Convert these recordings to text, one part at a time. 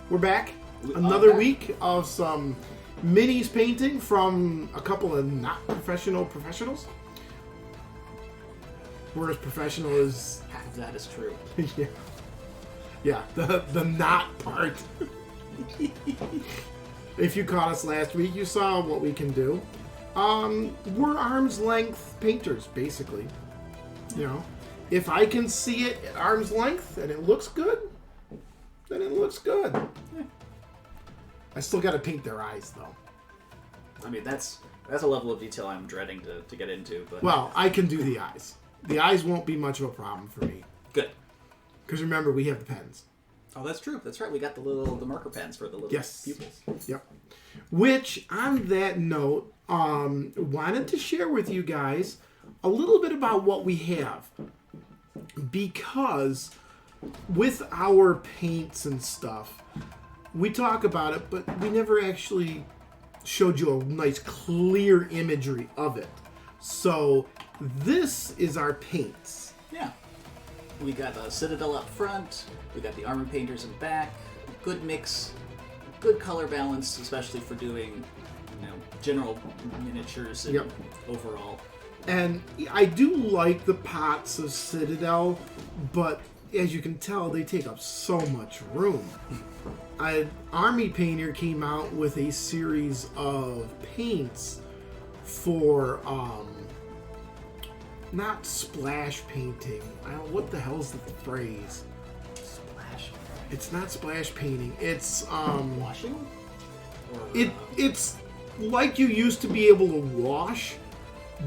We're back. Another week of some minis painting from a couple of not professionals. Whereas professional is... Half of that is true. Yeah, the not part. If you caught us last week, you saw what we can do. We're arm's length painters, basically. You know, if I can see it at arm's length and it looks good, then it looks good. I still got to paint their eyes, though. I mean, that's a level of detail I'm dreading to get into. But well, I can do the eyes. The eyes won't be much of a problem for me. Good. Because remember, we have the pens. Oh, that's true. That's right. We got the marker pens for the little pupils. Yep. Which, on that note, wanted to share with you guys a little bit about what we have. Because with our paints and stuff, we talk about it, but we never actually showed you a nice clear imagery of it. So this is our paints. Yeah. We got the Citadel up front. We got the armor painters in back. Good mix. Good color balance, especially for doing, general miniatures and overall. And I do like the pots of Citadel, but as you can tell, they take up so much room. An army painter came out with a series of paints for, not splash painting. What the hell's the phrase? Splash? It's not splash painting. It's, washing? Or, It's like you used to be able to wash,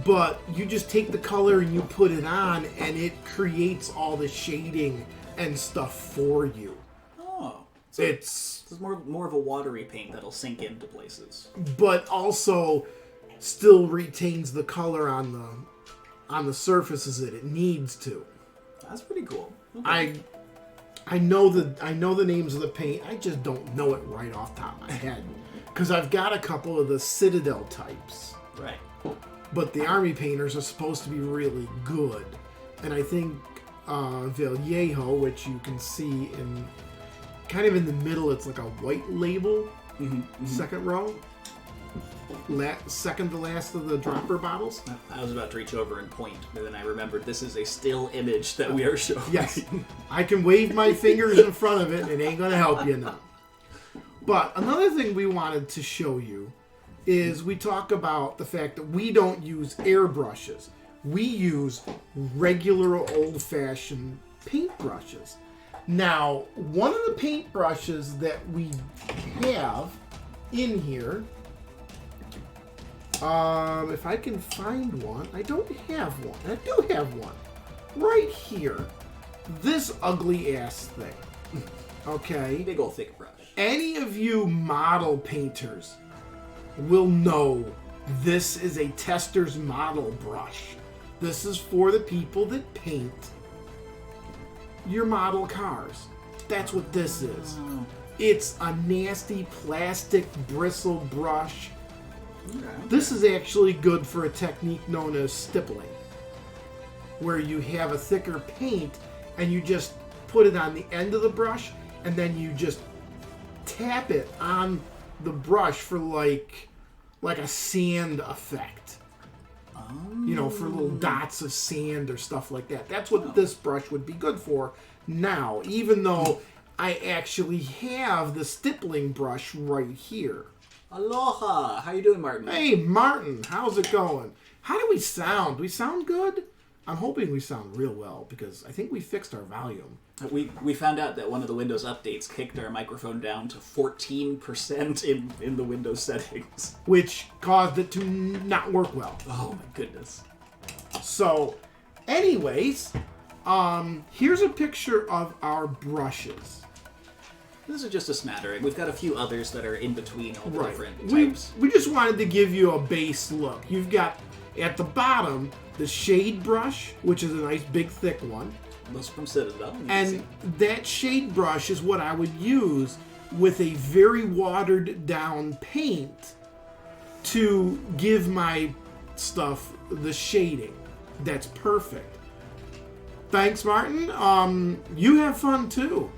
but you just take the color and you put it on, and it creates all the shading and stuff for you. Oh. So it's more of a watery paint that'll sink into places. But also still retains the color on the surfaces that it needs to. That's pretty cool. Okay. I know the names of the paint. I just don't know it right off the top of my head. Because I've got a couple of the Citadel types. Right. But the army painters are supposed to be really good. And I think Vallejo, which you can see in kind of in the middle, it's like a white label, second row. Second to last of the dropper bottles. I was about to reach over and point, but then I remembered this is a still image that we are showing. Yes. I can wave my fingers in front of it and it ain't going to help you none. But another thing we wanted to show you is we talk about the fact that we don't use airbrushes. We use regular old-fashioned paintbrushes. Now, one of the paintbrushes that we have in here, if I can find one, I don't have one. I do have one. Right here. This ugly-ass thing. Okay? Big old thick brush. Any of you model painters will know this is a tester's model brush. This is for the people that paint your model cars. That's what this is. It's a nasty plastic bristle brush. Okay. This is actually good for a technique known as stippling, where you have a thicker paint and you just put it on the end of the brush and then you just tap it on the brush for like a sand effect. For little dots of sand or stuff like that. That's what this brush would be good for. Now, even though I actually have the stippling brush right here. Aloha! How you doing, Martin? Hey, Martin! How's it going? How do we sound? Do we sound good? I'm hoping we sound real well, because I think we fixed our volume. We found out that one of the Windows updates kicked our microphone down to 14% in the Windows settings. Which caused it to not work well. Oh my goodness. So, anyways, here's a picture of our brushes. This is just a smattering. We've got a few others that are in between all the different types. We just wanted to give you a base look. You've got, at the bottom, the shade brush, which is a nice big thick one. Those from Citadel. And that shade brush is what I would use with a very watered down paint to give my stuff the shading. That's perfect. Thanks, Martin. You have fun too.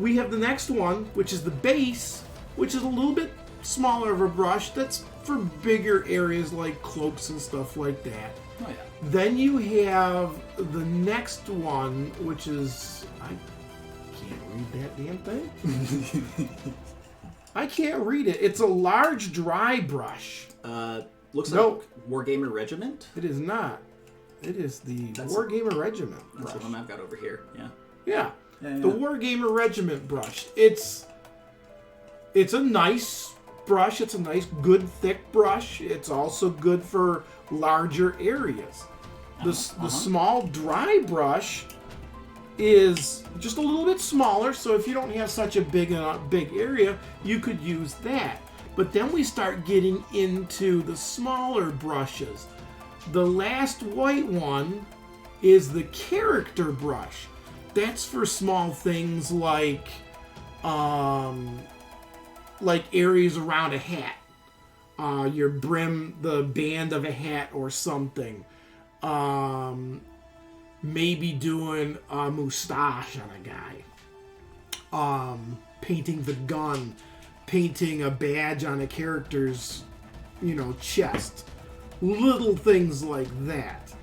we have the next one, which is the base, which is a little bit smaller of a brush. That's for bigger areas like cloaks and stuff like that. Oh, yeah. Then you have the next one, which is... I can't read that damn thing. I can't read it. It's a large dry brush. Looks like Wargamer Regiment. It is not. It is the Wargamer Regiment brush. That's the one I've got over here. Yeah. Yeah. The Wargamer Regiment brush. It's a nice brush. It's a nice, good, thick brush. It's also good for larger areas. The small dry brush is just a little bit smaller, so if you don't have such a big area, you could use that. But then we start getting into the smaller brushes. The last white one is the character brush. That's for small things like areas around a hat. Your brim, the band of a hat or something. Maybe doing a mustache on a guy. Painting the gun. Painting a badge on a character's, chest. Little things like that.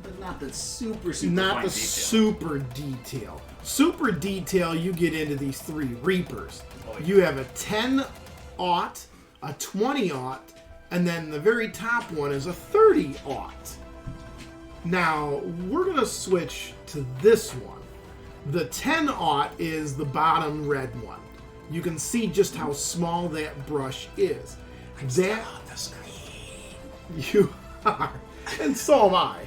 But not the super not fine the detail. super detail. Super detail, you get into these 3 Reapers. Oh, yeah. You have a 10-aught, a 20-aught, and then the very top one is a 30-aught. Now, we're going to switch to this one. The 10-aught is the bottom red one. You can see just how small that brush is. Still on the screen. You are. And so am I.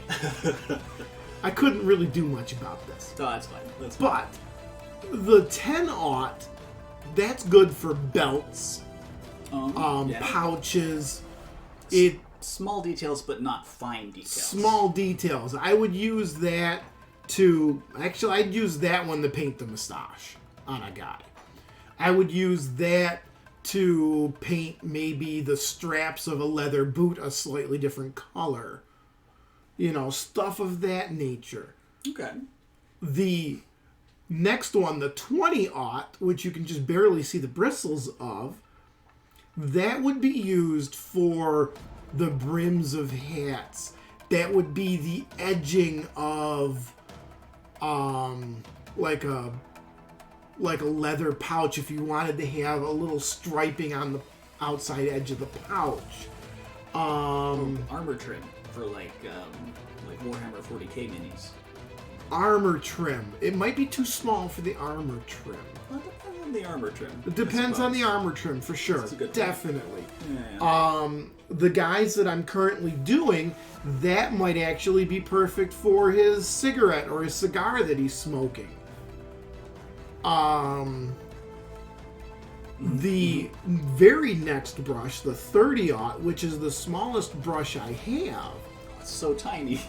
I couldn't really do much about this. Oh, that's fine. But the 10-aught, that's good for belts, pouches. Small details, but not fine details. Small details. I would use that to... Actually, I'd use that one to paint the mustache on a guy. I would use that to paint maybe the straps of a leather boot a slightly different color. Stuff of that nature. Okay. The next one, the 20-aught, which you can just barely see the bristles of, that would be used for the brims of hats. That would be the edging of like a leather pouch if you wanted to have a little striping on the outside edge of the pouch. Armor trim for like Warhammer 40k minis. Armor trim. It might be too small for the armor trim. Well, it depends on the armor trim. It depends on the armor trim for sure. That's a good Definitely. Yeah. The guys that I'm currently doing, that might actually be perfect for his cigarette or his cigar that he's smoking. The very next brush, the 30-aught, which is the smallest brush I have, It's so tiny.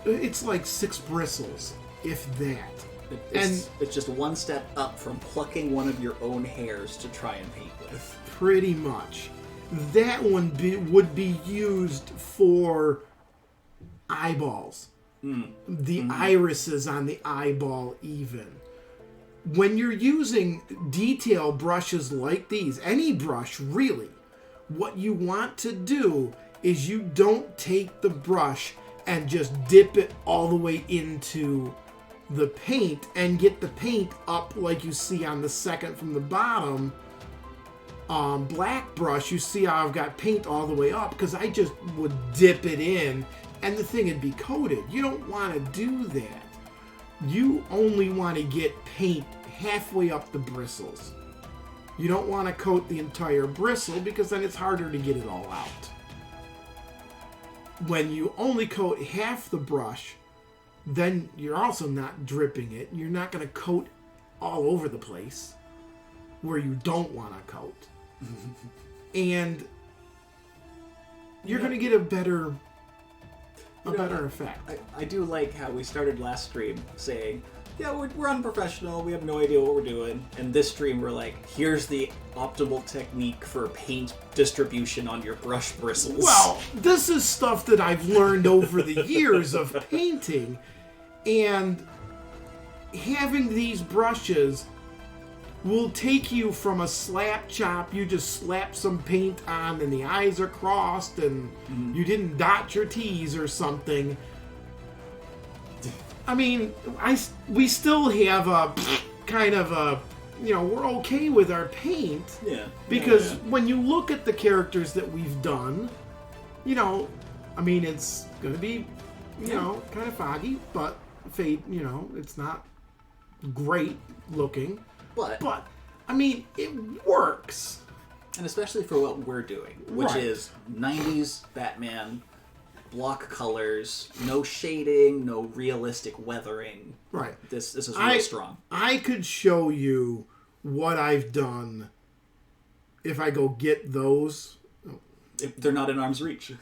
it's like 6 bristles, if that. It's just one step up from plucking one of your own hairs to try and paint with. Pretty much. That one would be used for eyeballs. The irises on the eyeball even. When you're using detail brushes like these, any brush really, what you want to do is you don't take the brush and just dip it all the way into the paint and get the paint up like you see on the second from the bottom black brush. You see how I've got paint all the way up because I just would dip it in and the thing would be coated. You don't want to do that. You only want to get paint halfway up the bristles. You don't want to coat the entire bristle because then it's harder to get it all out. When you only coat half the brush, then you're also not dripping it. You're not going to coat all over the place where you don't want to coat. And you're going to get a better effect. I do like how we started last stream saying, yeah, we're unprofessional, we have no idea what we're doing. And this stream, we're like, here's the optimal technique for paint distribution on your brush bristles. Well, this is stuff that I've learned over the years of painting. And having these brushes, will take you from a slap chop, you just slap some paint on and the eyes are crossed and you didn't dot your T's or something. I mean, we still have a kind of a, we're okay with our paint. Yeah. Because when you look at the characters that we've done, I mean, it's going to be, kind of foggy, but fade, it's not great looking. But, I mean, it works. And especially for what we're doing, which is 90s Batman, block colors, no shading, no realistic weathering. Right. This is really strong. I could show you what I've done if I go get those. If they're not in arm's reach.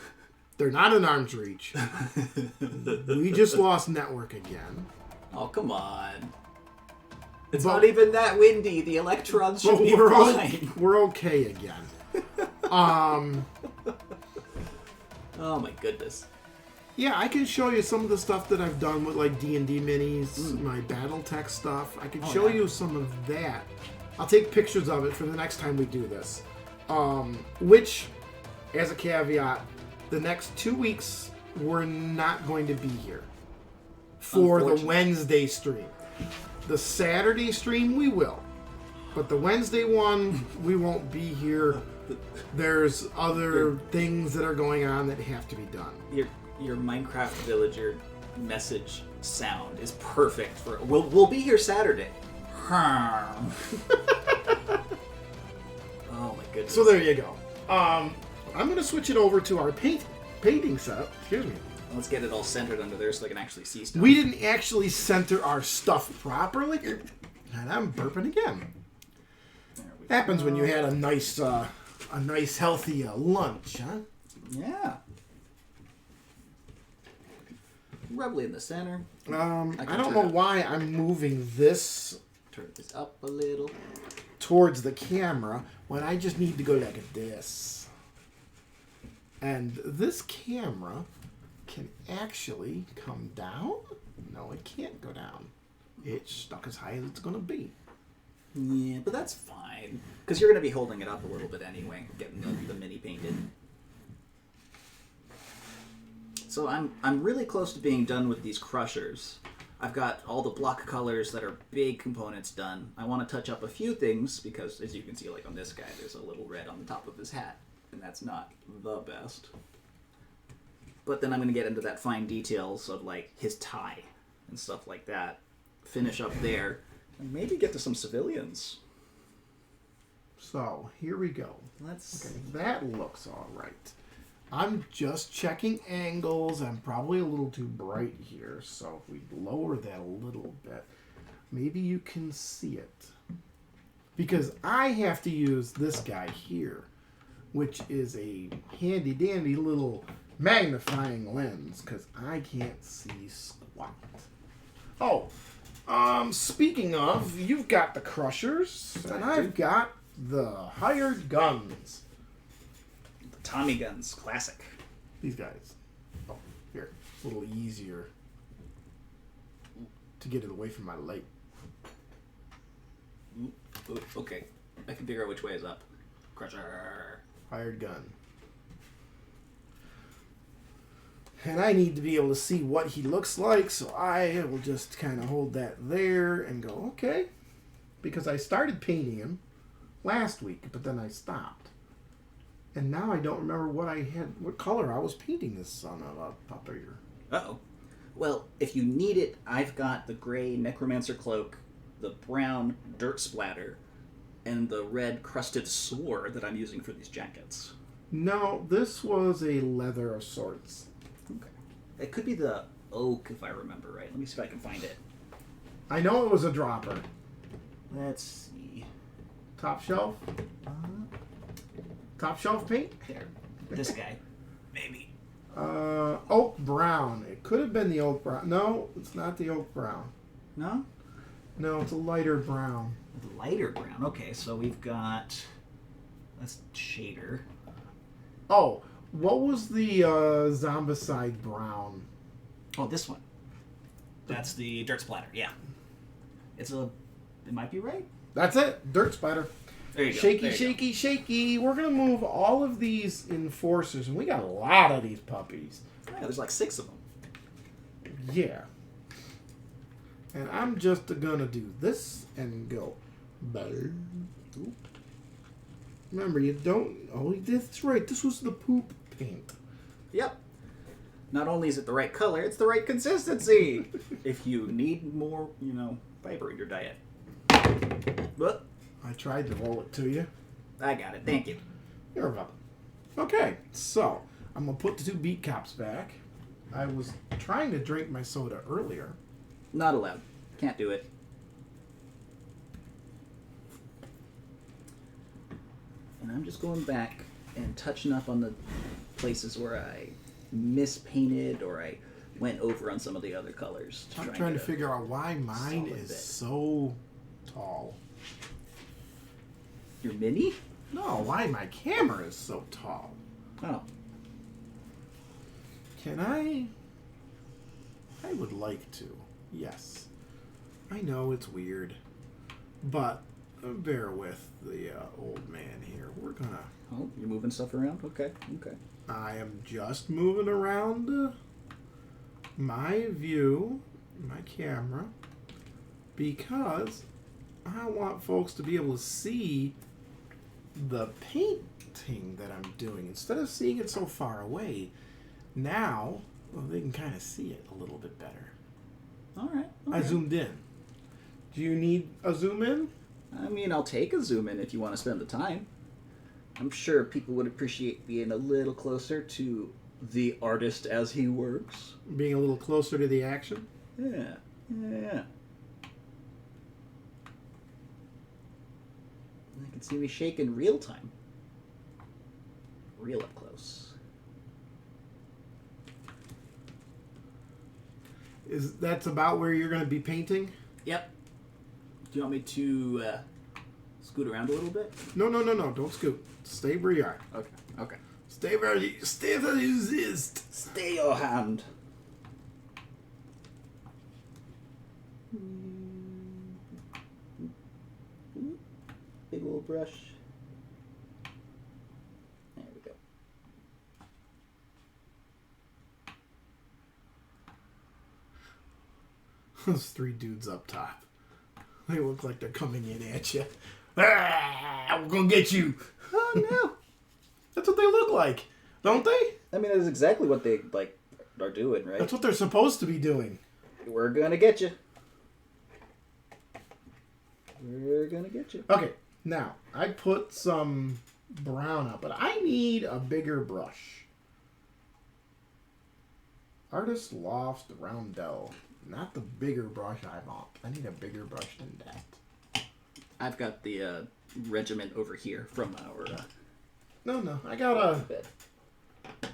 They're not in arm's reach. We just lost network again. Oh, come on. It's not even that windy. The electrons should be fine. We're okay again. Oh my goodness. Yeah, I can show you some of the stuff that I've done with like D&D minis, my BattleTech stuff. I can show you some of that. I'll take pictures of it for the next time we do this. Which, as a caveat, the next 2 weeks we're not going to be here for the Wednesday stream. The Saturday stream we will, but the Wednesday one we won't be here. There's other things that are going on that have to be done. Your Minecraft villager message sound is perfect for. We'll be here Saturday. Oh my goodness. So there you go. I'm gonna switch it over to our painting setup. Excuse me. Let's get it all centered under there so I can actually see stuff. We didn't actually center our stuff properly, and I'm burping again. Happens when you had a nice healthy lunch, huh? Yeah. Rubbly in the center. I don't know why I'm moving this. Turn this up a little. Towards the camera when I just need to go like this. And this camera can actually come down? No, it can't go down. It's stuck as high as it's going to be. Yeah, but that's fine. Because you're going to be holding it up a little bit anyway, getting the mini painted. So I'm really close to being done with these crushers. I've got all the block colors that are big components done. I want to touch up a few things because, as you can see, like on this guy, there's a little red on the top of his hat. And that's not the best. But then I'm going to get into that fine details of like his tie and stuff like that. Finish up there. And maybe get to some civilians. So, here we go. Okay, that looks all right. I'm just checking angles. I'm probably a little too bright here, so if we lower that a little bit, maybe you can see it. Because I have to use this guy here, which is a handy-dandy little magnifying lens, because I can't see squat. Oh, speaking of, you've got the crushers, and I've got the hired guns. Tommy guns, classic. These guys. Oh, here. A little easier to get it away from my light. Ooh, okay. I can figure out which way is up. Crusher. Hired gun. And I need to be able to see what he looks like, so I will just kind of hold that there and go, okay. Because I started painting him last week, but then I stopped. And now I don't remember what color I was painting this son of a puppy. Uh-oh. Well, if you need it, I've got the gray Necromancer cloak, the brown dirt splatter, and the red crusted sword that I'm using for these jackets. No, this was a leather of sorts. Okay. It could be the oak, if I remember right. Let me see if I can find it. I know it was a dropper. Let's see. Top shelf? Top shelf paint? There. This guy. Maybe. Oak brown. It could have been the oak brown. No, it's not the oak brown. No? No, it's a lighter brown. Lighter brown. Okay, so we've got... That's shader. Oh, what was the Zombicide brown? Oh, this one. That's the dirt splatter, yeah. It might be right. That's it. Dirt spider. There you go. Shaky, There you shaky, shaky. We're going to move all of these enforcers, and we got a lot of these puppies. go. Yeah, there's like 6 of them. Yeah. And I'm just going to do this and go. Remember, you don't... Oh, that's right. This was the poop paint. Yep. Not only is it the right color, it's the right consistency. If you need more, fiber in your diet. What? I tried to roll it to you. I got it. Thank you. You're welcome. Okay, so I'm going to put the 2 beat caps back. I was trying to drink my soda earlier. Not allowed. Can't do it. And I'm just going back and touching up on the places where I mispainted or I went over on some of the other colors. I'm trying to figure out why mine is so tall. Your mini? No, why my camera is so tall. Oh. Can I would like to. Yes. I know it's weird. But bear with the old man here. We're gonna... Oh, you're moving stuff around? Okay. I am just moving around my view, my camera, because I want folks to be able to see the painting that I'm doing. Instead of seeing it so far away, now they can kind of see it a little bit better. All right. I zoomed in. Do you need a zoom in? I mean, I'll take a zoom in if you want to spend the time. I'm sure people would appreciate being a little closer to the artist as he works. Being a little closer to the action? Yeah. I can see me shake in real time. Real up close. That's about where you're going to be painting? Yep. Do you want me to scoot around a little bit? No. Don't scoot. Stay where you are. Okay. Stay where you exist. Stay your hand. Big little brush. There we go. Those 3 dudes up top. They look like they're coming in at you. Ah, we're gonna get you. Oh no. That's what they look like, don't they? I mean, that's exactly what they are doing, right? That's what they're supposed to be doing. We're gonna get you. We're gonna get you. Okay, now I put some brown up, but I need a bigger brush. Artist Loft Roundel. Not the bigger brush I want. I need a bigger brush than that. I've got the regiment over here from our. No.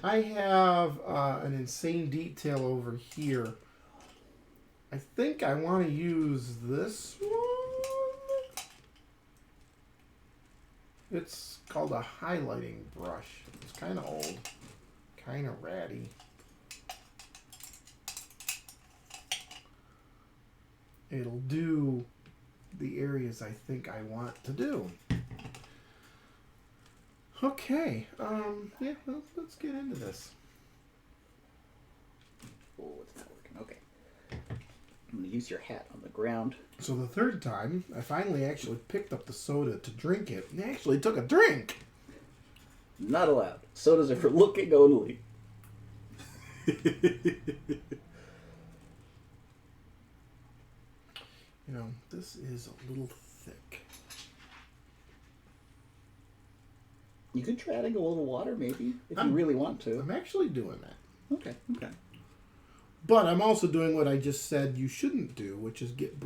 I have an insane detail over here. I think I want to use this one. It's called a highlighting brush. It's kind of old, kind of ratty. It'll do the areas I think I want to do. Okay, yeah, let's get into this. Oh, it's not working. Okay. I'm going to use your hat on the ground. So the 3rd time, I finally actually picked up the soda to drink it, and actually took a drink. Not allowed. Sodas are for looking only. You know, this is a little thick. You could try adding a little water, maybe, if you really want to. I'm actually doing that. Okay. But I'm also doing what I just said you shouldn't do, which is get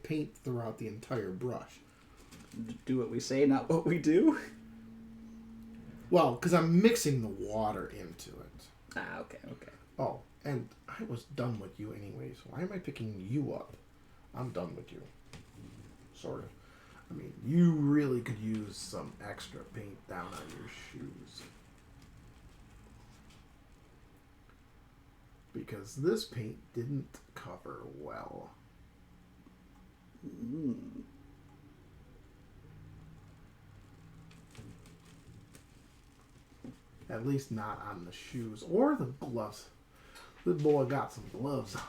paint throughout the entire brush. Do what we say, not what we do? Well, because I'm mixing the water into it. Ah, okay. Oh, and I was done with you anyways. Why am I picking you up? I'm done with you. Sort of. I mean, you really could use some extra paint down on your shoes. Because this paint didn't cover well. At least not on the shoes or the gloves. This boy got some gloves on.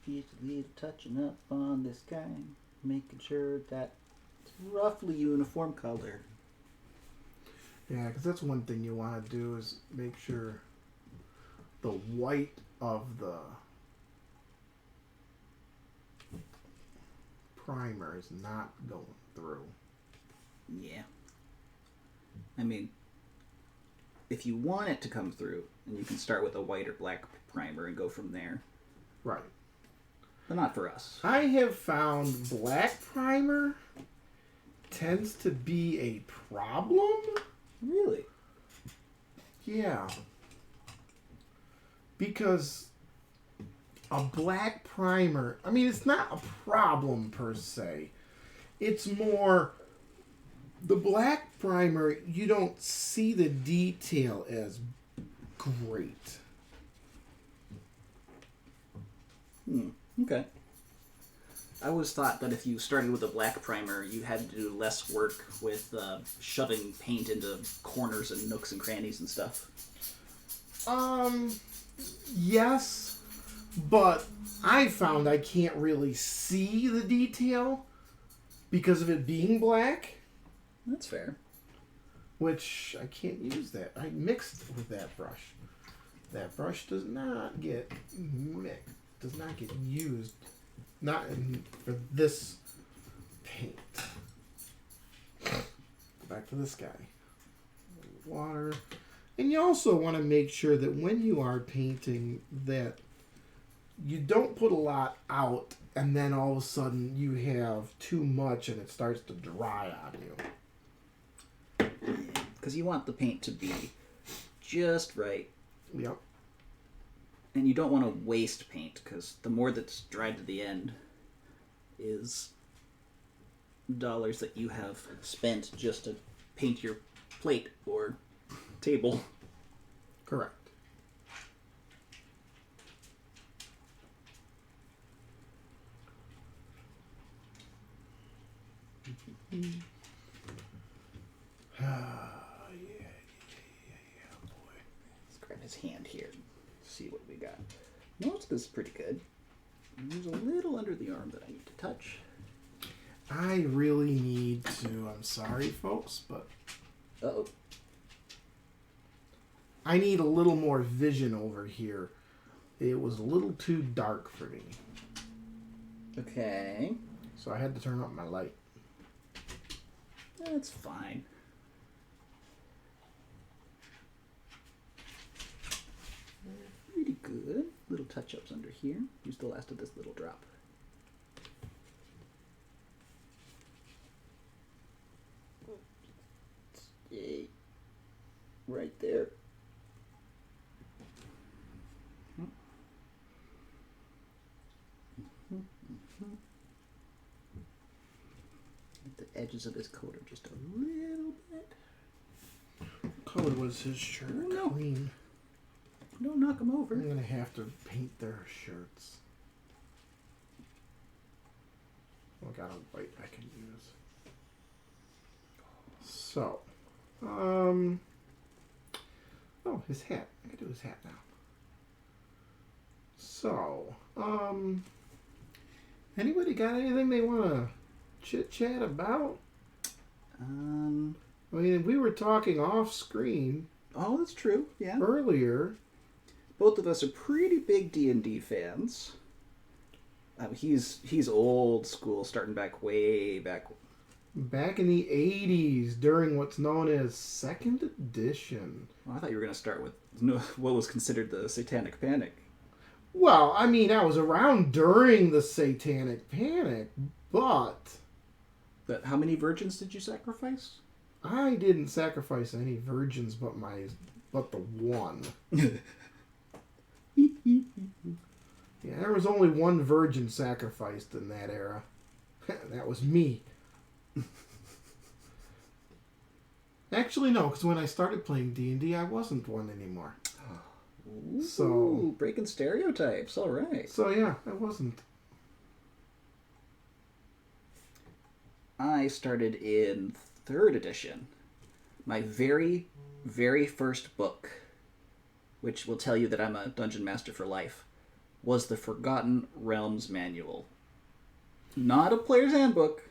Just a little touching up on this guy, making sure that it's roughly uniform color. Yeah, because that's one thing you want to do is make sure the white of the primer is not going through. Yeah. I mean, if you want it to come through, then you can start with a white or black primer and go from there. Right. But not for us. I have found black primer tends to be a problem. Really? Yeah. Because a black primer, I mean, it's not a problem per se. It's more the black primer, you don't see the detail as great. Okay. I always thought that if you started with a black primer, you had to do less work with shoving paint into corners and nooks and crannies and stuff. Yes, but I found I can't really see the detail because of it being black. That's fair. Which I can't use that. I mixed with that brush. That brush does not get mixed. Does not get used. Not for this paint. Back to this guy. Water. And you also want to make sure that when you are painting that you don't put a lot out and then all of a sudden you have too much and it starts to dry on you. Because you want the paint to be just right. Yep. And you don't want to waste paint, because the more that's dried to the end is dollars that you have spent just to paint your plate or table. Correct. Boy. Let's grab his hand here and see what we got. Most of this is pretty good. There's a little under the arm that I need to touch. I really need to. I'm sorry, folks, but Uh-oh. I need a little more vision over here. It was a little too dark for me. Okay. So I had to turn up my light. That's fine. Pretty good. Little touch-ups under here. Use the last of this little drop. Yay. Right there. The edges of his coat are just a little bit. What color was his shirt? Oh, no. Green. Don't knock him over. I'm going to have to paint their shirts. I got a white I can use. So, oh, his hat. I can do his hat now. So, anybody got anything they want to chit-chat about? I mean, we were talking off screen. Oh, that's true. Yeah. Earlier. Both of us are pretty big D&D fans. He's old school, starting way back. Back in the 80s, during what's known as Second Edition. Well, I thought you were going to start with what was considered the Satanic Panic. Well, I mean, I was around during the Satanic Panic, but... How many virgins did you sacrifice? I didn't sacrifice any virgins but the one. Yeah, there was only one virgin sacrificed in that era. That was me. Actually, no, because when I started playing D&D, I wasn't one anymore. Ooh, so breaking stereotypes. All right. So yeah, I wasn't. I started in 3rd edition. My very, very first book, which will tell you that I'm a dungeon master for life, was the Forgotten Realms Manual. Not a player's handbook.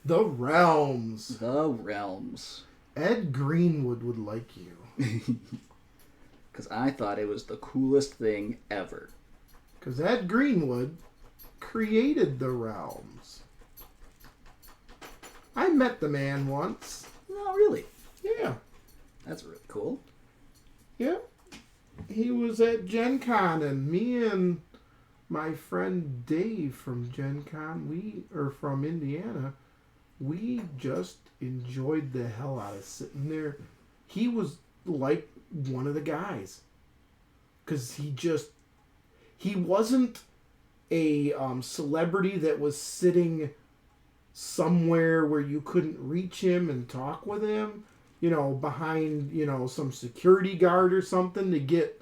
The Realms. The Realms. Ed Greenwood would like you. Because I thought it was the coolest thing ever. Because Ed Greenwood created the Realms. I met the man once. Oh, really? Yeah. That's really cool. Yeah. He was at Gen Con, and me and my friend Dave from Gen Con, from Indiana, we just enjoyed the hell out of sitting there. He was like one of the guys. Because he wasn't a celebrity that was sitting somewhere where you couldn't reach him and talk with him, behind, some security guard or something to get...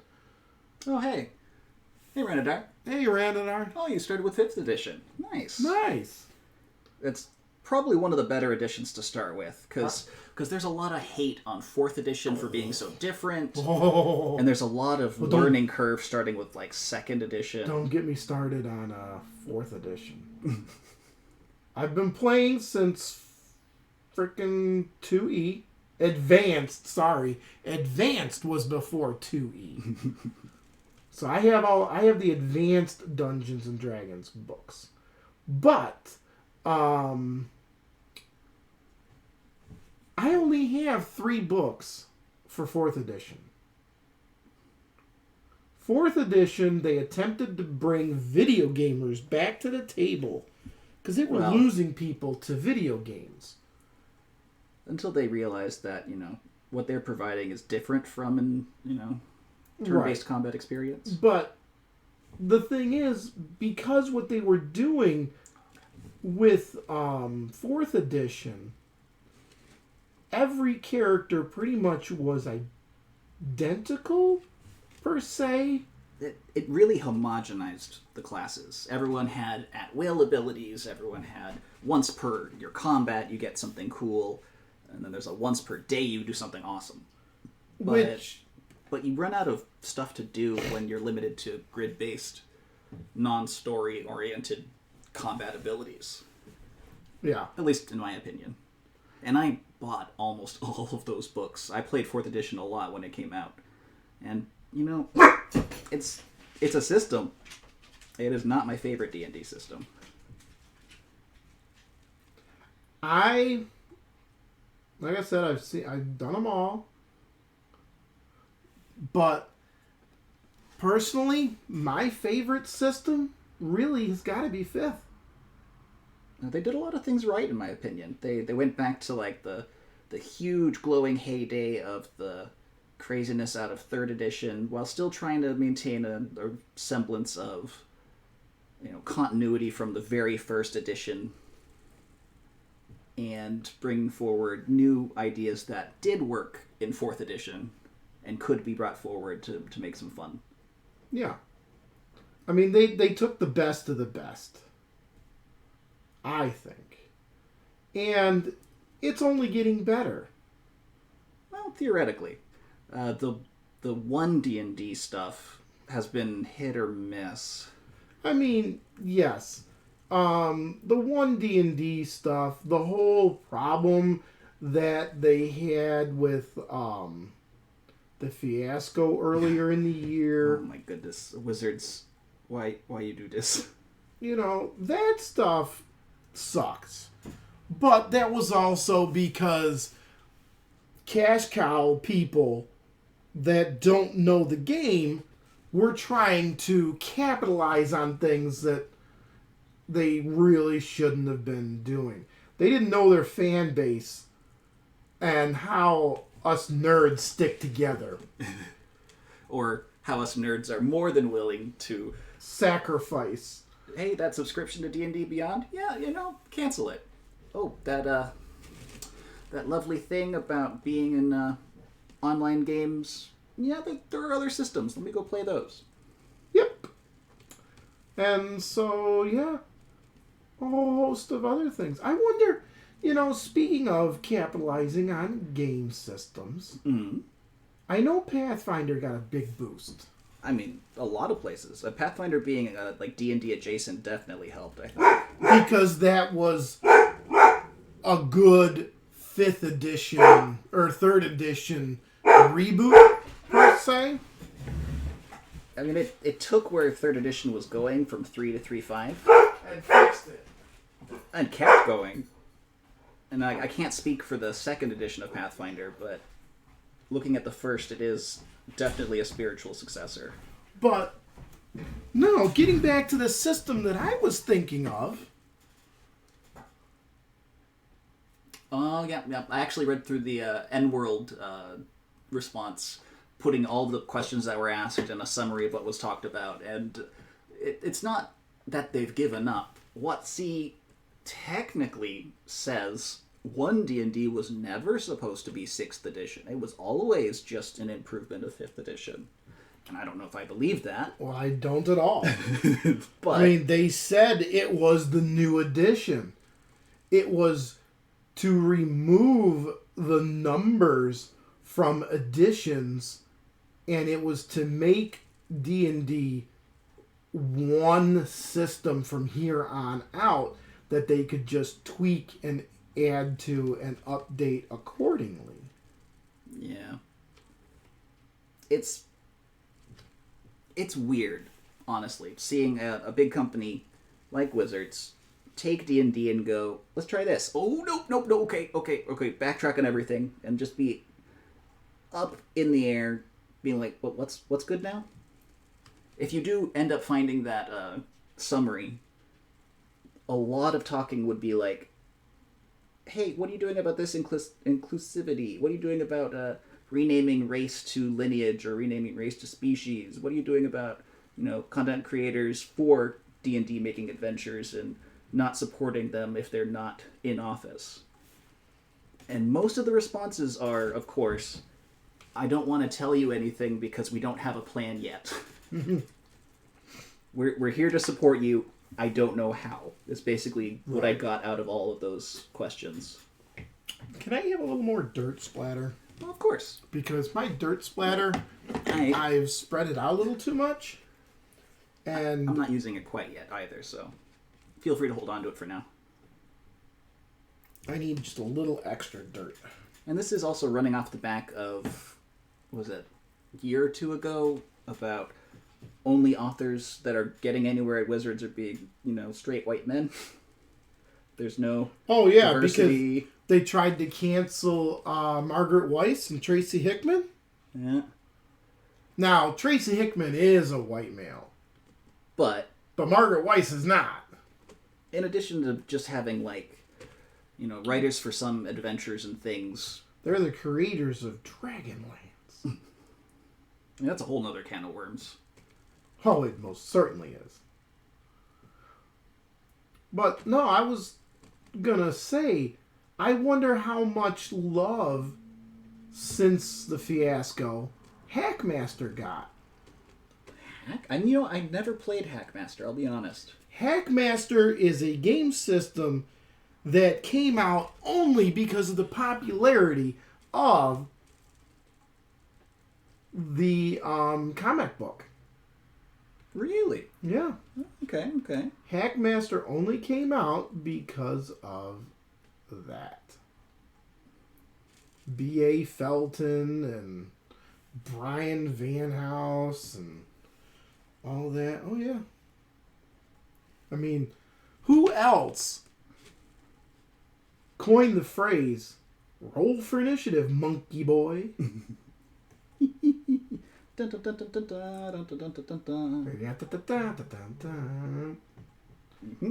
Oh, hey. Hey, Renadar. Hey, Ranadar. Oh, you started with 5th edition. Nice. Nice. It's probably one of the better editions to start with, because there's a lot of hate on 4th edition for being so different, and there's a lot of learning curve starting with, 2nd edition. Don't get me started on 4th edition. I've been playing since frickin' 2E. Advanced was before 2E. So I have the advanced Dungeons and Dragons books. But I only have 3 books for 4th edition. 4th edition, they attempted to bring video gamers back to the table because they were losing people to video games. Until they realized that, what they're providing is different from an, turn-based combat experience. But the thing is, because what they were doing with 4th edition, every character pretty much was identical, per se. It really homogenized the classes. Everyone had at-will abilities. Everyone had once per your combat you get something cool. And then there's a once per day you do something awesome. But you run out of stuff to do when you're limited to grid-based, non-story oriented combat abilities. Yeah. At least in my opinion. And I bought almost all of those books. I played 4th edition a lot when it came out. And, it's a system. It is not my favorite D&D system. Like I said, I've done them all. But personally, my favorite system really has got to be 5th. They did a lot of things right, in my opinion. They went back to the huge glowing heyday of the craziness out of 3rd edition, while still trying to maintain a semblance of continuity from the very first edition, and bring forward new ideas that did work in 4th edition and could be brought forward to make some fun. Yeah. I mean, they took the best of the best, I think. And it's only getting better. Well, theoretically. The 1 D&D stuff has been hit or miss. I mean, yes. The 1 D&D stuff, the whole problem that they had with the fiasco earlier in the year. Oh my goodness, Wizards, why you do this? That stuff sucks. But that was also because cash cow people that don't know the game were trying to capitalize on things that they really shouldn't have been doing. They didn't know their fan base and how us nerds stick together. Or how us nerds are more than willing to sacrifice. Hey, that subscription to D&D Beyond? Yeah, cancel it. Oh, that lovely thing about being in online games. Yeah, there are other systems. Let me go play those. Yep. And so, yeah. a whole host of other things. I wonder, speaking of capitalizing on game systems, I know Pathfinder got a big boost. I mean, a lot of places. Pathfinder being like D&D adjacent definitely helped, I think. Because that was a good 5th edition or 3rd edition reboot, per se. I mean, it took where 3rd edition was going from 3 to 3.5. And fixed it. And kept going. And I can't speak for the 2nd edition of Pathfinder, but looking at the first, it is definitely a spiritual successor. But, no, getting back to the system that I was thinking of. Oh, yeah. I actually read through the N-World response, putting all the questions that were asked in a summary of what was talked about. And it's not that they've given up. What C technically says 1 D&D was never supposed to be 6th edition. It was always just an improvement of 5th edition. And I don't know if I believe that. Well, I don't at all. But I mean, they said it was the new edition. It was to remove the numbers from editions, and it was to make D&D one system from here on out that they could just tweak and add to and update accordingly. Yeah. It's weird, honestly, seeing a big company like Wizards take D&D and go, let's try this. Oh, nope, okay, backtrack on everything, and just be up in the air, being like, what's good now? If you do end up finding that summary, a lot of talking would be like, hey, what are you doing about this inclusivity? What are you doing about renaming race to lineage or renaming race to species? What are you doing about, content creators for D&D making adventures and not supporting them if they're not in office? And most of the responses are, of course, I don't want to tell you anything because we don't have a plan yet. We're here to support you. I don't know how. It's basically what I got out of all of those questions. Can I have a little more dirt splatter? Well, of course. Because my dirt splatter, I've spread it out a little too much. And I'm not using it quite yet either, so feel free to hold on to it for now. I need just a little extra dirt. And this is also running off the back of, what was it, a year or two ago, about only authors that are getting anywhere at Wizards are being, straight white men. There's no diversity. Because they tried to cancel Margaret Weiss and Tracy Hickman. Yeah. Now, Tracy Hickman is a white male. But Margaret Weiss is not. In addition to just having, writers for some adventures and things. They're the creators of Dragonlance. That's a whole nother can of worms. Oh, it most certainly is. But, no, I was gonna say, I wonder how much love, since the fiasco, Hackmaster got. I never played Hackmaster, I'll be honest. Hackmaster is a game system that came out only because of the popularity of the comic book. Really? Yeah. Okay. Hackmaster only came out because of that. B.A. Felton and Brian Van House and all that. Oh, yeah. I mean, who else coined the phrase, roll for initiative, monkey boy?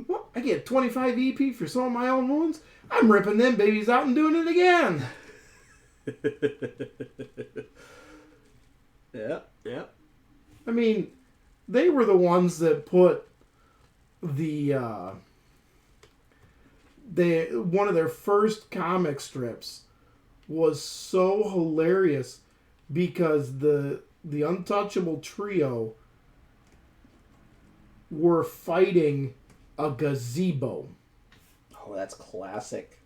What? I get 25 EP for some of my own wounds? I'm ripping them babies out and doing it again. Yeah. I mean, they were the ones that put one of their first comic strips was so hilarious because the Untouchable Trio were fighting a gazebo. Oh, that's classic.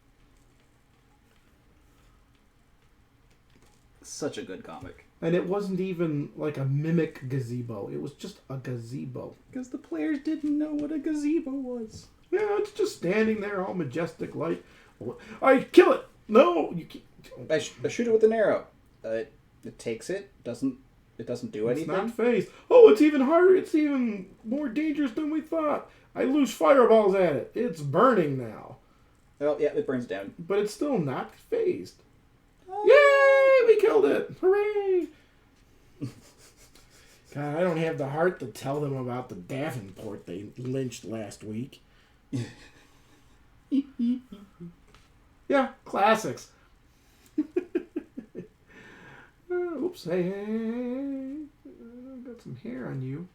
Such a good comic. And it wasn't even like a mimic gazebo. It was just a gazebo. Because the players didn't know what a gazebo was. Yeah, it's just standing there all majestic like. I kill it! No! You can't. I shoot it with an arrow. It takes it. It doesn't do It's anything. not phased. Oh, it's even harder. It's even more dangerous than we thought. I lose fireballs at it. It's burning now. Oh, yeah, it burns down. But it's still not phased. Yay! We killed it! Hooray! God, I don't have the heart to tell them about the Davenport they lynched last week. Yeah, classics. Oops, hey. Got some hair on you.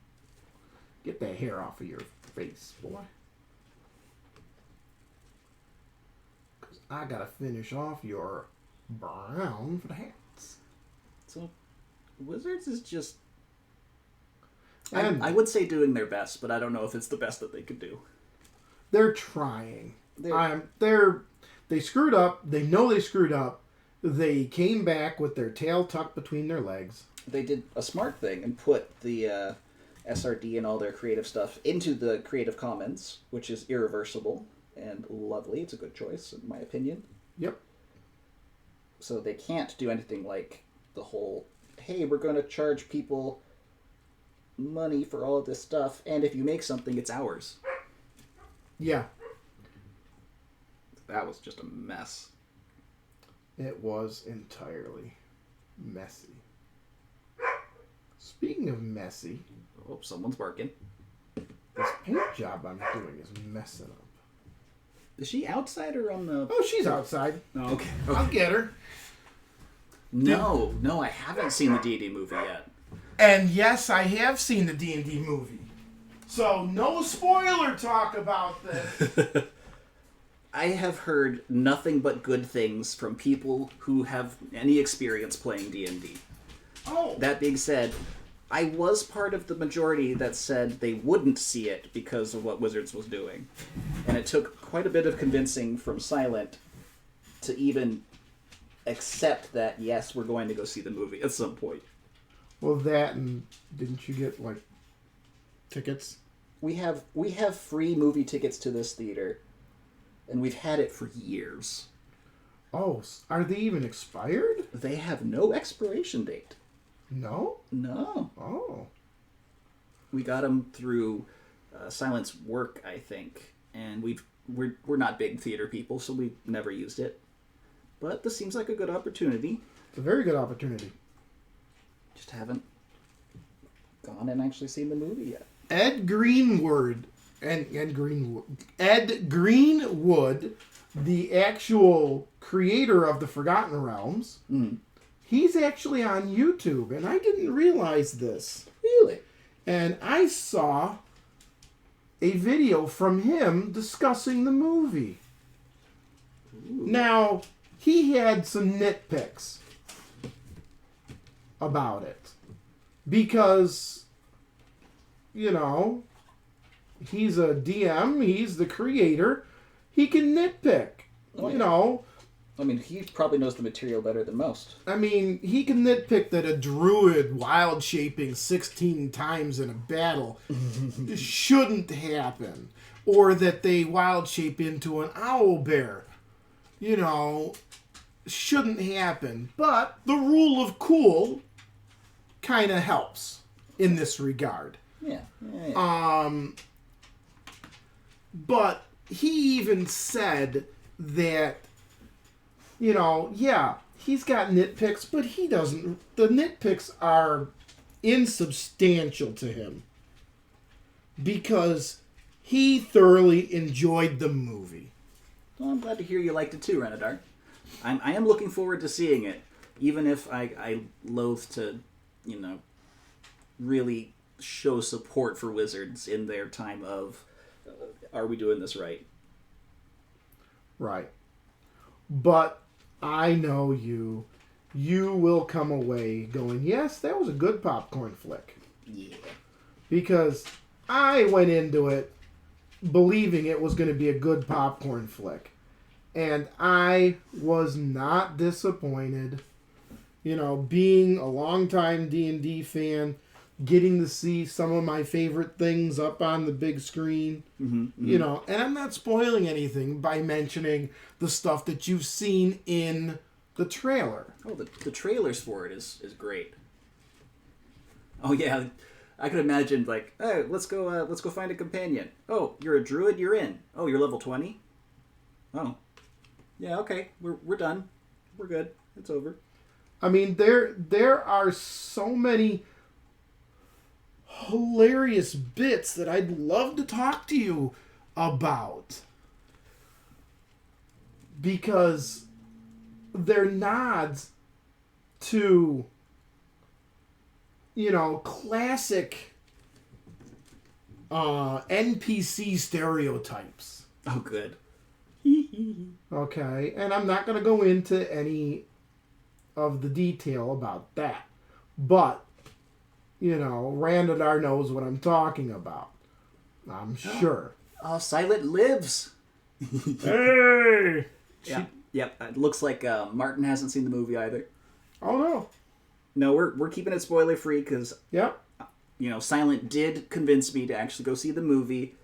Get that hair off of your face, boy. Because I got to finish off your brown for the hats. So, Wizards is just... And I would say doing their best, but I don't know if it's the best that they could do. they're trying. They're- They screwed up. They know they screwed up. They came back with their tail tucked between their legs. They did a smart thing and put the SRD and all their creative stuff into the Creative Commons, which is irreversible and lovely. It's a good choice, in my opinion. Yep. So they can't do anything like the whole, hey, we're going to charge people money for all of this stuff, and if you make something, it's ours. Yeah. That was just a mess. It was entirely messy. Speaking of messy, Oh, someone's barking. this paint job I'm doing is messing up. Is she outside or on the... Oh, she's outside. Oh, okay. I'll get her. No, I haven't seen the D&D movie yet. And yes, I have seen the D&D movie. So no spoiler talk about this. I have heard nothing but good things from people who have any experience playing D&D. Oh. That being said, I was part of the majority that said they wouldn't see it because of what Wizards was doing. And it took quite a bit of convincing from Silent to even accept that, yes, we're going to go see the movie at some point. Well, that and didn't you get, like, tickets? We have free movie tickets to this theater, and we've had it for years. Oh, are they even expired? They have no expiration date. No? No. Oh. We got them through Silent's work, I think, and we're not big theater people, so we've never used it. But this seems like a good opportunity. It's a very good opportunity. Just haven't. Gone and actually seen the movie yet. Ed Greenwood, Ed Greenwood, the actual creator of the Forgotten Realms, he's actually on YouTube, and I didn't realize this. Really? And I saw a video from him discussing the movie. Ooh. Now, he had some nitpicks about it. Because, you know, he's a DM, he's the creator, he can nitpick. Oh, yeah. You know, I mean, he probably knows the material better than most. I mean, he can nitpick that a druid wild shaping 16 times in a battle shouldn't happen. Or that they wild shape into an owl bear. You know, shouldn't happen. But the rule of cool kind of helps in this regard. Yeah. But he even said that, you know, yeah, he's got nitpicks, but he doesn't. The nitpicks are insubstantial to him because he thoroughly enjoyed the movie. Well, I'm glad to hear you liked it too, Renadar. I am looking forward to seeing it, even if I loathe to, you know, really show support for Wizards in their time of, are we doing this right? Right. But I know you. You will come away going, yes, that was a good popcorn flick. Yeah. Because I went into it believing it was going to be a good popcorn flick. And I was not disappointed. You know, being a longtime D&D fan, getting to see some of my favorite things up on the big screen. You know, and I'm not spoiling anything by mentioning the stuff that you've seen in the trailer. Oh, the trailers for it is great. Oh yeah, I could imagine like, oh, let's go find a companion. Oh, you're a druid, you're in. Oh, you're level 20. Oh, yeah, okay, we're done, we're good, it's over. I mean, there are so many hilarious bits that I'd love to talk to you about, because they're nods to, you know, classic NPC stereotypes. Oh, good. Okay, and I'm not going to go into any of the detail about that, but, you know, Randadar knows what I'm talking about, I'm sure. Oh, Silent lives. Hey! Yep. It looks like Martin hasn't seen the movie either. Oh, no. No, we're keeping it spoiler free because, Yep. you know, Silent did convince me to actually go see the movie.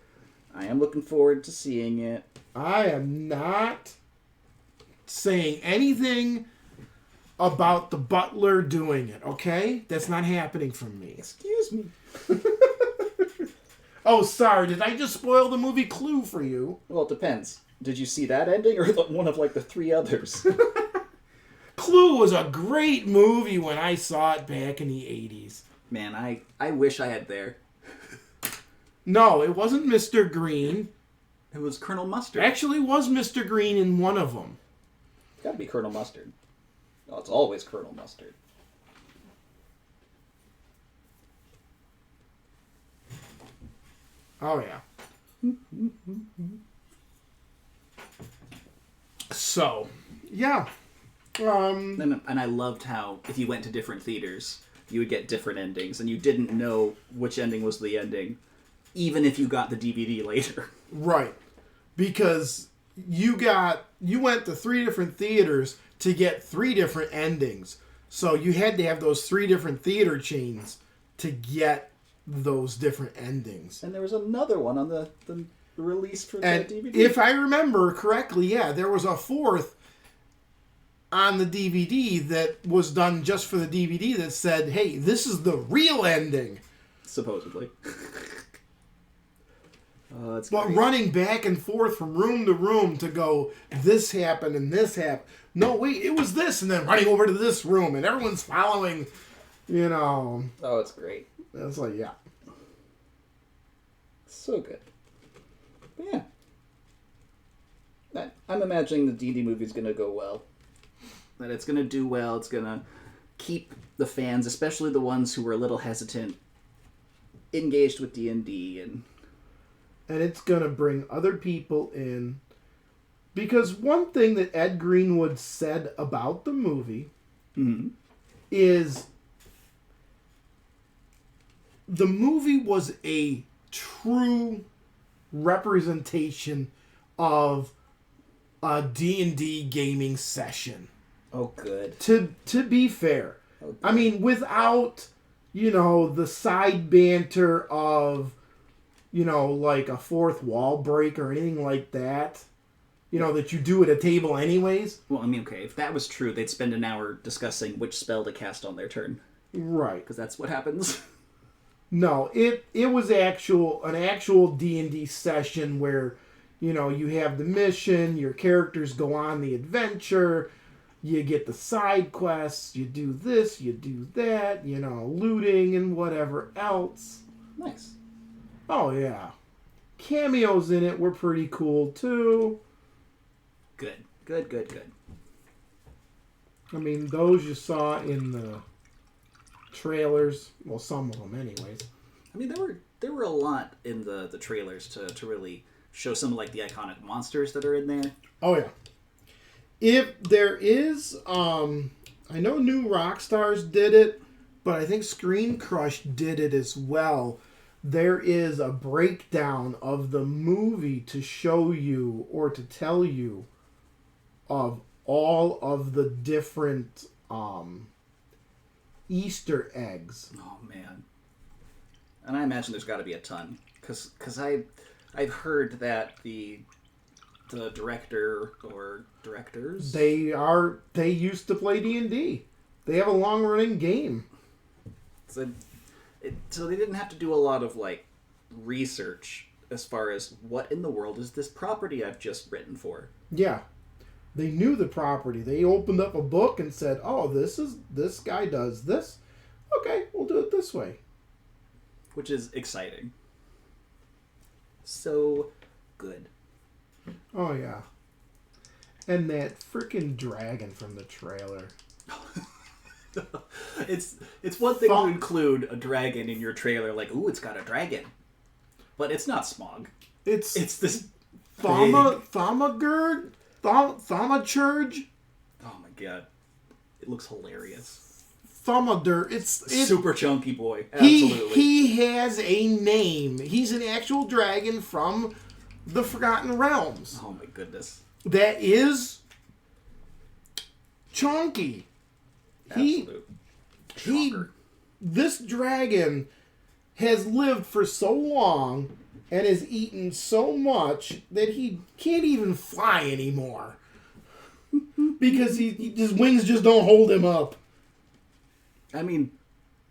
I am looking forward to seeing it. I am not saying anything about the butler doing it, okay? That's not happening from me. Excuse me. Oh, sorry. Did I just spoil the movie Clue for you? Well, it depends. Did you see that ending or one of like the 3 others? Clue was a great movie when I saw it back in the 80s. Man, I wish I had there. No, it wasn't Mr. Green. It was Colonel Mustard. Actually, it was Mr. Green in one of them. Gotta be Colonel Mustard. Oh, it's always Colonel Mustard. Oh, yeah. So, yeah. And I loved how if you went to different theaters, you would get different endings, and you didn't know which ending was the ending, even if you got the DVD later. Right. Because you went to 3 different theaters to get 3 different endings. So you had to have those 3 different theater chains to get those different endings. And there was another one on the release for the And DVD. if I remember correctly, yeah, there was a 4th on the DVD that was done just for the DVD that said, hey, this is the real ending. Supposedly. Oh, that's But great. running back and forth from room to room to go, this happened and this happened. No, wait, it was this. And then running over to this room and everyone's following, you know. Oh, it's great. It's like, yeah. So good. But yeah. I'm imagining the D&D movie's gonna go well. That it's going to do well. It's going to keep the fans, especially the ones who were a little hesitant, engaged with D&D. And it's going to bring other people in. Because one thing that Ed Greenwood said about the movie is the movie was a true representation of a D&D gaming session. Oh, good. To be fair. Okay. I mean, without, you know, the side banter of, you know, like a 4th wall break or anything like that, you know, that you do at a table anyways. well, I mean, okay, if that was true, they'd spend an hour discussing which spell to cast on their turn. Right. Because that's what happens. No, it was an actual D&D session where, you know, you have the mission, your characters go on the adventure, you get the side quests, you do this, you do that, you know, looting and whatever else. Nice. Oh, yeah. Cameos in it were pretty cool, too. Good. I mean, those you saw in the trailers. Well, some of them anyways. I mean, there were a lot in the trailers to really show some of, like, the iconic monsters that are in there. Oh, yeah. If there is, I know New Rockstars did it, but I think Screen Crush did it as well. there is a breakdown of the movie to show you or to tell you of all of the different Easter eggs. Oh man. And I imagine there's got to be a ton, because I've heard that the director or directors, They used to play D&D. They have a long running game. so they didn't have to do a lot of like research as far as what in the world is this property I've just written for. Yeah. They knew the property. They opened up a book and said, "Oh, this guy does this. Okay, we'll do it this way." Which is exciting. So good. Oh yeah. And that freaking dragon from the trailer. It's one thing to include a dragon in your trailer, like, ooh, it's got a dragon. But it's not Smog. It's this Thaumaturge. Oh my god. It looks hilarious. Thaumaturge. It's Super chunky boy. Absolutely. He has a name. He's an actual dragon from the Forgotten Realms. Oh my goodness. That is chunky. Absolute. This dragon has lived for so long and has eaten so much that he can't even fly anymore. Because his wings just don't hold him up. I mean,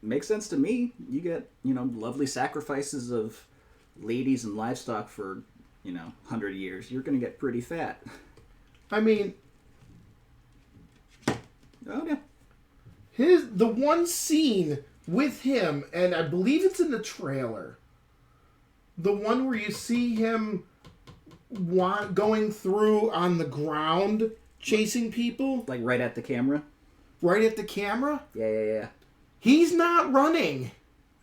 makes sense to me. You get, lovely sacrifices of ladies and livestock for, 100 years. You're going to get pretty fat. I mean, Oh, yeah. the one scene with him, and I believe it's in the trailer, the one where you see him going through on the ground, chasing people. Like right at the camera? Right at the camera? Yeah. He's not running.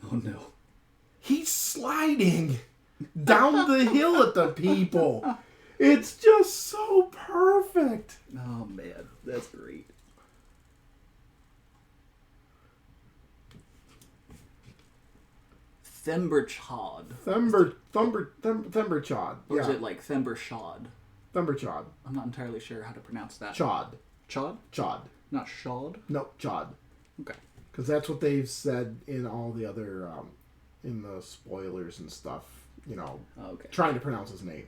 Oh, no. He's sliding down the hill at the people. It's just so perfect. Oh, man. That's great. Themberchod. Themberchod. Or is Yeah. it like Thembershod? Themberchod. I'm not entirely sure how to pronounce that. Chod. Chod? Chod. Not Shod? No, Chod. Okay. Because that's what they've said in all the other, in the spoilers and stuff, Okay. trying to pronounce his name.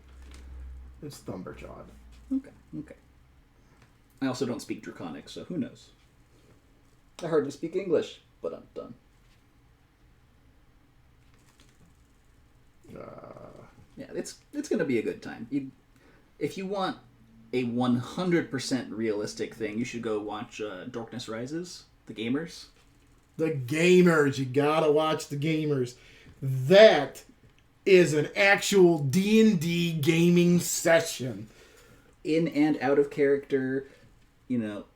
It's Thumberchod. Okay. I also don't speak Draconic, so who knows? I hardly speak English, but I'm done. Yeah, it's going to be a good time. If you want a 100% realistic thing, you should go watch Darkness Rises, The Gamers. The Gamers. You gotta watch The Gamers. That is an actual D&D gaming session. In and out of character,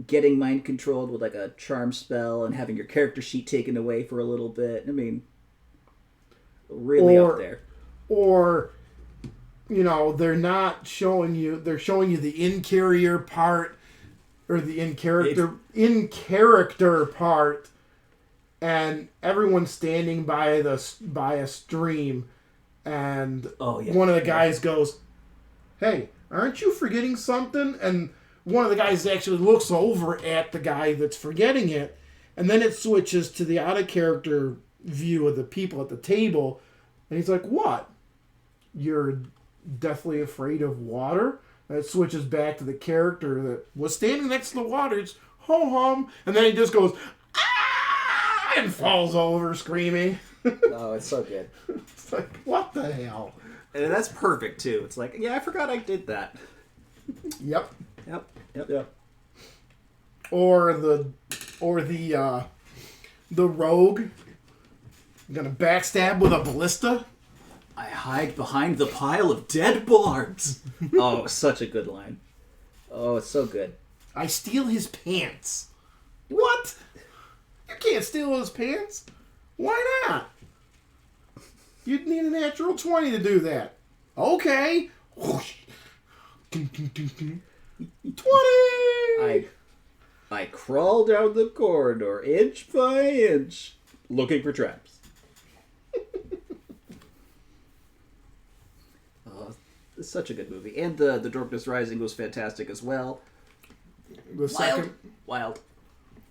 getting mind controlled with like a charm spell and having your character sheet taken away for a little bit. I mean, really up there. Or, they're not showing you, they're showing you the in-character part, or the in-character part, and everyone's standing by a stream, and one of the guys goes, "Hey, aren't you forgetting something?" And one of the guys actually looks over at the guy that's forgetting it, and then it switches to the out-of-character view of the people at the table, and he's like, "What? You're deathly afraid of water?" And it switches back to the character that was standing next to the water. It's ho-hum. And then he just goes, "Ah!" and falls over screaming. Oh, it's so good. It's like, what the hell? And that's perfect, too. It's like, yeah, I forgot I did that. Yep. Yep. Or the rogue gonna backstab with a ballista. I hide behind the pile of dead bards. Oh, such a good line. Oh, it's so good. I steal his pants. What? You can't steal his pants. Why not? You'd need a natural 20 to do that. Okay. 20! I crawl down the corridor inch by inch, looking for traps. It's such a good movie. And the Darkness Rising was fantastic as well. Wild.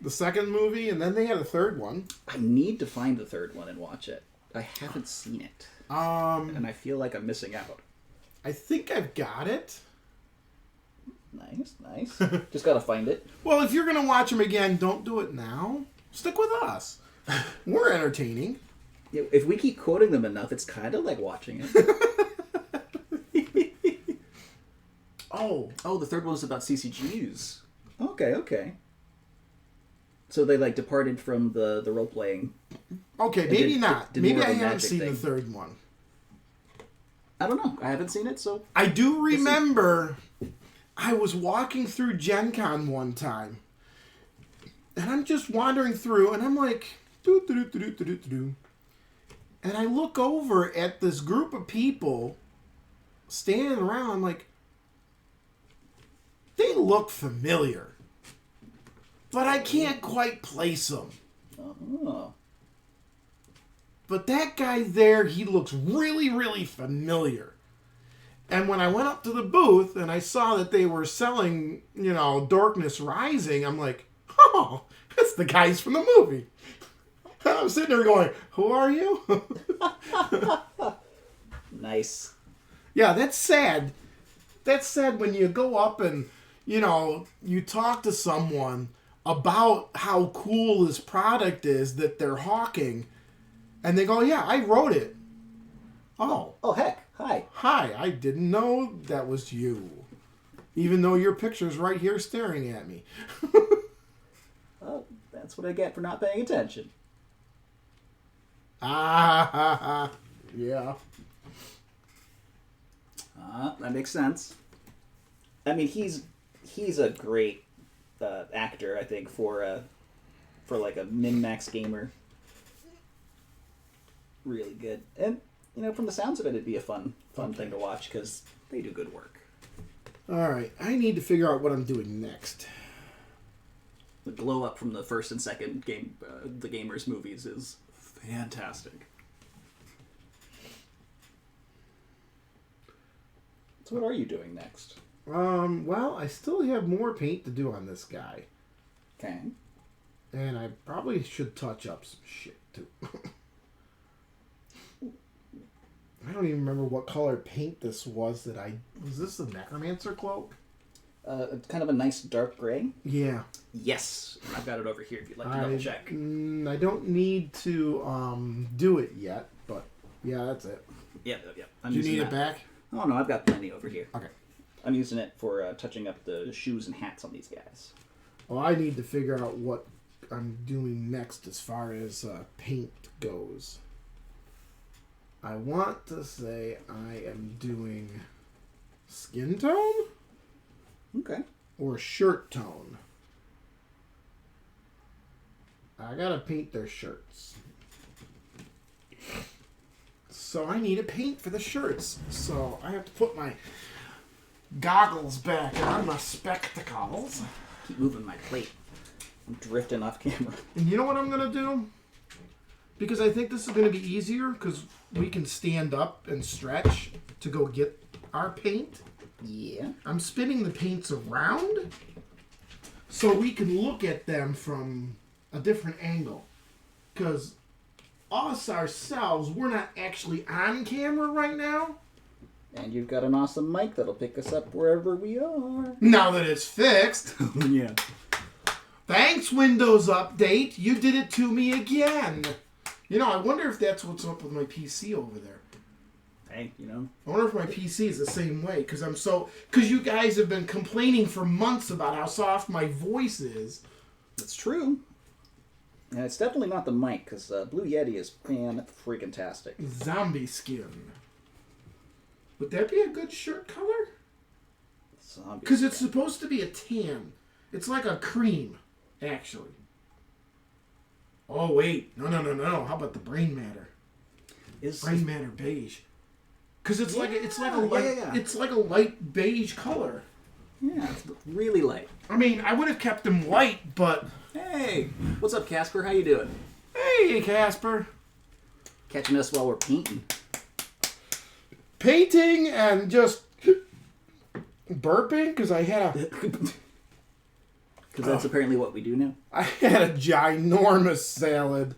The second movie, and then they had a third one. I need to find the third one and watch it. I haven't seen it. And I feel like I'm missing out. I think I've got it. Nice. Just gotta find it. Well, if you're going to watch them again, don't do it now. Stick with us. We're entertaining. Yeah, if we keep quoting them enough, it's kind of like watching it. Oh, the third one was about CCGs. Okay. So they like departed from the role playing. Okay, maybe not. did Maybe more of I a haven't magic seen thing. the third one. I don't know. I haven't seen it, so I do remember I was walking through Gen Con one time, and I'm just wandering through, and I'm like, do. And I look over at this group of people standing around. I'm like, they look familiar, but I can't quite place them. oh. But that guy there, he looks really, really familiar. And when I went up to the booth and I saw that they were selling, Darkness Rising, I'm like, oh, that's the guys from the movie. And I'm sitting there going, who are you? Nice. Yeah, that's sad. That's sad when you go up and, you talk to someone about how cool this product is that they're hawking. And they go, yeah, I wrote it. Oh, Heck. Hi. hi, I didn't know that was you. Even though your picture's right here staring at me. Oh, that's what I get for not paying attention. Yeah. That makes sense. I mean, he's a great actor, I think, for like a min-max gamer. Really good. And, from the sounds of it, it'd be a fun thing to watch because they do good work. All right, I need to figure out what I'm doing next. The glow up from the first and second the Gamers movies is fantastic. So what are you doing next? Well, I still have more paint to do on this guy. Okay. And I probably should touch up some shit, too. I don't even remember what color paint this was Was this the Necromancer cloak? Kind of a nice dark gray. Yeah. Yes, I've got it over here if you'd like to double check. I don't need to do it yet, but yeah, that's it. Yeah. Do you need it back? Oh, no, I've got plenty over here. Okay. I'm using it for touching up the shoes and hats on these guys. Well, I need to figure out what I'm doing next as far as paint goes. I want to say I am doing skin tone Okay. or shirt tone. I gotta paint their shirts. So I need a paint for the shirts. So I have to put my goggles back on, my spectacles. Keep moving my plate. I'm drifting off camera. And you know what I'm gonna do? Because I think this is gonna be easier because we can stand up and stretch to go get our paint. Yeah. I'm spinning the paints around so we can look at them from a different angle. Because us ourselves, we're not actually on camera right now. And you've got an awesome mic that'll pick us up wherever we are. Now that it's fixed. Yeah. Thanks, Windows Update. You did it to me again. I wonder if that's what's up with my PC over there. Hey, I wonder if my PC is the same way, because you guys have been complaining for months about how soft my voice is. It's true. And it's definitely not the mic, because Blue Yeti is fan-freaking-tastic. Zombie skin. Would that be a good shirt color? Because it's supposed to be a tan. It's like a cream, actually. Oh, wait. No. How about the brain matter? Brain matter beige. Because it's like a light beige color. Yeah, it's really light. I mean, I would have kept them white, but Hey, what's up, Casper? How you doing? hey, Casper, Catching us while we're painting. painting and just Burping? Because I had Because that's apparently what we do now. a ginormous salad.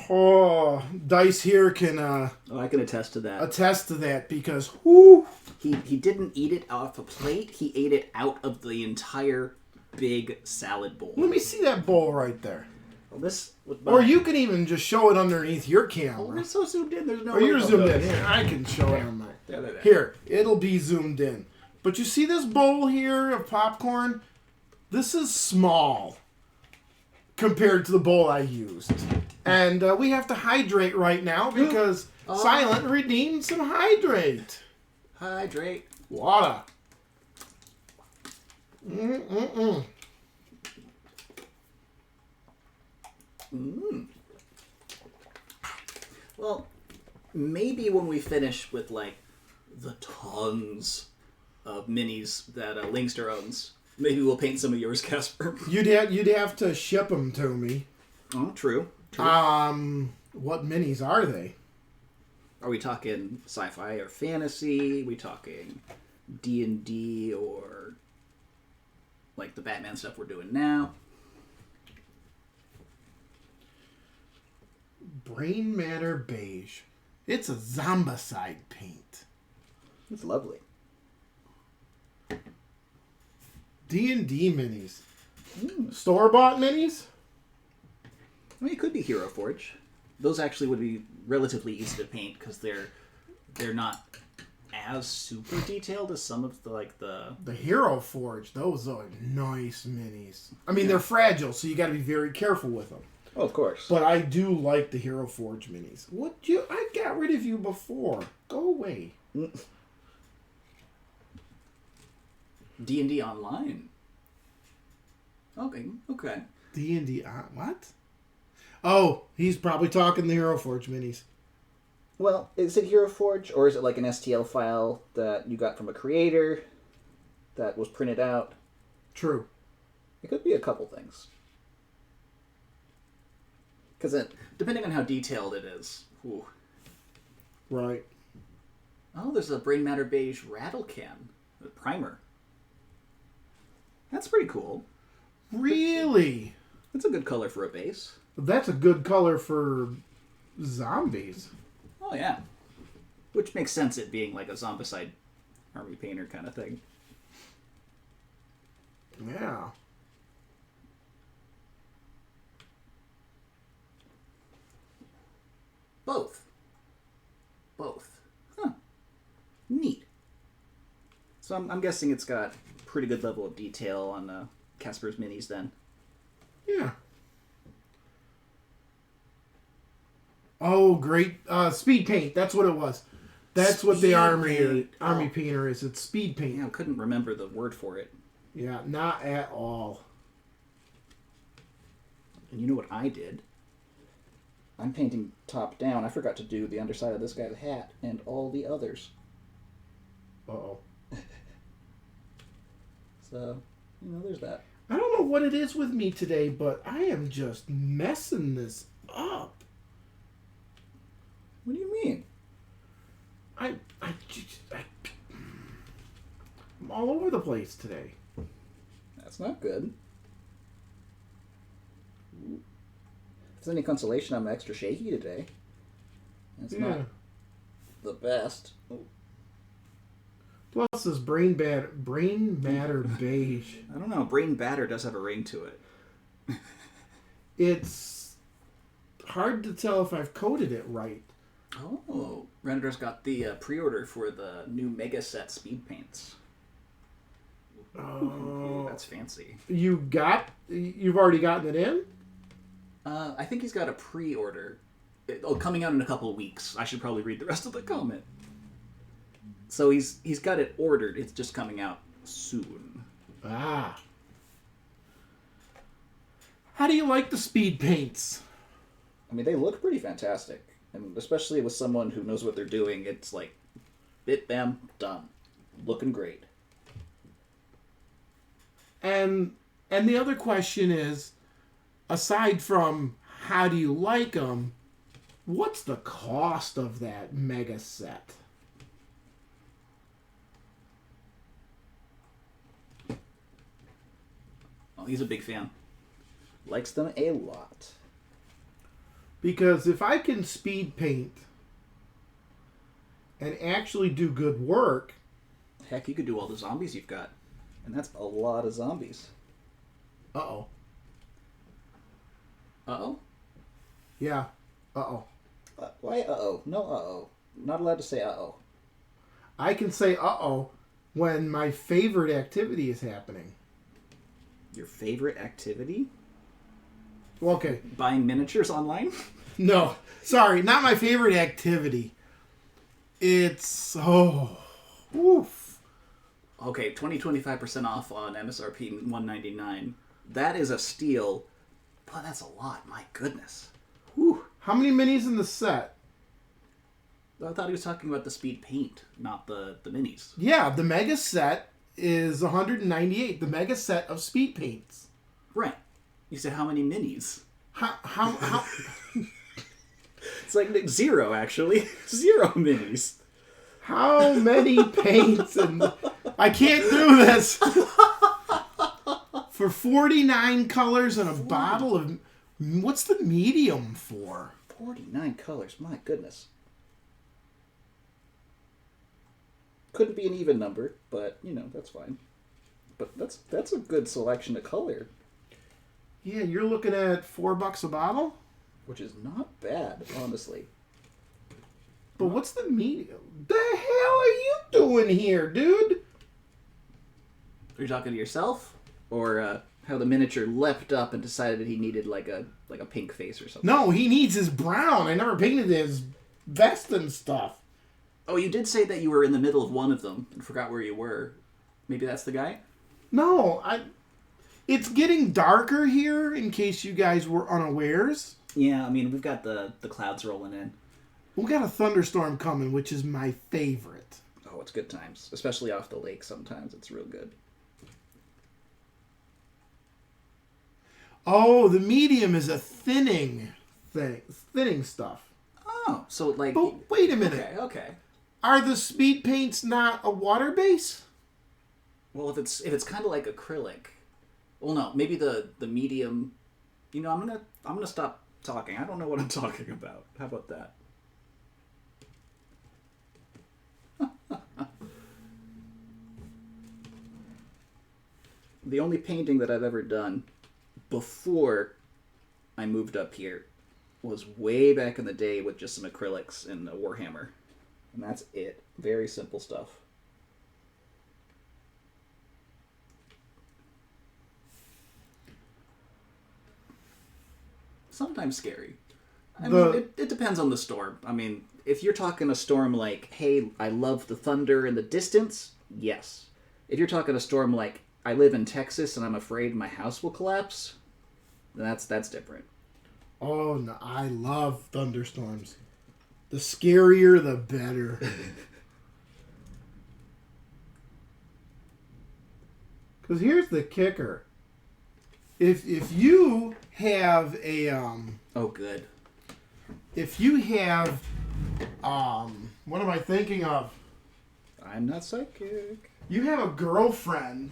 Oh, Dice here can I can attest to that. attest to that because whoo, He didn't eat it off a plate. He ate it out of the entire big salad bowl. let me see that bowl right there. Well, this would Or you can even just show it underneath your Oh, camera. we're so zoomed in. There's no. Or you're way- zoomed in. Here, I can show it on mine. There. Here, it'll be zoomed in. But you see this bowl here of popcorn? This is small compared to the bowl I used. And we have to hydrate right now because Silent redeemed some hydrate. Hydrate. Water. Mm-mm-mm. Well, maybe when we finish with like the tons of minis that LingSter owns, maybe we'll paint some of yours, Casper. You'd have to ship them to me. Oh, true. What minis are they? Are we talking sci-fi or fantasy? We talking D&D or like the Batman stuff we're doing now? Brain Matter Beige. It's a zombicide paint. It's lovely. D&D minis. Store-bought minis? I mean, it could be Hero Forge. Those actually would be relatively easy to paint because they're not as super detailed as some of the The Hero Forge, those are nice minis. I mean, they're fragile, so you got to be very careful with them. Oh, of course. But I do like the Hero Forge minis. I got rid of you before. Go away. D&D Online. Okay. D&D, what? Oh, he's probably talking the Hero Forge minis. Well, is it Hero Forge or is it like an STL file that you got from a creator that was printed out? True. It could be a couple things. Because Depending on how detailed it is. Ooh. Right. Oh, there's a Brain Matter Beige rattle can. The primer. That's pretty cool. Really? That's a good color for a base. That's a good color for zombies. Oh, yeah. Which makes sense, it being like a zombicide army painter kind of thing. Yeah. Both. Huh. Neat. So I'm guessing it's got pretty good level of detail on Casper's minis then. Yeah. Oh, great. Speed paint. That's what it was. That's what the Speed army paint. army painter is. It's speed paint. Yeah, I couldn't remember the word for it. Yeah, not at all. And you know what I did? I'm painting top down. I forgot to do the underside of this guy's hat and all the others. Uh-oh. So, there's that. I don't know what it is with me today, but I am just messing this up. What do you mean? I'm all over the place today. That's not good. If there's any consolation, I'm extra shaky today. That's not the best. Oh. Plus this brain matter beige. I don't know. Brain Batter does have a ring to it. It's hard to tell if I've coded it right. Oh, Render's got the pre-order for the new Mega Set speed paints. Oh, That's fancy. you've already gotten it in? I think he's got a pre-order. Coming out in a couple of weeks. I should probably read the rest of the comment. So he's got it ordered. It's just coming out soon. Ah. How do you like the speed paints? I mean, they look pretty fantastic. And especially with someone who knows what they're doing, it's like, bit, bam, done. Looking great. And the other question is, aside from how do you like them, what's the cost of that mega set? he's a big fan. Likes them a lot. Because if I can speed paint and actually do good work... Heck, you could do all the zombies you've got. And that's a lot of zombies. Uh-oh. Uh-oh? Yeah. Uh-oh. Why uh-oh? No uh-oh. Not allowed to say uh-oh. I can say uh-oh when my favorite activity is happening. Your favorite activity? Okay. Buying miniatures online? No. Sorry, not my favorite activity. It's... Oh. Oof. Okay, 25% off on MSRP $199. That is a steal. But that's a lot. My goodness. Whew. How many minis in the set? I thought he was talking about the speed paint, not the minis. Yeah, the mega set is 198. The mega set of speed paints. Right. You said how many minis? How It's like 0, actually. 0 minis. how many paints? And I can't do this. For 49 colors and a bottle of... What's the medium for? 49 colors. My goodness. Couldn't be an even number, but, that's fine. But that's a good selection of color. Yeah, you're looking at $4 a bottle? Which is not bad, honestly. But what's the medium? The hell are you doing here, dude? Are you talking to yourself? Or how the miniature leapt up and decided that he needed like a pink face or something. No, he needs his brown. I never painted his vest and stuff. Oh, you did say that you were in the middle of one of them and forgot where you were. Maybe that's the guy? No, it's getting darker here, in case you guys were unawares. Yeah, I mean, we've got the clouds rolling in. We got a thunderstorm coming, which is my favorite. Oh, it's good times. Especially off the lake sometimes. It's real good. Oh, the medium is a thinning thing. Thinning stuff. Oh, so like... But wait a minute. Okay. Are the speed paints not a water base? Well, if it's kind of like acrylic... Well, no, maybe the medium... I'm gonna stop talking. I don't know what I'm talking about. How about that? The only painting that I've ever done before I moved up here was way back in the day with just some acrylics and a Warhammer. And that's it. Very simple stuff. Sometimes scary. I mean, it depends on the storm. I mean, if you're talking a storm like, hey, I love the thunder in the distance, yes. If you're talking a storm like, I live in Texas and I'm afraid my house will collapse, that's different. Oh, no, I love thunderstorms. The scarier, the better. Because here's the kicker. If you have a... Oh, good. If you have... what am I thinking of? I'm not psychic. You have a girlfriend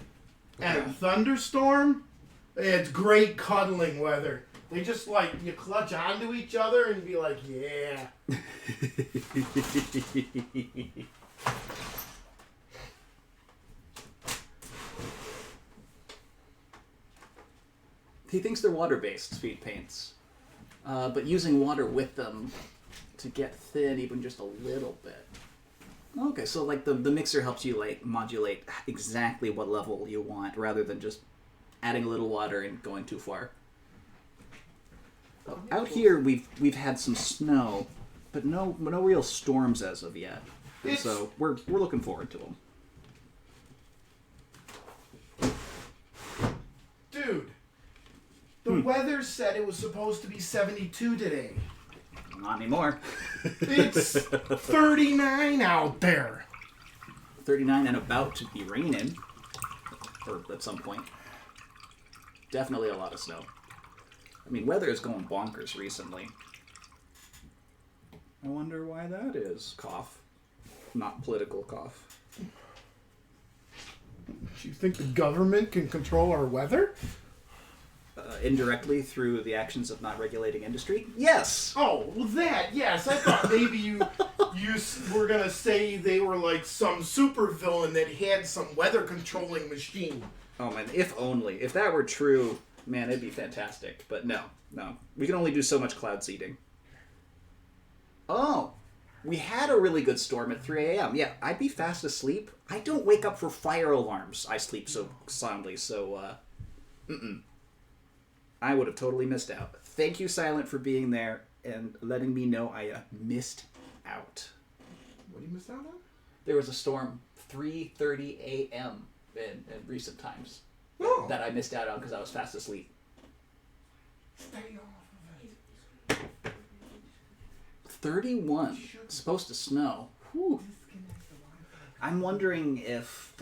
and a thunderstorm, it's great cuddling weather. They just you clutch onto each other and be like, yeah. He thinks they're water-based speed paints, but using water with them to get thin even just a little bit. Okay, so the mixer helps you modulate exactly what level you want rather than just adding a little water and going too far. Out here we've had some snow, but no real storms as of yet. And so we're looking forward to them. Dude, the weather said it was supposed to be 72 today. Not anymore. It's 39 out there. 39 and about to be raining, or at some point. Definitely a lot of snow. I mean, weather is going bonkers recently. I wonder why that is. Cough. Not political cough. Do you think the government can control our weather? indirectly through the actions of not regulating industry? Yes. Oh, well, yes. I thought maybe you were gonna say they were like some supervillain that had some weather controlling machine. Oh man, if only. If that were true, man, it'd be fantastic. But no. We can only do so much cloud seeding. Oh, we had a really good storm at 3 a.m. Yeah, I'd be fast asleep. I don't wake up for fire alarms. I sleep so soundly, so, I would have totally missed out. Thank you, Silent, for being there and letting me know I missed out. What did you miss out on? There was a storm 3:30 a.m. in recent times that I missed out on because I was fast asleep. Stay off of it. 31. It's supposed to snow. Whew. I'm wondering if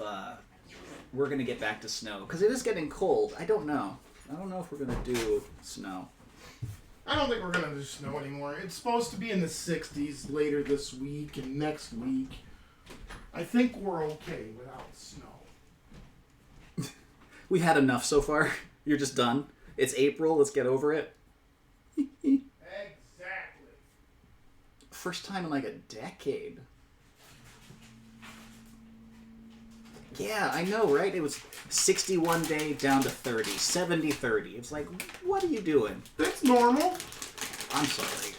we're going to get back to snow. Because it is getting cold. I don't know. I don't know if we're going to do snow. I don't think we're going to do snow anymore. It's supposed to be in the 60s later this week and next week. I think we're okay without snow. We've had enough so far. You're just done. It's April. Let's get over it. Exactly. First time in like a decade. Yeah, I know, right? It was 61 day down to 30, 70-30. It's like, what are you doing? That's normal. I'm sorry.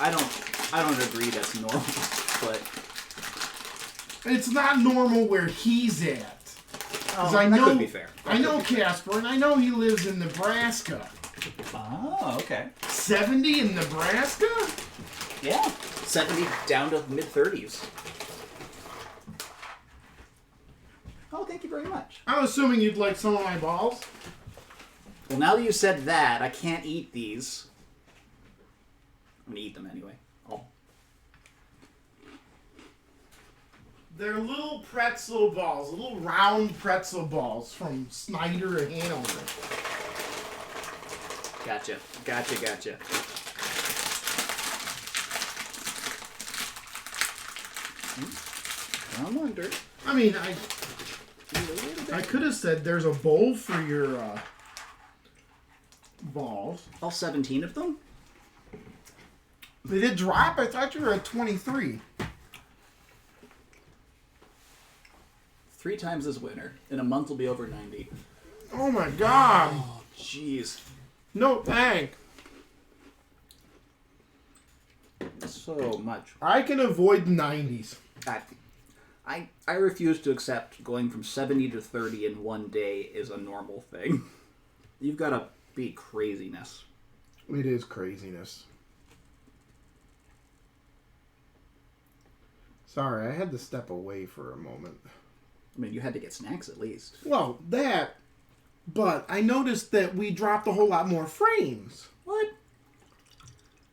I don't agree that's normal, but it's not normal where he's at. Oh, I that know, could be fair. I know Casper, and I know he lives in Nebraska. Oh, okay. 70 in Nebraska? Yeah. 70 down to mid-30s. Oh, thank you very much. I'm assuming you'd like some of my balls. Well, now that you said that, I can't eat these. I'm going to eat them anyway. Oh. They're little pretzel balls, little round pretzel balls from Snyder and Hanover. Gotcha. I'm under. I mean, I could have said there's a bowl for your balls. All 17 of them? They did drop? I thought you were at 23. 3 times this winter. In a month, will be over 90. Oh my god. Oh, jeez. No thank. So much. I can avoid 90s. I refuse to accept going from 70 to 30 in one day is a normal thing. You've got to be craziness. It is craziness. Sorry, I had to step away for a moment. I mean, you had to get snacks at least. Well, that, but I noticed that we dropped a whole lot more frames. What?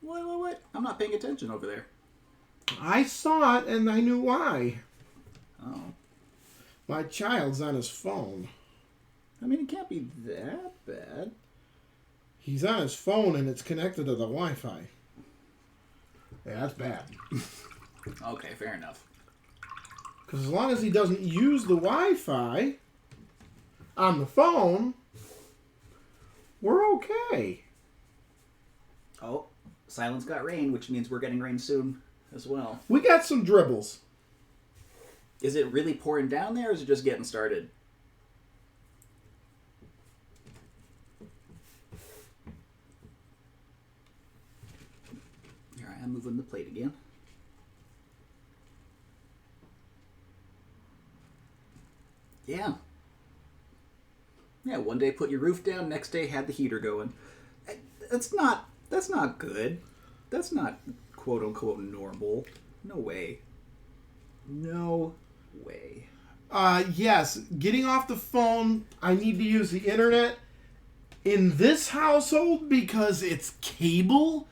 What? I'm not paying attention over there. I saw it and I knew why. Oh. My child's on his phone. I mean, it can't be that bad. He's on his phone and it's connected to the Wi-Fi. Yeah, that's bad. Okay, fair enough. Because as long as he doesn't use the Wi-Fi on the phone, we're okay. Oh, Silence got rain, which means we're getting rain soon as well. We got some dribbles. Is it really pouring down there, or is it just getting started? Here I am moving the plate again. Yeah. Yeah, one day put your roof down, next day had the heater going. That's not good. That's not quote unquote normal. No way. No way. Yes, getting off the phone, I need to use the internet in this household because it's cable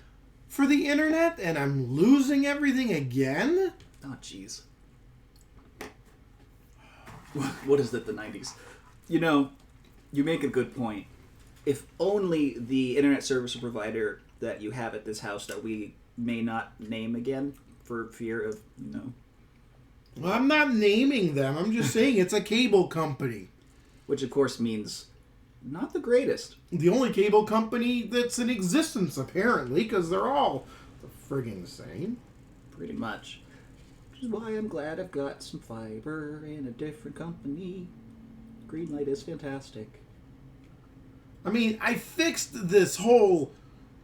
for the internet and I'm losing everything again. Oh, jeez. What is it, the 90s? You know, you make a good point. If only the internet service provider that you have at this house that we may not name again for fear of, you know. Well, I'm not naming them. I'm just saying it's a cable company. Which, of course, means not the greatest. The only cable company that's in existence, apparently, because they're all the friggin' same. Pretty much. Which is why I'm glad I've got some fiber in a different company. Greenlight is fantastic. I mean, I fixed this whole,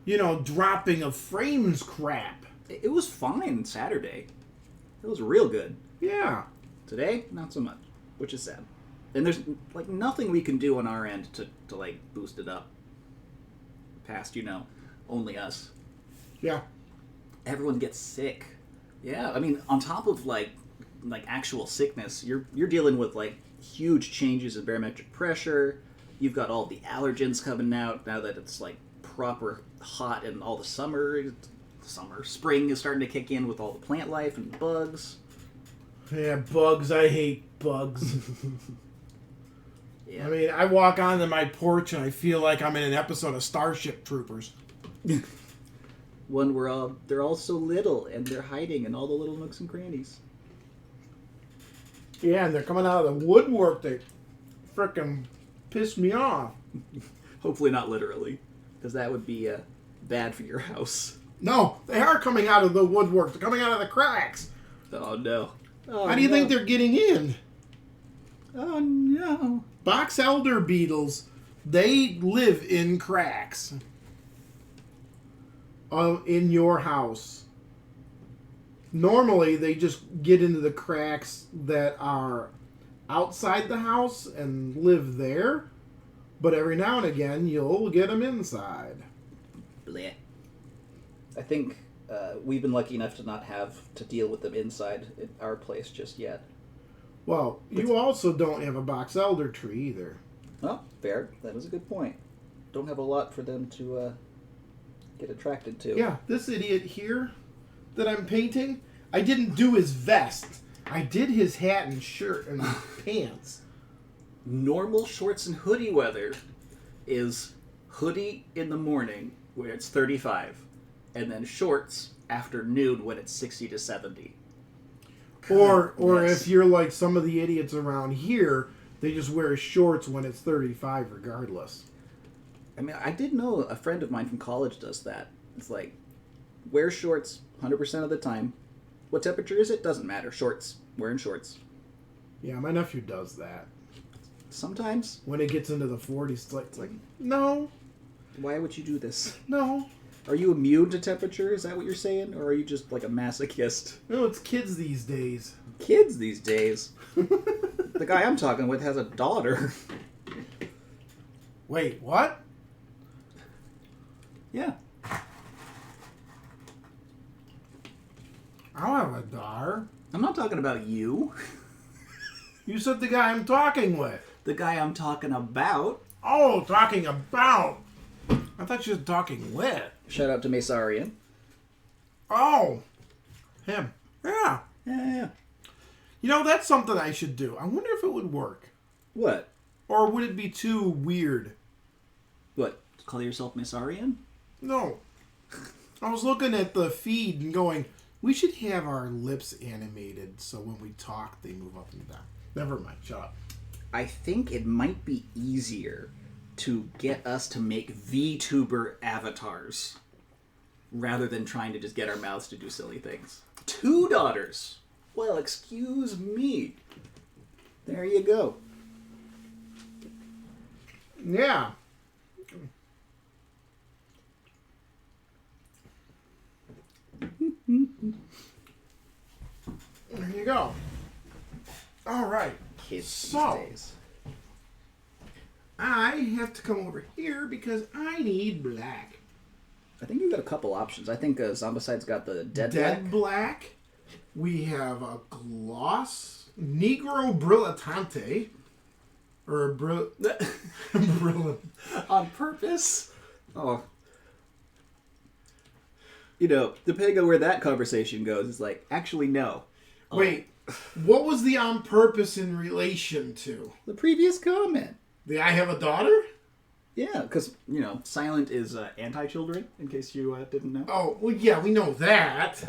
dropping of frames crap. It was fine Saturday. It was real good. Yeah. Today, not so much, which is sad. And there's nothing we can do on our end to boost it up. Past, only us. Yeah. Everyone gets sick. Yeah, I mean, on top of like actual sickness, you're dealing with huge changes in barometric pressure. You've got all the allergens coming out now that it's proper hot and all the spring is starting to kick in with all the plant life and bugs. Yeah, bugs. I hate bugs. Yeah. I mean, I walk onto my porch and I feel like I'm in an episode of Starship Troopers. One where they're all so little and they're hiding in all the little nooks and crannies. Yeah, and they're coming out of the woodwork. They frickin' piss me off. Hopefully not literally, because that would be bad for your house. No, they are coming out of the woodwork. They're coming out of the cracks. Oh no. Oh, How do you think they're getting in? Oh no. Box elder beetles, they live in cracks. In your house. Normally, they just get into the cracks that are outside the house and live there. But every now and again, you'll get them inside. Bleh. I think we've been lucky enough to not have to deal with them inside our place just yet. Well, you also don't have a box elder tree either. Oh, fair. That is a good point. Don't have a lot for them to get attracted to. Yeah, this idiot here that I'm painting, I didn't do his vest. I did his hat and shirt and pants. Normal shorts and hoodie weather is hoodie in the morning where it's 35, and then shorts after noon when it's 60 to 70. Or Yes. if you're like some of the idiots around here, they just wear shorts when it's 35 regardless. I mean, I did know a friend of mine from college does that. It's wear shorts 100% of the time. What temperature is it? Doesn't matter. Shorts. Wearing shorts. Yeah, my nephew does that. Sometimes. When it gets into the 40s, it's like, no, Why would you do this? no. Are you immune to temperature? Is that what you're saying? Or are you just a masochist? No, it's kids these days. Kids these days. The guy I'm talking with has a daughter. Wait, what? Yeah. I don't have a daughter. I'm not talking about you. You said the guy I'm talking with. The guy I'm talking about. Oh, talking about. I thought you were talking with. Shout out to Masarian. Oh, him. Yeah. Yeah. That's something I should do. I wonder if it would work. What? Or would it be too weird? What? Call yourself Masarian? No. I was looking at the feed and going, we should have our lips animated so when we talk, they move up and down. Never mind. Shut up. I think it might be easier to get us to make VTuber avatars rather than trying to just get our mouths to do silly things. 2 daughters. Well, excuse me. There you go. Yeah. There you go. All right. Kids So- these days. I have to come over here because I need black. I think you've got a couple options. I think Zombicide's got the dead black. Black. We have a gloss. Negro Brillatante. Or a brilliant. On purpose? Oh. Depending on where that conversation goes, it's actually no. Wait, what was the on purpose in relation to? The previous comment. The I have a daughter? Yeah, because, Silent is anti-children, in case you didn't know. Oh, well, yeah, we know that.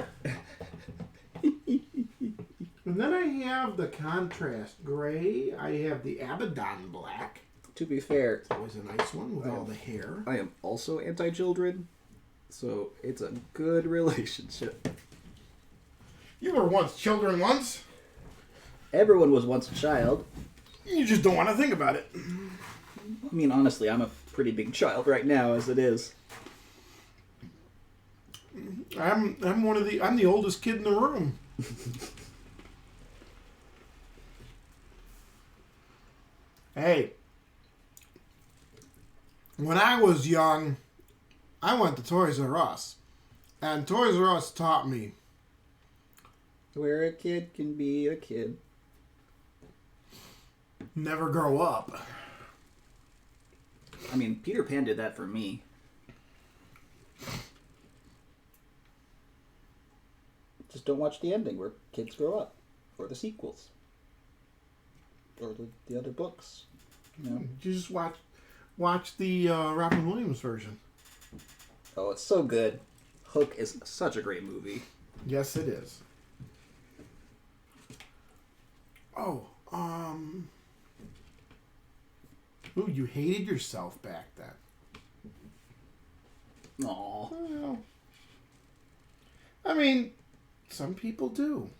And then I have the contrast gray. I have the Abaddon black. to be fair, It's always a nice one with all the hair. I am also anti-children, so it's a good relationship. You were once children once. Everyone was once a child. You just don't want to think about it. I mean, honestly, I'm a pretty big child right now as it is. I'm the oldest kid in the room. Hey, when I was young, I went to Toys R Us, and Toys R Us taught me Where a kid can be a kid. never grow up. I mean, Peter Pan did that for me. Just don't watch the ending where kids grow up, or the sequels, or the other books. You know? You just watch the Robin Williams version. Oh, it's so good. Hook is such a great movie. Yes, it is. Oh, ooh, you hated yourself back then. Aww. Well, I mean, some people do.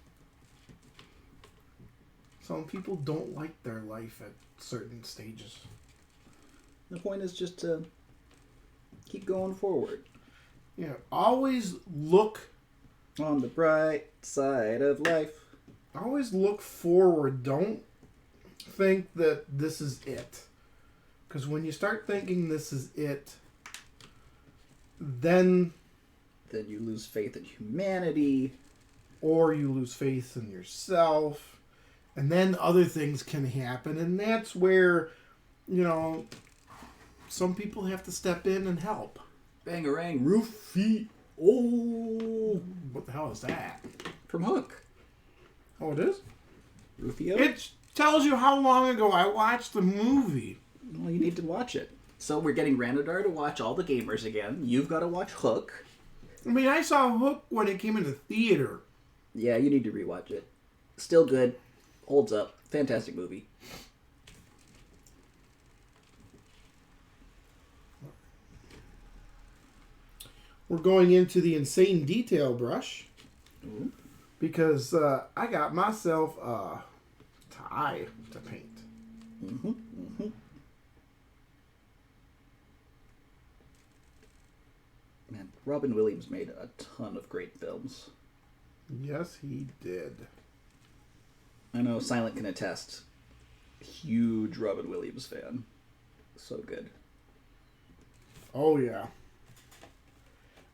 Some people don't like their life at certain stages. The point is just to keep going forward. Yeah, always look On the bright side of life. forward. Don't think that this is it. Because when you start thinking this is it, then you lose faith in humanity. or you lose faith in yourself, and then other things can happen, and that's where, some people have to step in and help. Bangarang, roofie. Oh, What the hell is that? from Hook. Oh, it is? Rufio? It tells you how long ago I watched the movie. Well, you need to watch it. So we're getting Ranadar to watch all the gamers again. You've got to watch Hook. I mean, I saw Hook when it came into theater. Yeah, you need to rewatch it. Still good. Holds up. Fantastic movie. We're going into the insane detail brush. Ooh. Because I got myself a tie to paint. Mm-hmm. Mm-hmm. Man, Robin Williams made a ton of great films. Yes, he did. I know Silent can attest. Huge Robin Williams fan. So good. Oh, yeah.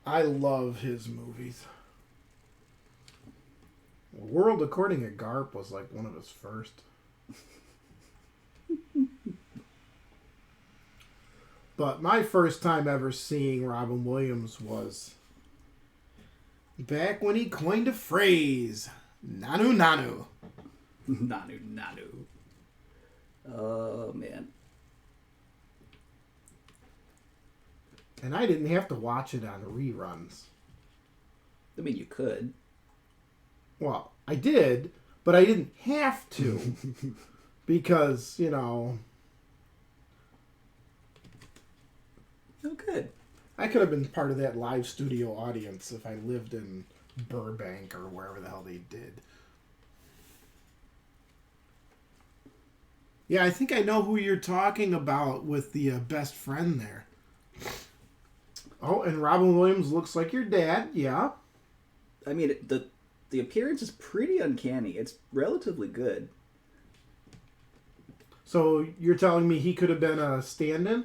I love his movies. World According to Garp was like one of his first. But my first time ever seeing Robin Williams was back when he coined a phrase, Nanu Nanu. Nanu Nanu. Oh, man. And I didn't have to watch it on reruns. I mean, you could. Well, I did, but I didn't have to. Because, Oh, good. I could have been part of that live studio audience if I lived in Burbank or wherever the hell they did. Yeah, I think I know who you're talking about with the best friend there. Oh, and Robin Williams looks like your dad, yeah. I mean, the appearance is pretty uncanny. It's relatively good. So you're telling me he could have been a stand-in?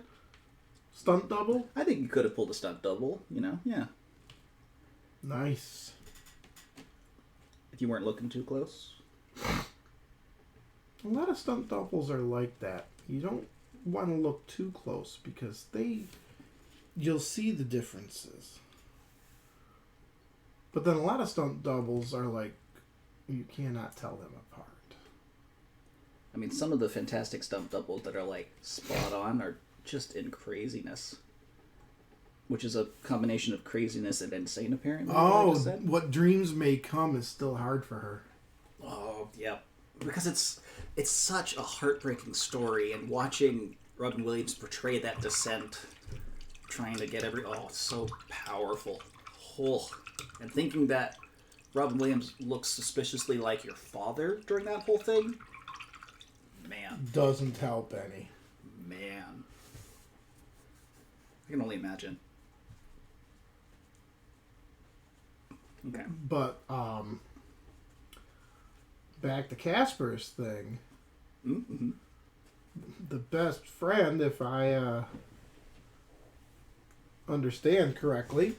Stunt double? I think you could have pulled a stunt double, yeah. Nice. If you weren't looking too close. A lot of stunt doubles are like that. You don't want to look too close because you'll see the differences. But then a lot of stunt doubles are like, you cannot tell them apart. I mean, some of the fantastic stunt doubles that are like spot on are just in craziness. Which is a combination of craziness and insane, apparently. Oh, what dreams may come is still hard for her. Oh, yeah. Because it's such a heartbreaking story, and watching Robin Williams portray that descent, trying to get it's so powerful. Oh. And thinking that Robin Williams looks suspiciously like your father during that whole thing, man. Doesn't help any. Man. I can only imagine. Okay. But, back to Casper's thing. Mm-hmm. The best friend, if I understand correctly,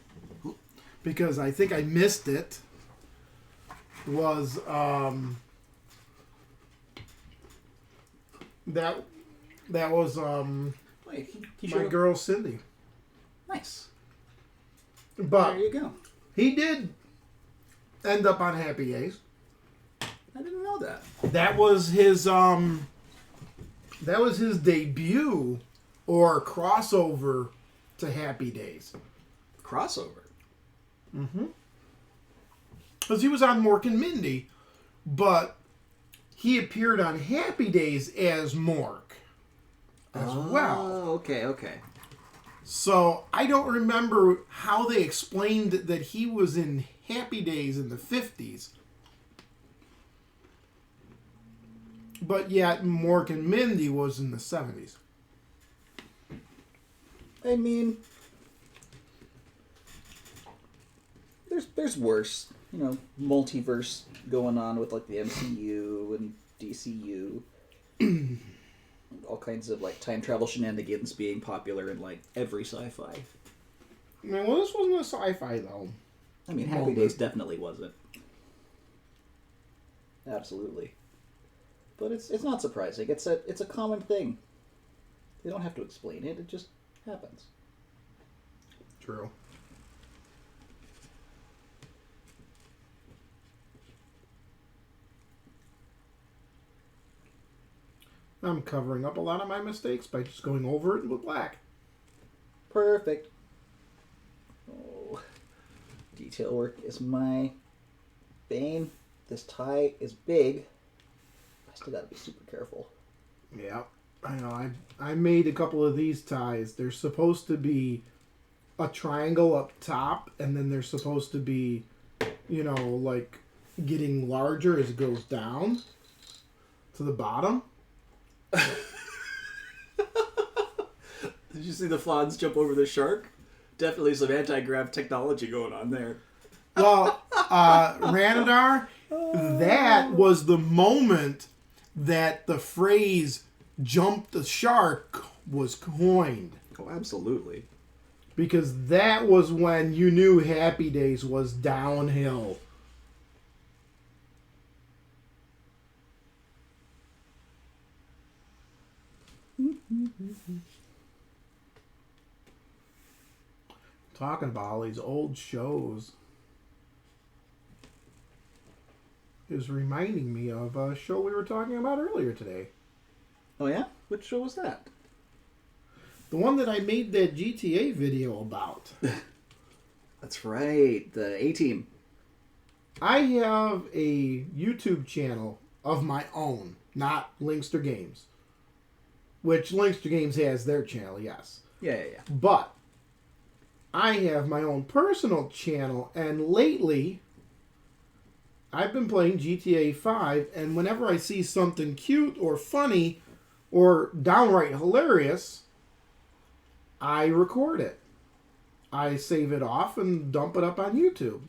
because I think I missed it, was that was Wait, my girl Cindy. Nice. But there you go. he did end up on Happy Days. I didn't know that. That was his debut or crossover to Happy Days. Crossover. Mm-hmm. Because he was on Mork and Mindy, but he appeared on Happy Days as Mork as well. Oh, okay. So I don't remember how they explained that he was in Happy Days in the 50s. But yet Mork and Mindy was in the 70s. I mean, there's worse, multiverse going on with like the MCU and DCU. All kinds of like time travel shenanigans being popular in like every sci-fi. I mean, well, this wasn't a sci-fi though. I mean, Happy Days definitely wasn't. Absolutely. But it's not surprising. It's a common thing. They don't have to explain it. It just happens. True. I'm covering up a lot of my mistakes by just going over it with black. Perfect. Oh, detail work is my bane. This tie is big. I still gotta be super careful. Yeah, I know. I made a couple of these ties. They're supposed to be a triangle up top, and then they're supposed to be, like getting larger as it goes down to the bottom. Did you see the Flans jump over the shark? Definitely some anti-grav technology going on there. Well, Ranadar, that was the moment that the phrase "jump the shark" was coined. Oh, absolutely. Because that was when you knew Happy Days was downhill. Talking about all these old shows is reminding me of a show we were talking about earlier today. Oh yeah? Which show was that? The one that I made that GTA video about. That's right, the A-Team. I have a YouTube channel of my own, not LingSter Games. Which LingSter Games has their channel, yes. Yeah. But I have my own personal channel, and lately I've been playing GTA 5, and whenever I see something cute or funny or downright hilarious, I record it. I save it off and dump it up on YouTube.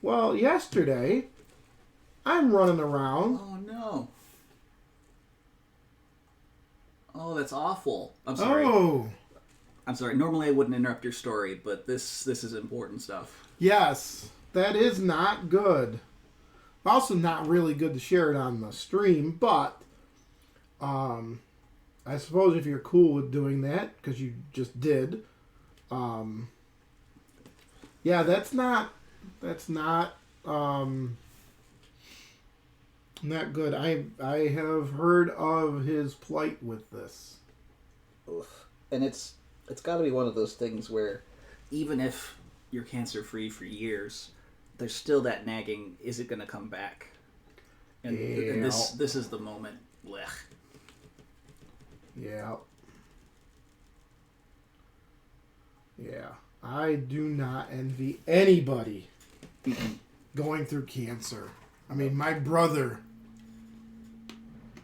Well, yesterday, I'm running around. Oh, no. Oh, that's awful. I'm sorry. Oh. I'm sorry. Normally I wouldn't interrupt your story, but this is important stuff. Yes, that is not good. Also not really good to share it on the stream, but I suppose if you're cool with doing that, because you just did, yeah, that's not not good. I have heard of his plight with this. Oof. And it's got to be one of those things where Even if you're cancer-free for years, there's still that nagging, is it going to come back? And this is the moment. Blech. Yeah. Yeah. I do not envy anybody going through cancer. I mean, my brother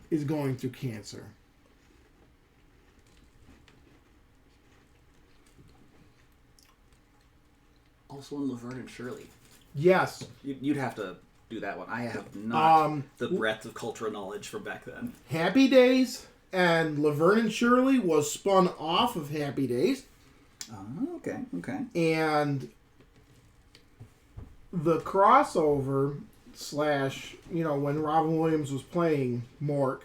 is going through cancer. Also in Laverne and Shirley. Yes. You'd have to do that one. I have not the breadth of cultural knowledge from back then. Happy Days and Laverne and Shirley was spun off of Happy Days. Oh, okay. And the crossover / when Robin Williams was playing Mork,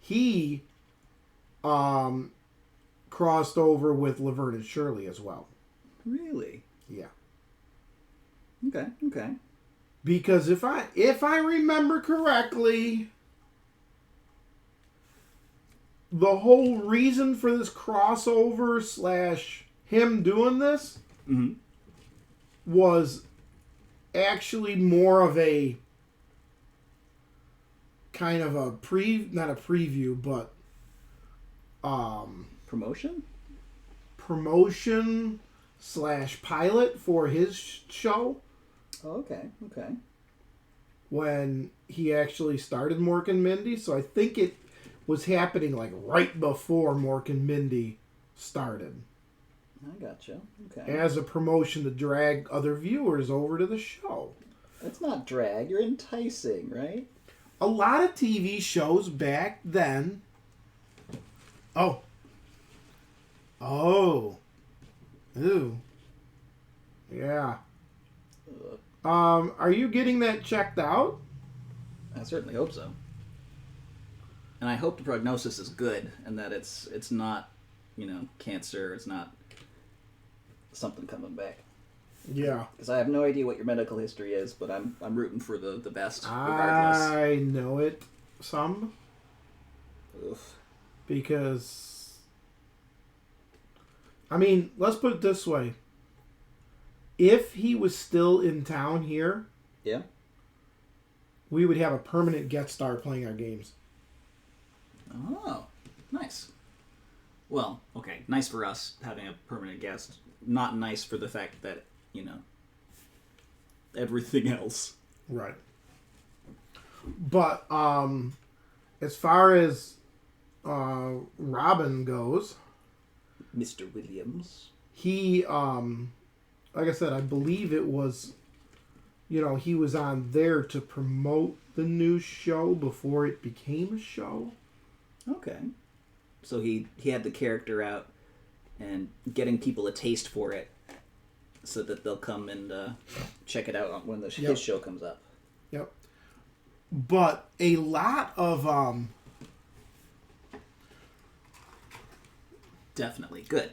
he crossed over with Laverne and Shirley as well. Really? Yeah. Okay. Because if I remember correctly, the whole reason for this crossover / him doing this was actually more of a kind of a not a preview, but Promotion / pilot for his show. Oh, okay. When he actually started Mork and Mindy, so I think it was happening like right before Mork and Mindy started. I gotcha. Okay. As a promotion to drag other viewers over to the show. That's not drag. You're enticing, right? A lot of TV shows back then. Oh. Ooh. Yeah. Are you getting that checked out? I certainly hope so. And I hope the prognosis is good and that it's not, cancer. It's not Something coming back. Yeah. Because I have no idea what your medical history is, but I'm rooting for the best regardless. I know it some. Oof. Because, I mean, let's put it this way. If he was still in town here, Yeah. we would have a permanent guest star playing our games. Oh, nice. Well, okay, nice for us having a permanent guest. Not nice for the fact that, everything else. Right. But as far as Robin goes, Mr. Williams. he, like I said, I believe it was, he was on there to promote the new show before it became a show. Okay. So he had the character out and getting people a taste for it so that they'll come and check it out when his show comes up. Yep. But a lot of Definitely. Good.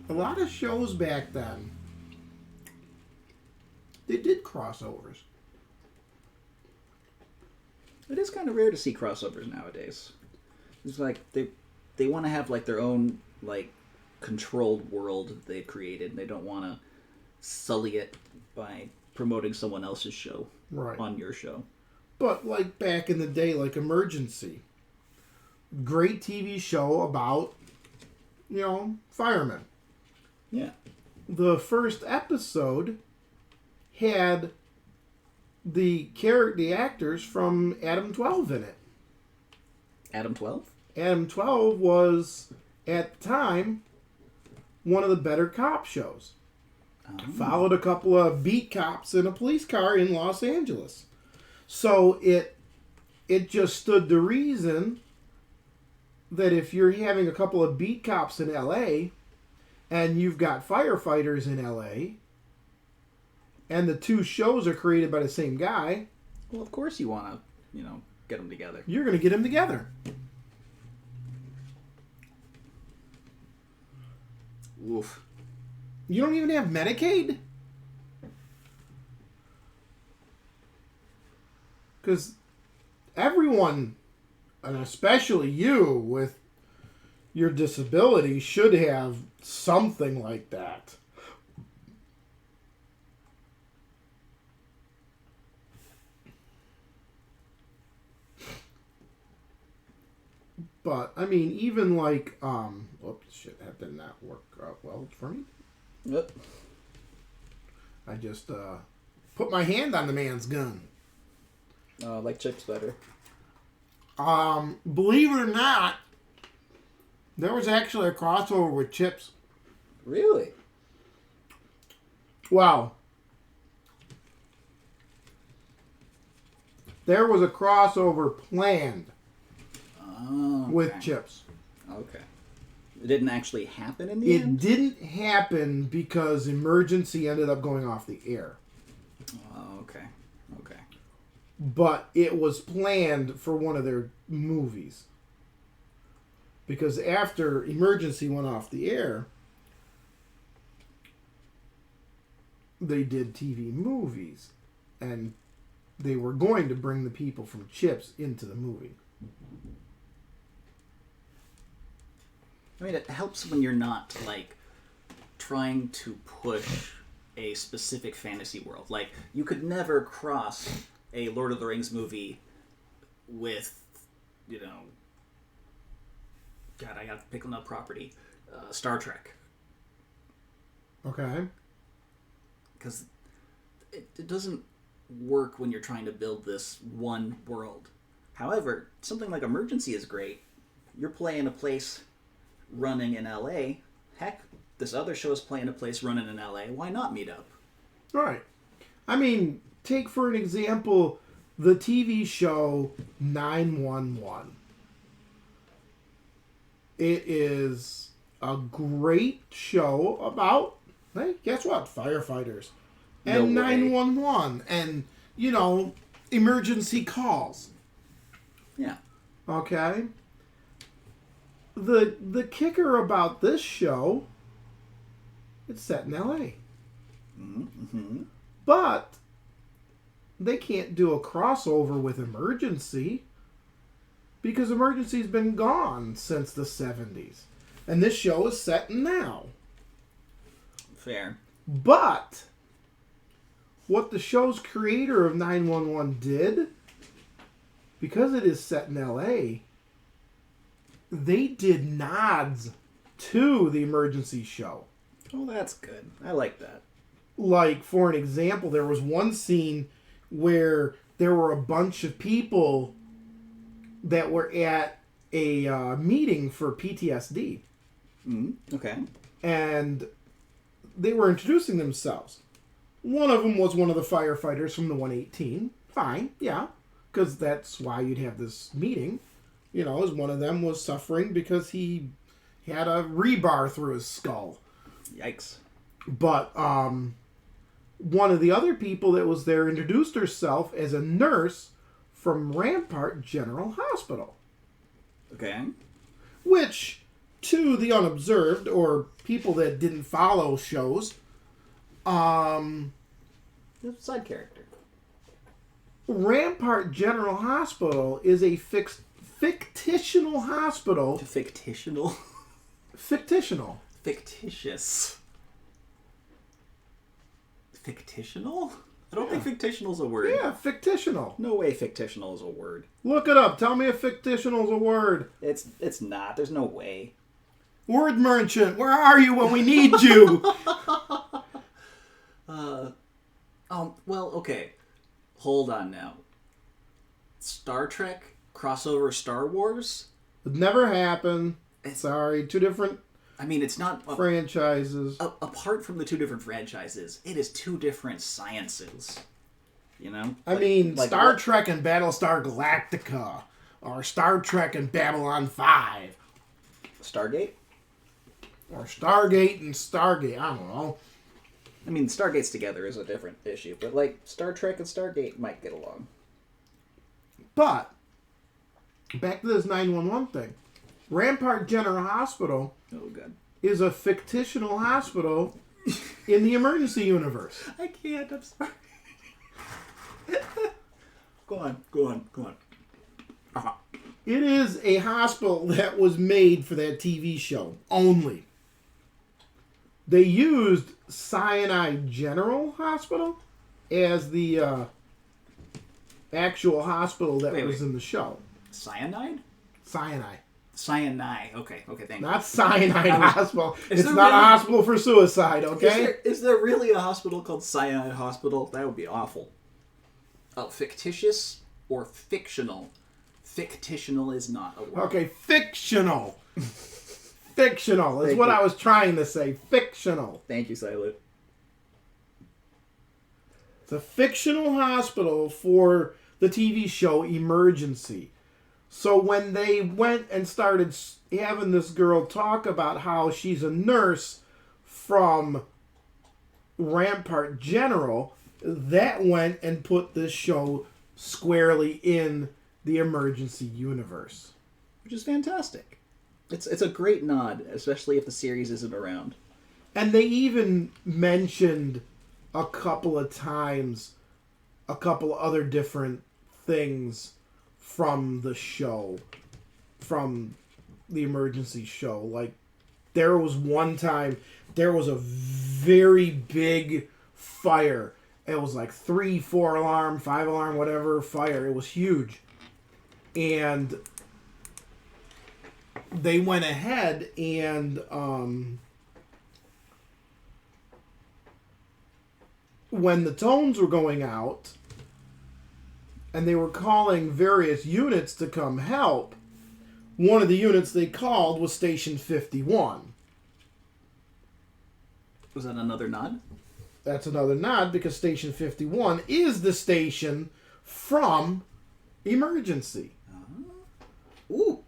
a lot of shows back then, they did crossovers. It is kind of rare to see crossovers nowadays. It's like they want to have like their own like controlled world that they've created. They don't want to sully it by promoting someone else's show on your show. But like back in the day, like Emergency, great TV show about firemen. Yeah. The first episode had the actors from Adam 12 in it. Adam 12? Adam 12 was, at the time, one of the better cop shows. Oh. Followed a couple of beat cops in a police car in Los Angeles. So it just stood to reason that if you're having a couple of beat cops in L.A. and you've got firefighters in L.A., and the two shows are created by the same guy, Well, of course you want to, get them together. you're going to get them together. Oof. You don't even have Medicaid? Because everyone, and especially you with your disability, should have something like that. But, I mean, even like, oops, shit, that did not work out well for me. Yep. I just, put my hand on the man's gun. I like chips better. Believe it or not, there was actually a crossover with Chips. Really? Wow. There was a crossover planned with Chips. Okay. It didn't actually happen in the end? It didn't happen because Emergency ended up going off the air. Oh, okay. Okay. But it was planned for one of their movies. Because after Emergency went off the air, they did TV movies. And they were going to bring the people from Chips into the movie. I mean, it helps when you're not, like, trying to push a specific fantasy world. Like, you could never cross a Lord of the Rings movie with, you know... God, I gotta pick another property. Star Trek. Okay. Because it doesn't work when you're trying to build this one world. However, something like Emergency is great. You're playing a place running in LA. Heck, this other show is playing a place running in LA. Why not meet up? Right. I mean, take for an example the TV show 911. It is a great show about, hey, guess what? Firefighters. And No way. 911. And, you know, emergency calls. Yeah. Okay? The kicker about this show, it's set in LA. Mm-hmm. But they can't do a crossover with Emergency because Emergency's been gone since the 70s. And this show is set now. Fair. But what the show's creator of 911 did, because it is set in LA, they did nods to the Emergency show. Oh, that's good. I like that. Like, for an example, there was one scene where there were a bunch of people that were at a meeting for PTSD. Mm-hmm. Okay. And they were introducing themselves. One of them was one of the firefighters from the 118. Fine, yeah. Because that's why you'd have this meeting. You know, as one of them was suffering because he had a rebar through his skull. Yikes. But one of the other people that was there introduced herself as a nurse from Rampart General Hospital. Okay. Which, to the unobserved, or people that didn't follow shows, Side character. Rampart General Hospital is a fictional hospital. Fictitional? Fictitional. Fictitious. Fictitional? I don't think fictitional is a word. Yeah, fictitional. No way fictitional is a word. Look it up. Tell me if fictitional is a word. It's not. There's no way. Word merchant, where are you when we need you? Well, okay. Hold on now. Star Trek crossover Star Wars? It never happened. Sorry, two different I mean, it's not... franchises. Apart from the two different franchises, it is two different sciences. You know? I mean, like Star what? Trek and Battlestar Galactica, or Star Trek and Babylon 5, Stargate? or Stargate and Stargate. I don't know. I mean, Stargates together is a different issue, but like Star Trek and Stargate might get along. But back to this 911 thing. Rampart General Hospital Oh, God. is a fictional hospital in the emergency universe. I can't, I'm sorry. Go on. It is a hospital that was made for that TV show only. They used Cyanide General Hospital as the actual hospital that was in the show. Cyanide? Cyanide. Cyanide. Okay, thank you. Not Cyanide Hospital. Is It's there not a really- hospital for suicide, okay? Is there really a hospital called Cyanide Hospital? That would be awful. Oh, fictitious or fictional? Fictional is not a word. Okay, fictional. Fictional is Thank what you. I was trying to say. Fictional. Thank you, Silent. It's a fictional hospital for the TV show Emergency. So when they went and started having this girl talk about how she's a nurse from Rampart General, that went and put this show squarely in the Emergency universe. Which is fantastic. It's a great nod, especially if the series isn't around. And they even mentioned a couple of times a couple other different things from the show, from the Emergency show. Like, there was one time, there was a very big fire. It was like 3, 4 alarm, 5 alarm, whatever fire. It was huge. And they went ahead and when the tones were going out and they were calling various units to come help, one of the units they called was Station 51. Was that another nod? That's another nod because Station 51 is the station from Emergency. Ooh.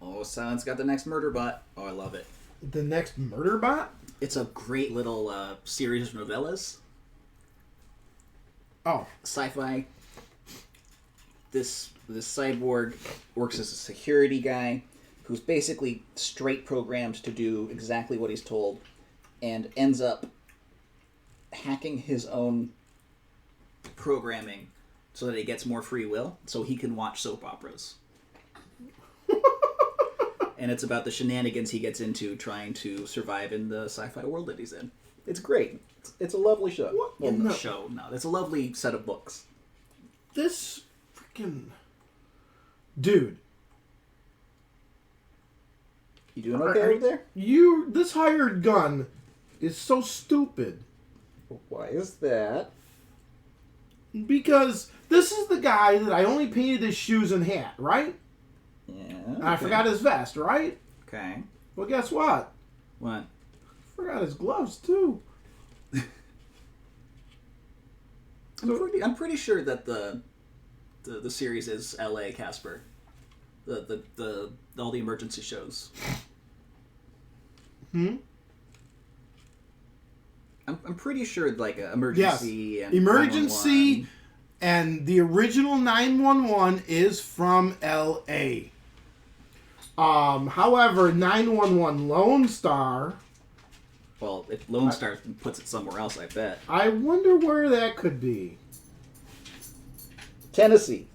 Oh, Silent's got the next murder bot. Oh, I love it. The next murder bot? It's a great little series of novellas. Oh, Sci-fi. This cyborg works as a security guy who's basically straight programmed to do exactly what he's told and ends up hacking his own programming so that he gets more free will so he can watch soap operas. And it's about the shenanigans he gets into trying to survive in the sci-fi world that he's in. It's great. It's a lovely show. What Well, in no the- show. No, it's a lovely set of books. this freaking dude. You doing okay over there? This hired gun is so stupid. Why is that? Because this is the guy that I only painted his shoes and hat, right? Yeah. And I forgot his vest, right? Okay. Well, guess what? What? Forgot his gloves, too. I'm pretty sure that the series is L.A. Casper. The all the emergency shows. Hmm? I'm pretty sure like Yes. emergency and Emergency 911. and the original 911 is from L.A. However, 911 Lone Star, Well, if Lone Star puts it somewhere else, I bet. I wonder where that could be. Tennessee.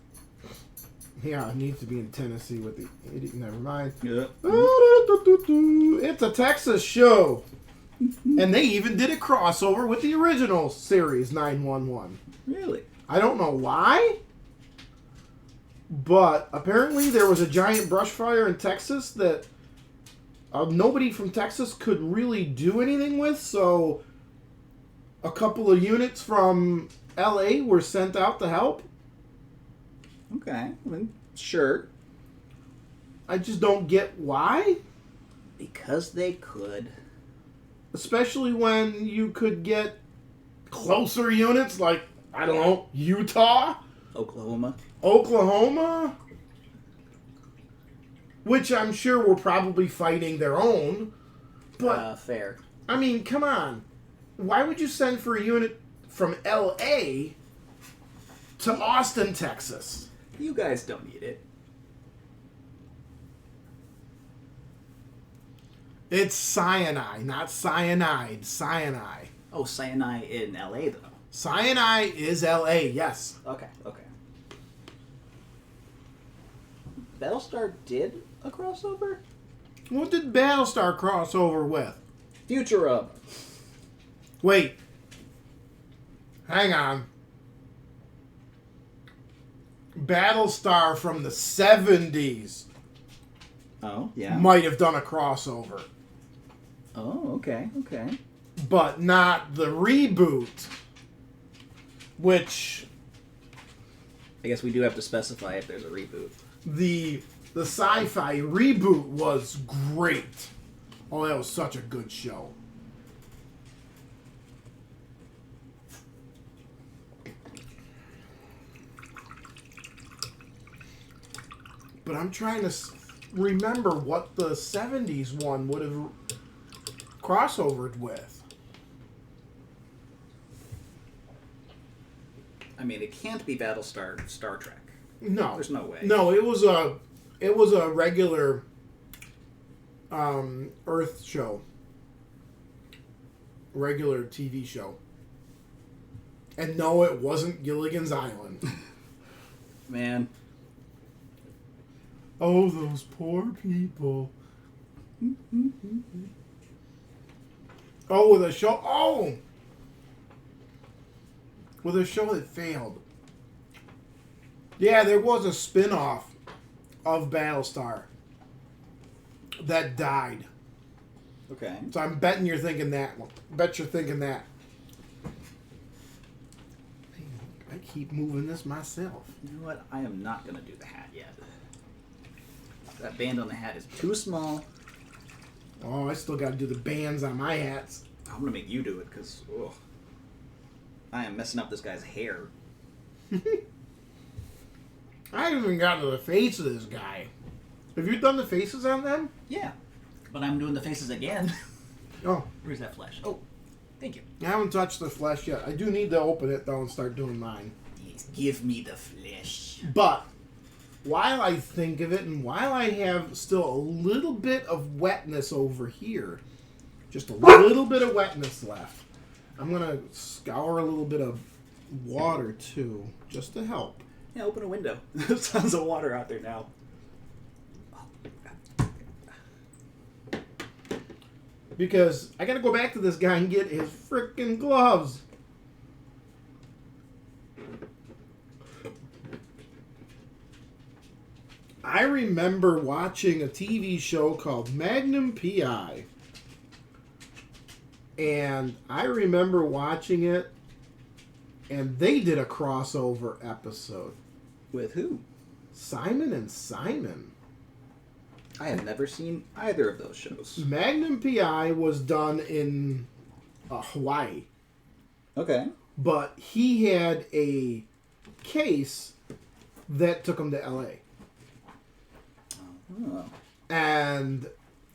Yeah, it needs to be in Tennessee with the idiot. Never mind. Yeah. It's a Texas show. And they even did a crossover with the original series 911. Really? I don't know why, but apparently there was a giant brush fire in Texas that nobody from Texas could really do anything with, so a couple of units from LA were sent out to help. Okay. I mean, sure. I just don't get why. Because they could. Especially when you could get closer units like, I don't know, Utah, Oklahoma. Oklahoma, which I'm sure were probably fighting their own. But, Fair. I mean, come on. Why would you send for a unit from L.A. to Austin, Texas? You guys don't need it. It's cyanide, not cyanide. Cyanide. Oh, Cyanide in L.A. though. Cyanide is L.A., yes. Okay. Battlestar did a crossover? What did Battlestar cross over with? Futurama. Wait. Hang on. Battlestar from the 70s. Oh, yeah. might have done a crossover. Oh, okay. But not the reboot, which I guess we do have to specify if there's a reboot. the sci-fi reboot was great. Oh, that was such a good show. But I'm trying to remember what the 70s one would have crossovered with. I mean, it can't be Battlestar Star Trek. No. There's no way. No, it was a regular Earth show. Regular TV show. And no, it wasn't Gilligan's Island. Man. Oh, those poor people. Oh, with a show. Oh! With a show that failed. Yeah, there was a spin-off of Battlestar that died. Okay. So I'm betting you're thinking that one. Bet you're thinking that. I keep moving this myself. You know what? I am not going to do the hat yet. That band on the hat is too small. Oh, I still got to do the bands on my hats. I'm going to make you do it because I am messing up this guy's hair. I haven't even gotten to the face of this guy. Have you done the faces on them? Yeah. But I'm doing the faces again. Oh. Where's that flesh? Oh, thank you. I haven't touched the flesh yet. I do need to open it, though, and start doing mine. Yes, give me the flesh. But while I think of it, and while I have still a little bit of wetness over here, just a little bit of wetness left, I'm going to scour a little bit of water, too, just to help. Yeah, open a window. There's tons of water out there now. Because I got to go back to this guy and get his frickin' gloves. I remember watching a TV show called Magnum P.I. And I remember watching it, and they did a crossover episode. With who? Simon and Simon. I have never seen either of those shows. Magnum P.I. was done in Hawaii. Okay. But he had a case that took him to L.A. Oh. And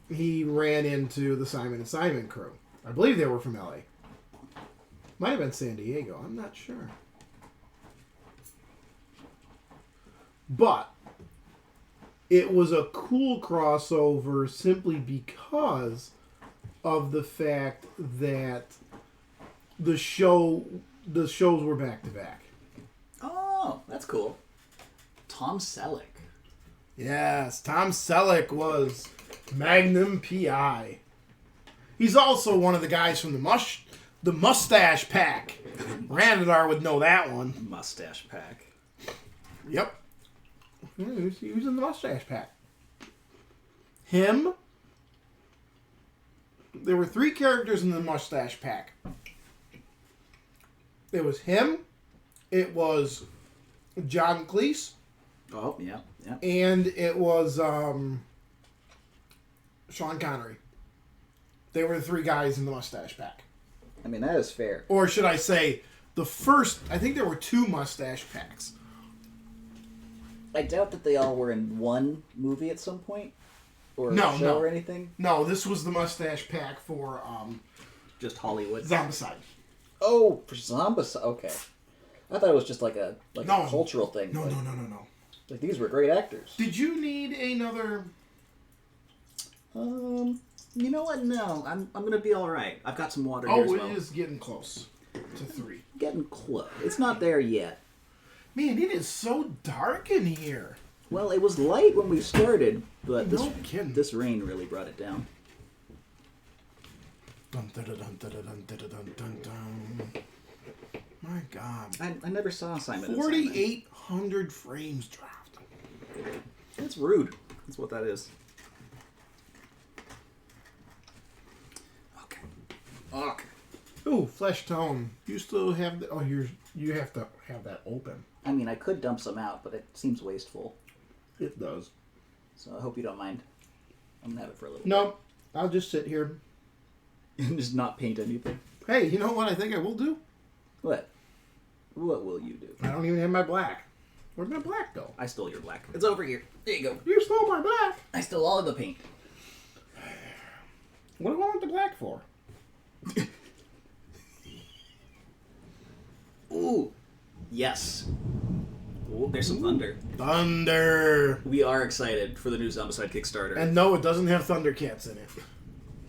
he ran into the Simon and Simon crew. I believe they were from L.A. Might have been San Diego. I'm not sure. But it was a cool crossover simply because of the fact that the shows were back to back. Oh, that's cool. Tom Selleck. Yes, Tom Selleck was Magnum P.I. He's also one of the guys from the Mustache Pack. Randadar would know that one. Mustache Pack. Yep. He was in the Mustache Pack. Him. There were 3 characters in the Mustache Pack. It was him. It was John Cleese. Oh, yeah. And it was Sean Connery. They were the 3 guys in the Mustache Pack. I mean, that is fair. Or should I say, I think there were 2 Mustache Packs. I doubt that they all were in one movie at some point? Or show or anything? No, this was the Mustache Pack for just Hollywood. Zombicide. Oh, for Zombicide. Okay. I thought it was just like a cultural thing. No. Like, these were great actors. Did you need another... You know what? No, I'm gonna be all right. I've got some water Oh, here as well. it is getting close to 3. Getting close. It's not there yet. Man, it is so dark in here. Well, it was light when we started, but No kidding. this rain really brought it down. Dun, dun, dun, dun, dun, dun, dun, dun, dun, dun. My God. I never saw Simon and Simon. 4,800 frames dropped. That's rude. That's what that is. Ooh, flesh tone. You still have the... Oh, you have to have that open. I mean, I could dump some out, but it seems wasteful. It does. So I hope you don't mind. I'm going to have it for a little No, I'll just sit here. bit. And just not paint anything. Hey, you know what I think I will do? What? What will you do? I don't even have my black. Where'd my black go? I stole your black. It's over here. There you go. You stole my black. I stole all of the paint. What do I want the black for? Ooh. Yes. Ooh, there's some thunder. Thunder. We are excited for the new Zombicide Kickstarter. And no, it doesn't have Thundercats in it.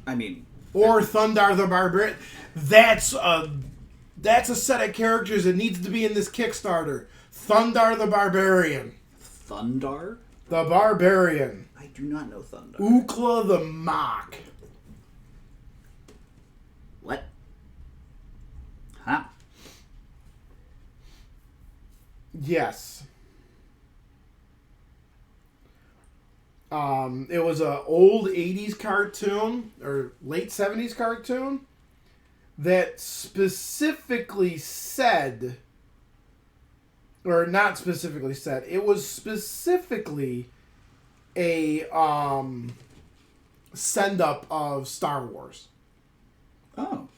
I mean... Or Thundar the Barbarian. That's a set of characters that needs to be in this Kickstarter. Thundar the Barbarian. Thundar? The Barbarian. I do not know Thundar. Ukla the Mock. What? Huh? Yes. It was a old 80s cartoon, or late 70s cartoon, that specifically said, or not specifically said, it was specifically a send-up of Star Wars. Oh.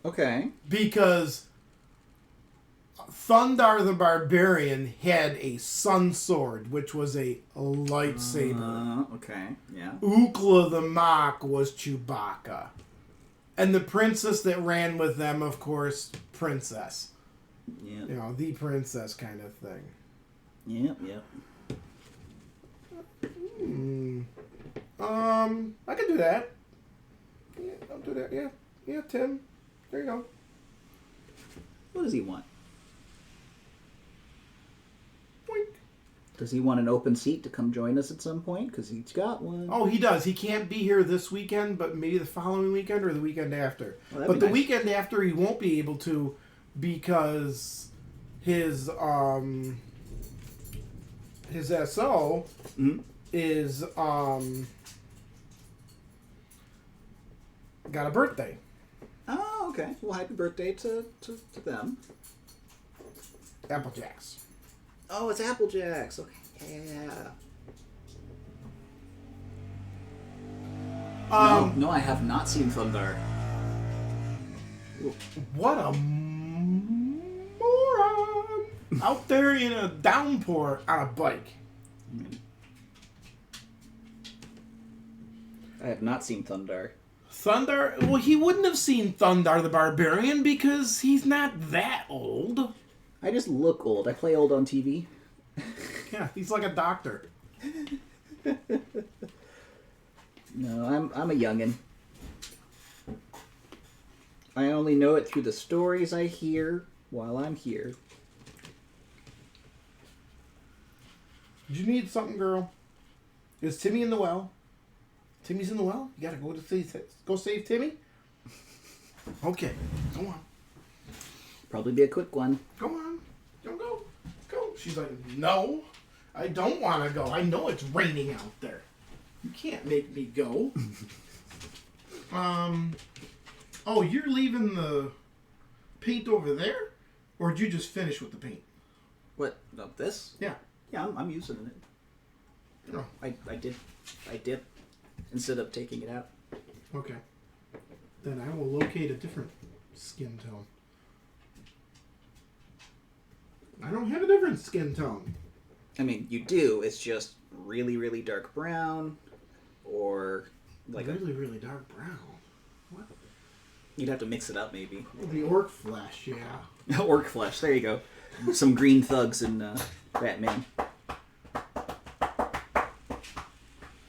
Okay. Because Thundar the Barbarian had a sun sword, which was a lightsaber. Okay. Yeah. Ukla the Mock was Chewbacca. And the princess that ran with them, of course, Princess. Yeah. You know, the princess kind of thing. Yep. Yep. I could do that. Yeah, I'll do that. Yeah. Yeah, Tim. There you go. What does he want? Boink. Does he want an open seat to come join us at some point? Because he's got one. Oh, he does. He can't be here this weekend, but maybe the following weekend or the weekend after. Oh, that'd But be the nice. weekend after he won't be able to because his SO is got a birthday. Oh, okay. Well, happy birthday to them. Applejacks. Oh, it's Applejacks. Okay. Yeah. No, I have not seen Thundar. What a moron! Out there in a downpour on a bike. I have not seen Thundar. Thundar? Well, he wouldn't have seen Thundar the Barbarian because he's not that old. I just look old. I play old on TV. Yeah, he's like a doctor. No, I'm a youngin'. I only know it through the stories I hear while I'm here. Did you need something, girl? Is Timmy in the well? Timmy's in the well? You gotta go save Timmy? Okay, go on. Probably be a quick one. Go on. Don't go. Go. She's like, no, I don't want to go. I know it's raining out there. You can't make me go. Oh, you're leaving the paint over there? Or did you just finish with the paint? What? This? Yeah. Yeah, I'm using it. Oh, I dip instead of taking it out. okay. Then I will locate a different skin tone. I don't have a different skin tone. I mean, you do. It's just really, really dark brown, or like Really, really dark brown. What? you'd have to mix it up maybe. The orc flesh, yeah. Orc flesh. There you go. Some green thugs in Batman.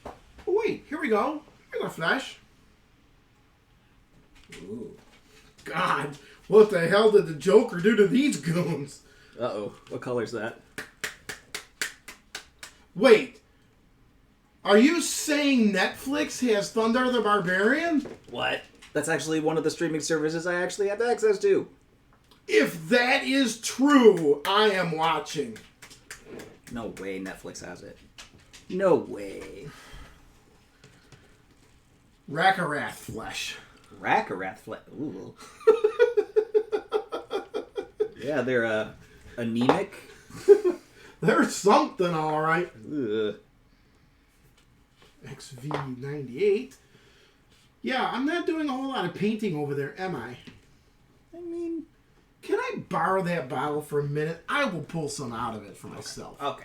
Oh, wait. Here we go. Here's a flesh. Ooh. God. What the hell did the Joker do to these goons? Uh-oh. What color's that? Wait. Are you saying Netflix has Thundar the Barbarian? What? That's actually one of the streaming services I actually have access to. If that is true, I am watching. No way Netflix has it. No way. Rackarath flesh. Rackarath flesh. Ooh. Yeah, they're anemic. There's something, all right. Ugh. XV98. Yeah, I'm not doing a whole lot of painting over there, am I? I mean... Can I borrow that bottle for a minute? I will pull some out of it for myself. Okay.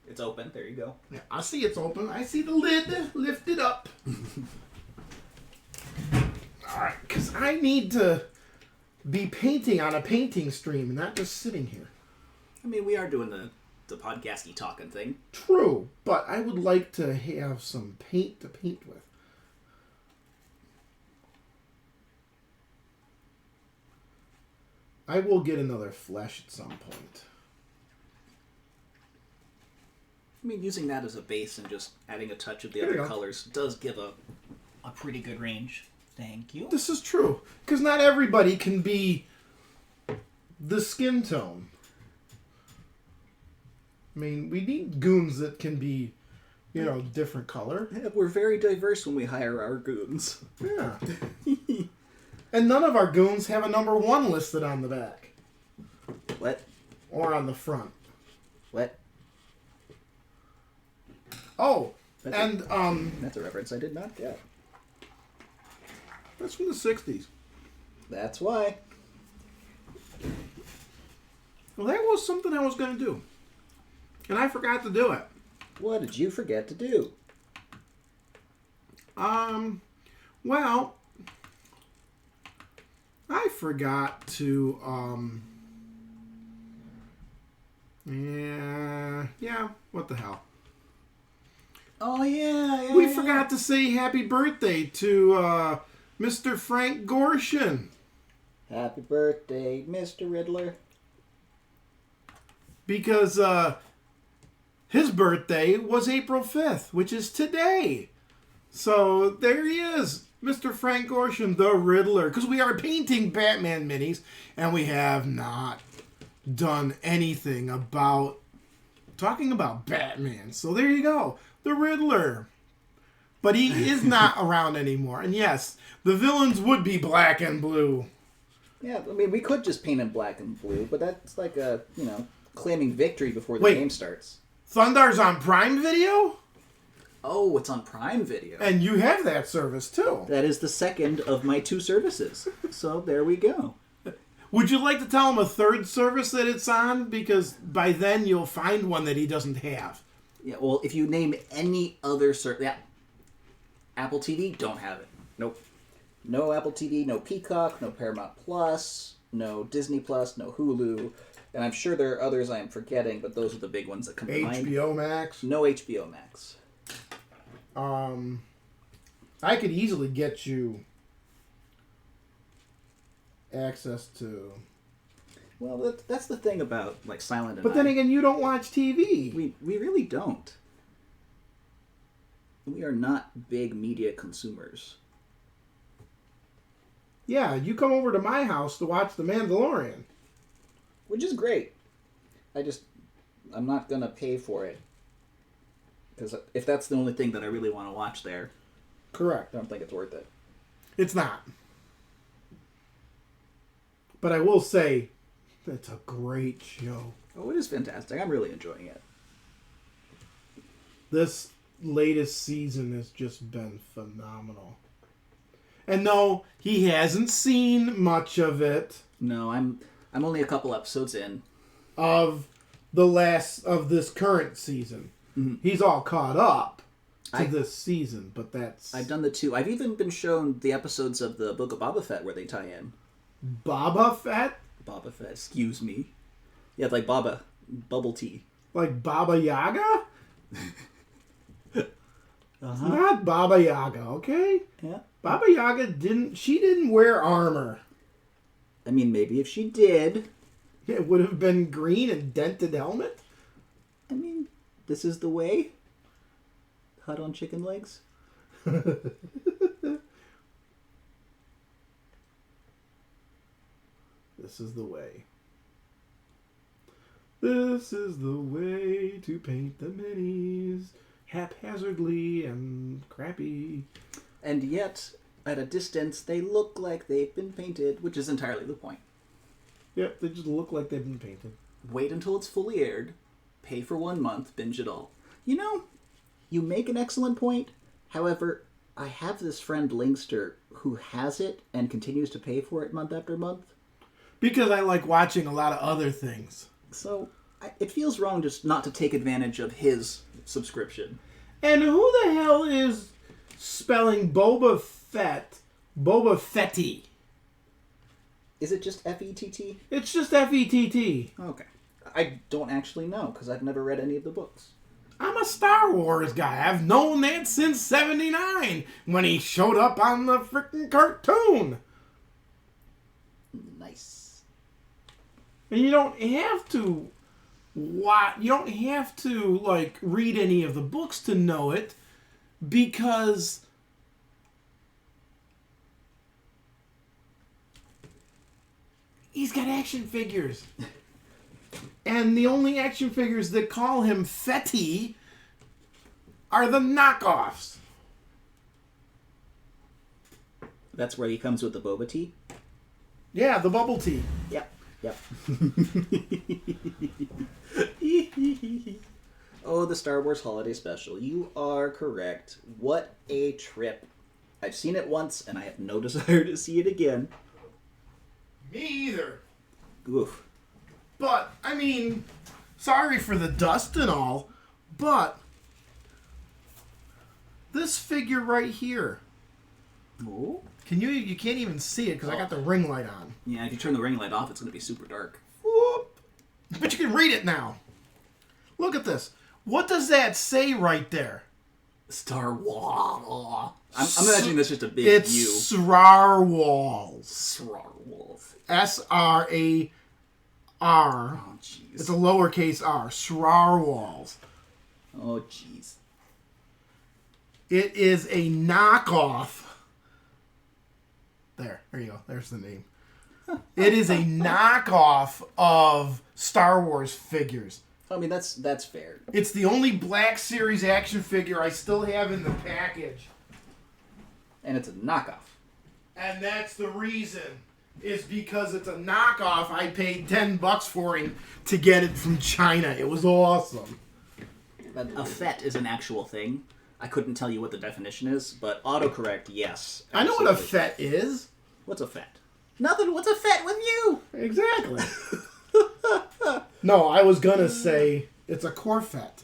It's open. There you go. Yeah, I see it's open. I see the lid lifted up. Alright, because I need to be painting on a painting stream and not just sitting here. I mean, we are doing the podcasty talking thing. True, but I would like to have some paint to paint with. I will get another flesh at some point. I mean, using that as a base and just adding a touch of the There you other go. colors does give a pretty good range. Thank you. This is true, because not everybody can be the skin tone. I mean, we need goons that can be, different color. Yeah, we're very diverse when we hire our goons. Yeah. And none of our goons have a number 1 listed on the back. What? Or on the front. What? Oh, That's and, That's a reference I did not get. that's from the 60s. That's why. Well, that was something I was going to do. And I forgot to do it. What did you forget to do? Well, I forgot to, yeah, what the hell. Oh, yeah. We forgot to say happy birthday to, Mr. Frank Gorshin. Happy birthday, Mr. Riddler. Because, his birthday was April 5th, which is today. So, there he is. Mr. Frank Gorshin, the Riddler. Because we are painting Batman minis, and we have not done anything about talking about Batman. So, there you go. The Riddler. But he is not around anymore. And yes, the villains would be black and blue. Yeah, I mean, we could just paint him black and blue, but that's like claiming victory before the game starts. Thundar's on Prime Video? Oh, it's on Prime Video. And you have that service, too. That is the second of my 2 services. So there we go. Would you like to tell him a third service that it's on? Because by then you'll find one that he doesn't have. Yeah, well, if you name any other service... Yeah. Apple TV, don't have it. Nope. No Apple TV, no Peacock, no Paramount Plus, no Disney Plus, no Hulu. And I'm sure there are others I am forgetting, but those are the big ones that come to mind. HBO Max. No HBO Max. I could easily get you access to... Well, that's the thing about like Silent and But then again, you don't watch TV. we really don't. We are not big media consumers. Yeah, you come over to my house to watch The Mandalorian. Which is great. I'm not going to pay for it. Because if that's the only thing that I really want to watch there, Correct. I don't think it's worth it. It's not. But I will say, it's a great show. Oh, it is fantastic. I'm really enjoying it. This latest season has just been phenomenal. And no, he hasn't seen much of it. No, I'm only a couple episodes in. Of this current season. Mm-hmm. He's all caught up to this season, but that's... I've done the 2. I've even been shown the episodes of the Book of Boba Fett where they tie in. Boba Fett? Boba Fett, excuse me. Yeah, like bubble tea. Like Baba Yaga? Not Baba Yaga, okay? Yeah. Baba Yaga didn't wear armor. I mean, maybe if she did. It would have been green and dented helmet. I mean, this is the way. Hot on chicken legs. This is the way. This is the way to paint the minis haphazardly and crappy. And yet, at a distance, they look like they've been painted, which is entirely the point. Yep, they just look like they've been painted. Wait until it's fully aired. Pay for 1 month. Binge it all. You know, you make an excellent point. However, I have this friend LingSter who has it and continues to pay for it month after month. Because I like watching a lot of other things. So it feels wrong just not to take advantage of his subscription. And who the hell is spelling Boba Fett? Boba Fetty. Is it just F-E-T-T? It's just F-E-T-T. Okay. I don't actually know because I've never read any of the books. I'm a Star Wars guy. I've known that since '79 when he showed up on the freaking cartoon. Nice. And you don't have to like read any of the books to know it, because he's got action figures. And the only action figures that call him Fetty are the knockoffs. That's where he comes with the boba tea? Yeah, the bubble tea. Yep. Oh, the Star Wars Holiday Special. You are correct. What a trip. I've seen it once, and I have no desire to see it again. Me either. Oof. But, I mean, sorry for the dust and all, but this figure right here. Oh? You can't even see it because I got the ring light on. Yeah, if you turn the ring light off, it's going to be super dark. Whoop. But you can read it now. Look at this. What does that say right there? Star Wars. I'm imagining that's just a big It's U. Srar Walls. Star Wars. S-R-A-R. Oh, jeez. It's a lowercase r. Srar Walls. Oh, jeez. It is a knockoff. There you go. There's the name. It is a knockoff of Star Wars figures. I mean, that's fair. It's the only Black Series action figure I still have in the package. And it's a knockoff. And that's the reason. Is because it's a knockoff. I paid $10 for him to get it from China. It was awesome. But a FET is an actual thing. I couldn't tell you what the definition is, but autocorrect, yes. I know what a FET is. What's a FET? Nothing. What's a FET with you? Exactly. No, I was gonna say it's a Corvette.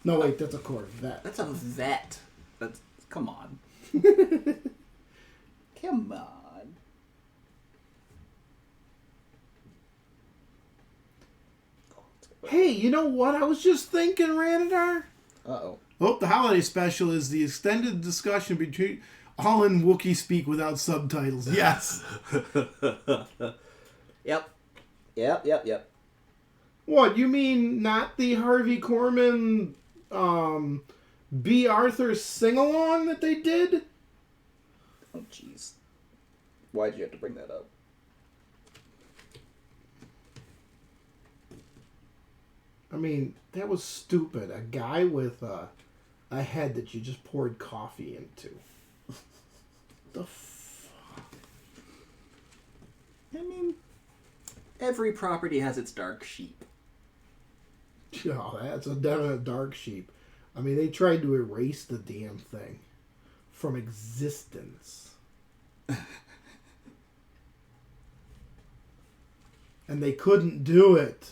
No, wait, that's a Corvette. That's a vet. That's come on. Come on. Hey, you know what? I was just thinking, Ranadar. Uh-oh. Oh, the holiday special is the extended discussion between all in Wookiee speak without subtitles. Yes. Yep. What, you mean not the Harvey Korman B. Arthur sing-along that they did? Oh, jeez. Why'd you have to bring that up? I mean, that was stupid. A guy with a head that you just poured coffee into. The fuck? I mean, every property has its dark sheep. Oh, that's a definite dark sheep. I mean, they tried to erase the damn thing from existence. And they couldn't do it.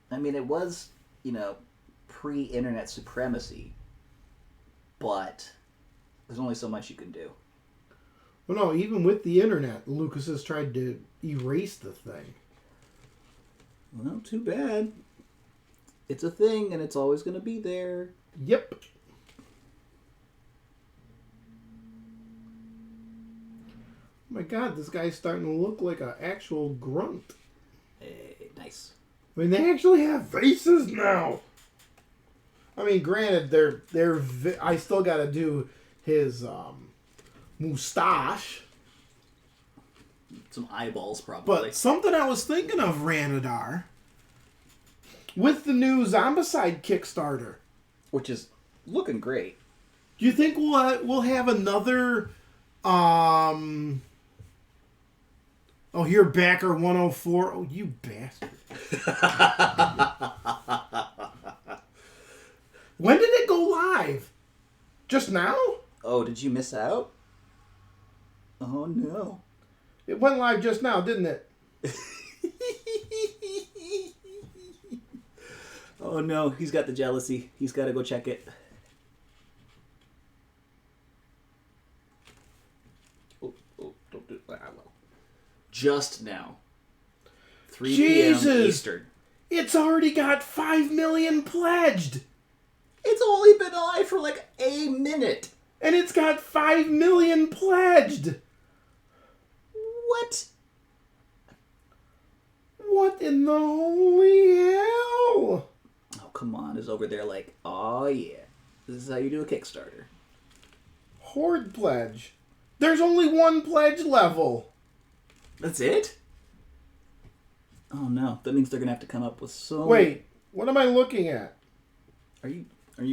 I mean, it was, pre-internet supremacy, but there's only so much you can do. Well, no, even with the internet, Lucas has tried to erase the thing. Well, too bad. It's a thing, and it's always going to be there. Yep. Oh my God, this guy's starting to look like an actual grunt. Hey, nice. I mean, they actually have faces now. I mean, granted, I still got to do his mustache. Some eyeballs, probably. But something I was thinking of, Ranadar, with the new Zombicide Kickstarter, Which is looking great. do you think we'll have another Oh, you're backer 104. Oh, you bastard. When did it go live? Just now? Oh, did you miss out? Oh, no. It went live just now, didn't it? Oh, no. He's got the jealousy. He's got to go check it. Oh, don't do that. Well. Just now. 3 Jesus! p.m. Eastern. It's already got 5 million pledged. It's only been live for like a minute. And it's got 5 million pledged. What? What in the holy hell? Oh, come on. Is over there like, oh, yeah. This is how you do a Kickstarter. Horde pledge. There's only one pledge level. That's it? Oh, no. That means they're going to have to come up with so... Wait, what am I looking at? Are you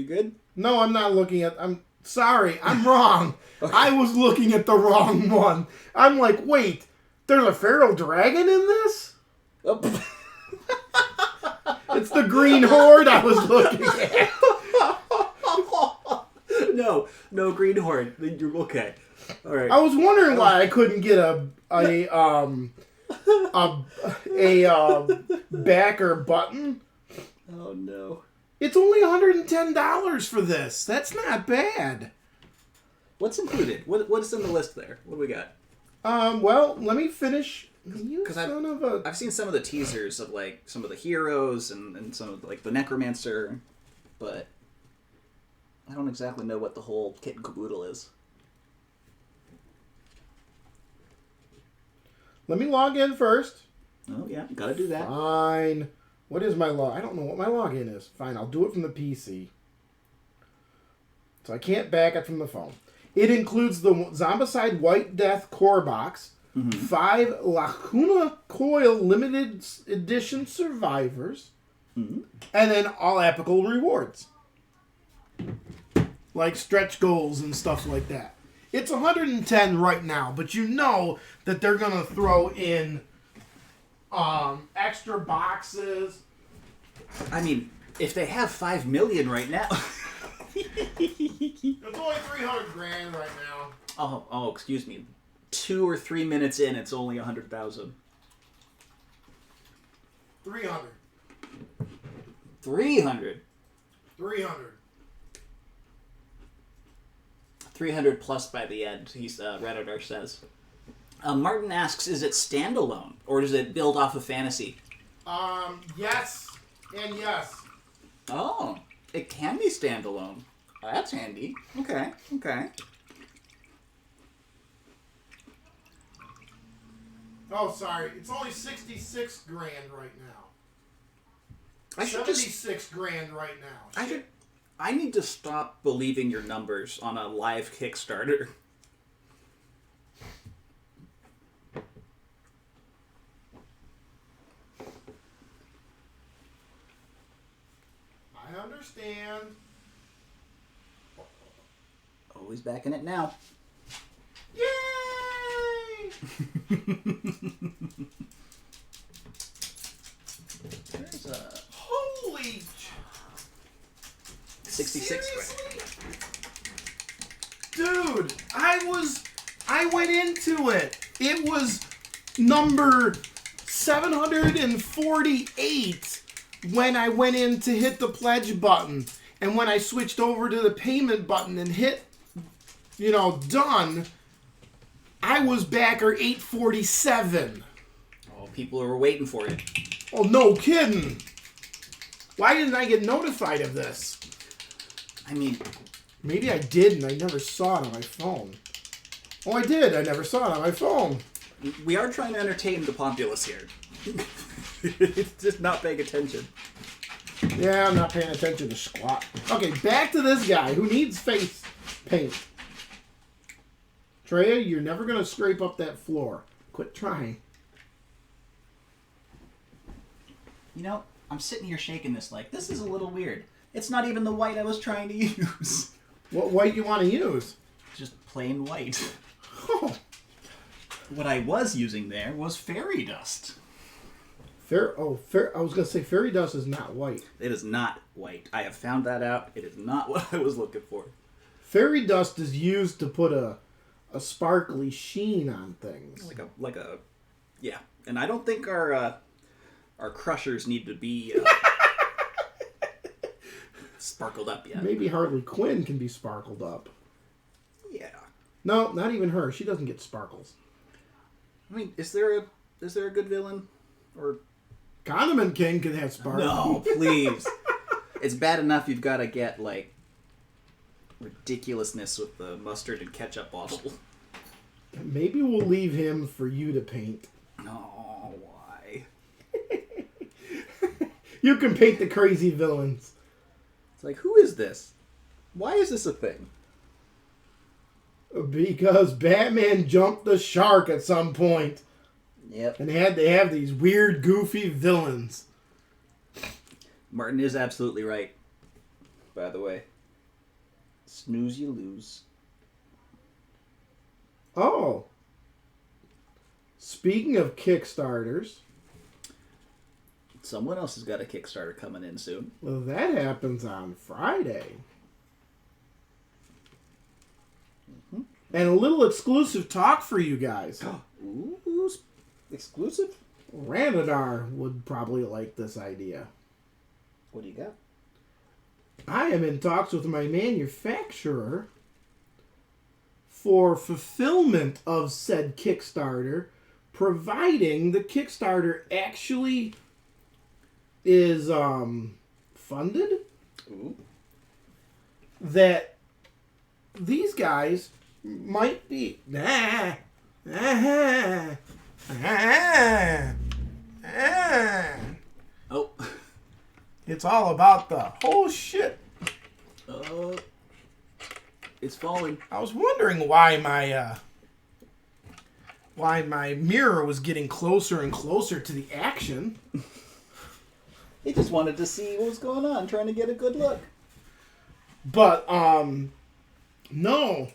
good? No, I'm not looking at... I'm sorry, I'm wrong. Okay. I was looking at the wrong one. I'm like, wait, there's a feral dragon in this? Oh. It's the green horde I was looking at. No, green horde. You're okay. All right. I was wondering why I couldn't get a backer button. Oh no. It's only $110 for this. That's not bad. What's included? What is in the list there? What do we got? Well, let me finish. Because I've seen some of the teasers of like some of the heroes and some of like the necromancer, but I don't exactly know what the whole kit and caboodle is. Let me log in first. Oh yeah, gotta do that. Fine. What is my log? I don't know what my login is. Fine, I'll do it from the PC. So I can't back it from the phone. It includes the Zombicide White Death core box, 5 Lacuna Coil limited edition survivors, and then all epical rewards. Like stretch goals and stuff like that. It's 110 right now, but you know that they're going to throw in extra boxes. I mean, if they have 5 million right now. It's only 300 grand right now. Oh, excuse me. 2 or 3 minutes in, it's only 100,000. 300. 300. 300. 300 plus by the end, Redditor says. Martin asks, is it standalone, or does it build off of fantasy? Yes and yes. Oh, it can be standalone. Oh, that's handy. Okay. Oh, sorry. It's only 66 grand right now. I should 76 grand right now. I need to stop believing your numbers on a live Kickstarter. I understand. Oh, he's back in it now. Yay! There's a Holy 66 grand. Dude, I went into it. It was number 748 when I went in to hit the pledge button. And when I switched over to the payment button and hit, done, I was backer 847. Oh, people were waiting for it. Oh, no kidding. Why didn't I get notified of this? I mean, maybe I did and I never saw it on my phone. Oh, I did. I never saw it on my phone. We are trying to entertain the populace here. It's just not paying attention. Yeah, I'm not paying attention to squat. Okay, back to this guy who needs face paint. Treya, you're never going to scrape up that floor. Quit trying. I'm sitting here shaking this like, this is a little weird. It's not even the white I was trying to use. What white you want to use? Just plain white. Oh. What I was using there was fairy dust. I was gonna say fairy dust is not white. It is not white. I have found that out. It is not what I was looking for. Fairy dust is used to put a sparkly sheen on things. Yeah. And I don't think our crushers need to be sparkled up yet. Maybe Harley Quinn can be sparkled up. Yeah. No, not even her. She doesn't get sparkles. I mean, is there a good villain? Or Condiment King can have sparkles. no, please. It's bad enough you've got to get like ridiculousness with the mustard and ketchup bottle. Maybe we'll leave him for you to paint. No, why? You can paint the crazy villains. It's like, who is this? Why is this a thing? Because Batman jumped the shark at some point. Yep. And had to have these weird, goofy villains. Martin is absolutely right, by the way. Snooze, you lose. Oh. Speaking of Kickstarters. Someone else has got a Kickstarter coming in soon. Well, that happens on Friday. Mm-hmm. And a little exclusive talk for you guys. Ooh, exclusive? Ranadar would probably like this idea. What do you got? I am in talks with my manufacturer for fulfillment of said Kickstarter, providing the Kickstarter actually is funded. Ooh. That these guys might be Oh. It's all about the whole shit. It's falling. I was wondering why my mirror was getting closer and closer to the action. He just wanted to see what was going on, trying to get a good look. But no.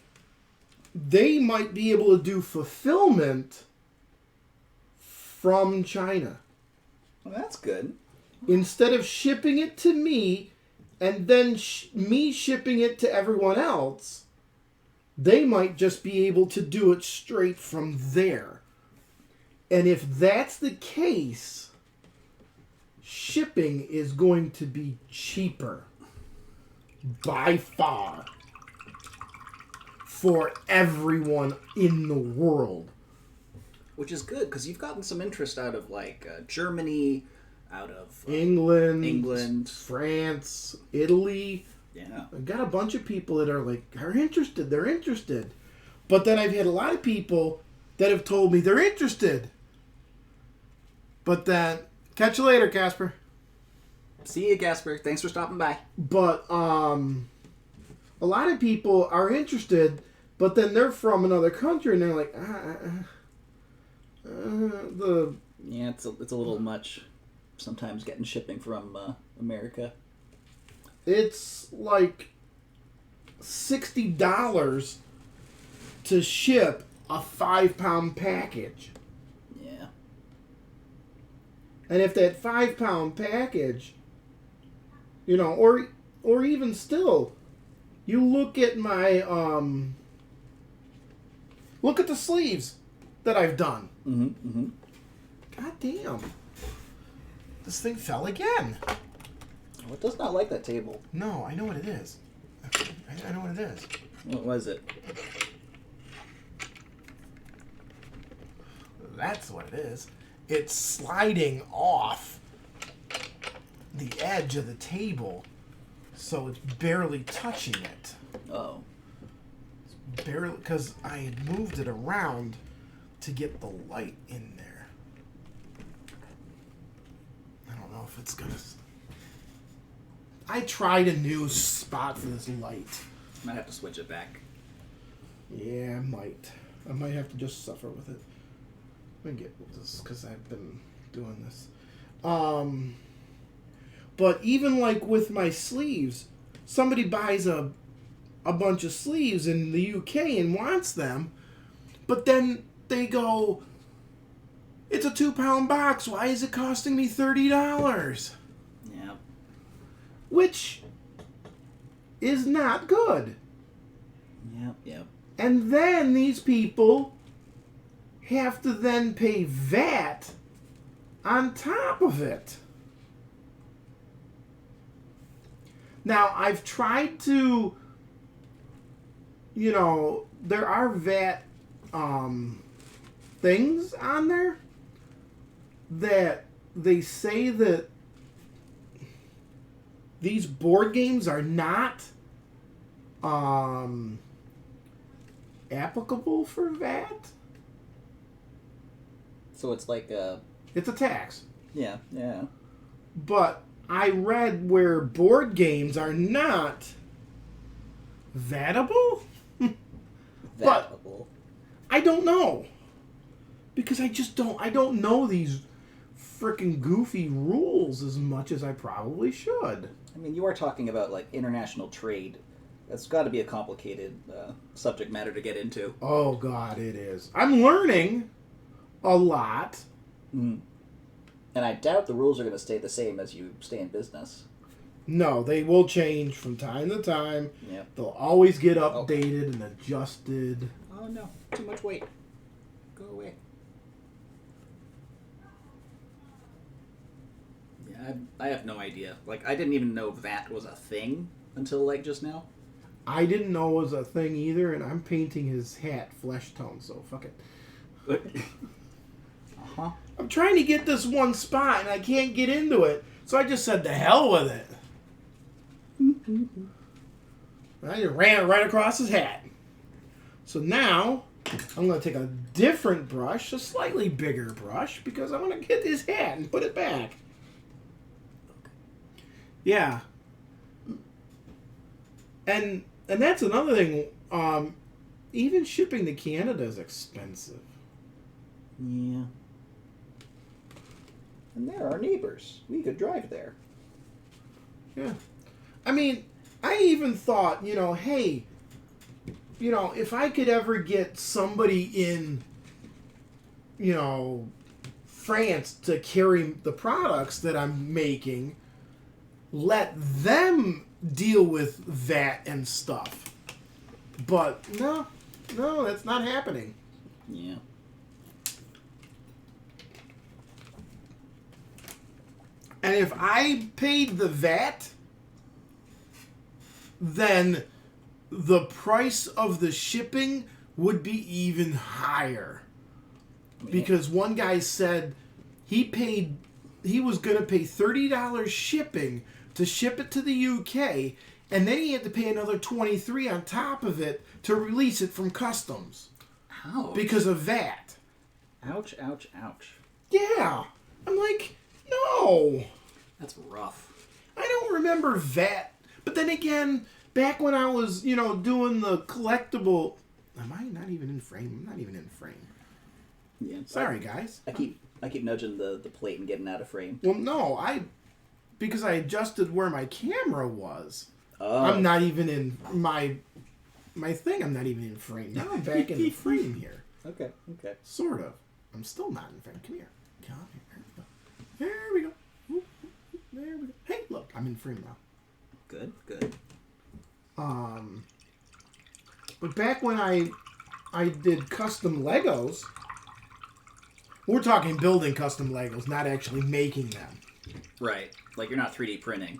They might be able to do fulfillment from China. Well, that's good. Instead of shipping it to me and then me shipping it to everyone else, they might just be able to do it straight from there. And if that's the case, shipping is going to be cheaper. By far. For everyone in the world. Which is good, because you've gotten some interest out of, like, Germany, out of... England, France, Italy. Yeah. I've got a bunch of people that are like, they're interested. But then I've had a lot of people that have told me they're interested. But then, catch you later, Casper. See you, Gasper. Thanks for stopping by. But, a lot of people are interested, but then they're from another country and they're like, Yeah, it's a little much sometimes getting shipping from America. It's like $60 to ship a 5-pound package. Yeah. And if that 5-pound package, or even still, you look at my, look at the sleeves that I've done. Mm-hmm, mm-hmm. God damn. This thing fell again. Well, it does not like that table. No, I know what it is. I know what it is. What was it? That's what it is. It's sliding off the edge of the table, so it's barely touching it. Oh. It's barely, because I had moved it around to get the light in there. I don't know if it's gonna... I tried a new spot for this light. Might have to switch it back. Yeah, I might. I might have to just suffer with it. Let me get this, because I've been doing this. But even like with my sleeves, somebody buys a bunch of sleeves in the UK and wants them, but then they go, it's a 2-pound box. Why is it costing me $30? Yeah. Which is not good. Yep. And then these people have to then pay VAT on top of it. Now, I've tried to, there are VAT things on there that they say that these board games are not applicable for VAT. So it's like It's a tax. yeah. But I read where board games are not VATable. But Vatable. I don't know. Because I don't know these freaking goofy rules as much as I probably should. I mean, you are talking about like international trade. That's got to be a complicated subject matter to get into. Oh God, it is. I'm learning a lot. Mm. And I doubt the rules are going to stay the same as you stay in business. No, they will change from time to time. Yep. They'll always get updated and adjusted. Oh no, too much weight. Go away. Yeah, I have no idea. Like, I didn't even know VAT was a thing until, like, just now. I didn't know it was a thing either, and I'm painting his hat flesh tone, so fuck it. Uh-huh. I'm trying to get this one spot, and I can't get into it, so I just said the hell with it. I just ran it right across his hat. So now, I'm going to take a different brush, a slightly bigger brush, because I want to get his hat and put it back. Yeah. And that's another thing. Even shipping to Canada is expensive. Yeah. And they're our neighbors. We could drive there. Yeah. I mean, I even thought, hey, if I could ever get somebody in, France to carry the products that I'm making, let them deal with VAT and stuff. But no, that's not happening. Yeah. And if I paid the VAT, then the price of the shipping would be even higher. Because one guy said he was going to pay $30 shipping to ship it to the UK, and then he had to pay another $23 on top of it to release it from customs. Ouch. Because of VAT. Ouch, ouch, ouch. Yeah. I'm like, no. That's rough. I don't remember VAT. But then again, back when I was, doing the collectible... Am I not even in frame? I'm not even in frame. Yeah. Sorry, guys. I keep nudging the plate and getting out of frame. Well, no, because I adjusted where my camera was. Oh. I'm not even in my thing. I'm not even in frame. Now I'm back in the frame here. Okay. Sort of. I'm still not in frame. Come here. Come here. There we go. There we go. Hey, look, I'm in frame now. Good. But back when I did custom Legos, we're talking building custom Legos, not actually making them. Right. Like, you're not 3D printing.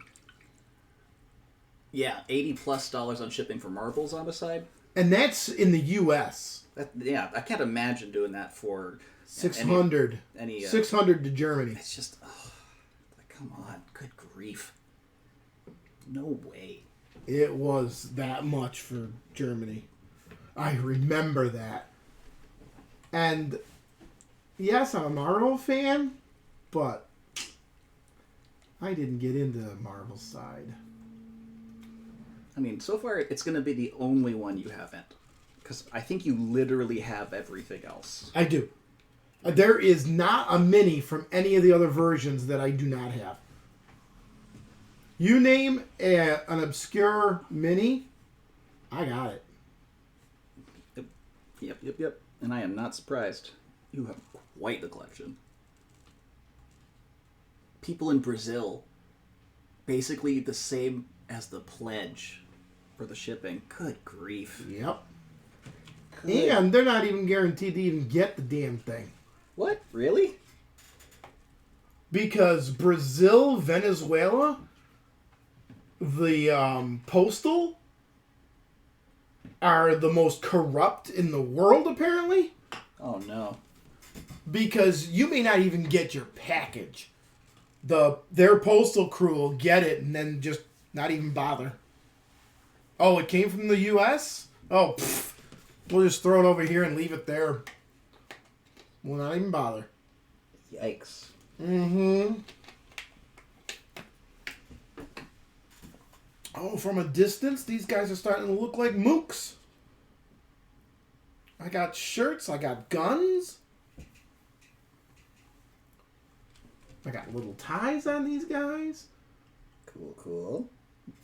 Yeah, $80+ on shipping for marbles on the side. And that's in the U.S. Yeah, I can't imagine doing that for 600. Any 600 to Germany. It's just, like, come on, good grief. No way. It was that much for Germany. I remember that. And yes, I'm a Marvel fan, but I didn't get into the Marvel side. I mean, so far, it's going to be the only one you haven't. Because I think you literally have everything else. I do. There is not a mini from any of the other versions that I do not have. You name an obscure mini, I got it. Yep. And I am not surprised. You have quite the collection. People in Brazil, basically the same as the pledge for the shipping. Good grief. Yep. And they're not even guaranteed to even get the damn thing. What? Really? Because Brazil, Venezuela, the postal are the most corrupt in the world, apparently. Oh, no. Because you may not even get your package. Their postal crew will get it and then just not even bother. Oh, it came from the U.S.? Oh, pfft. We'll just throw it over here and leave it there. We'll not even bother. Yikes. Mm-hmm. Oh, from a distance, these guys are starting to look like mooks. I got shirts. I got guns. I got little ties on these guys. Cool, cool.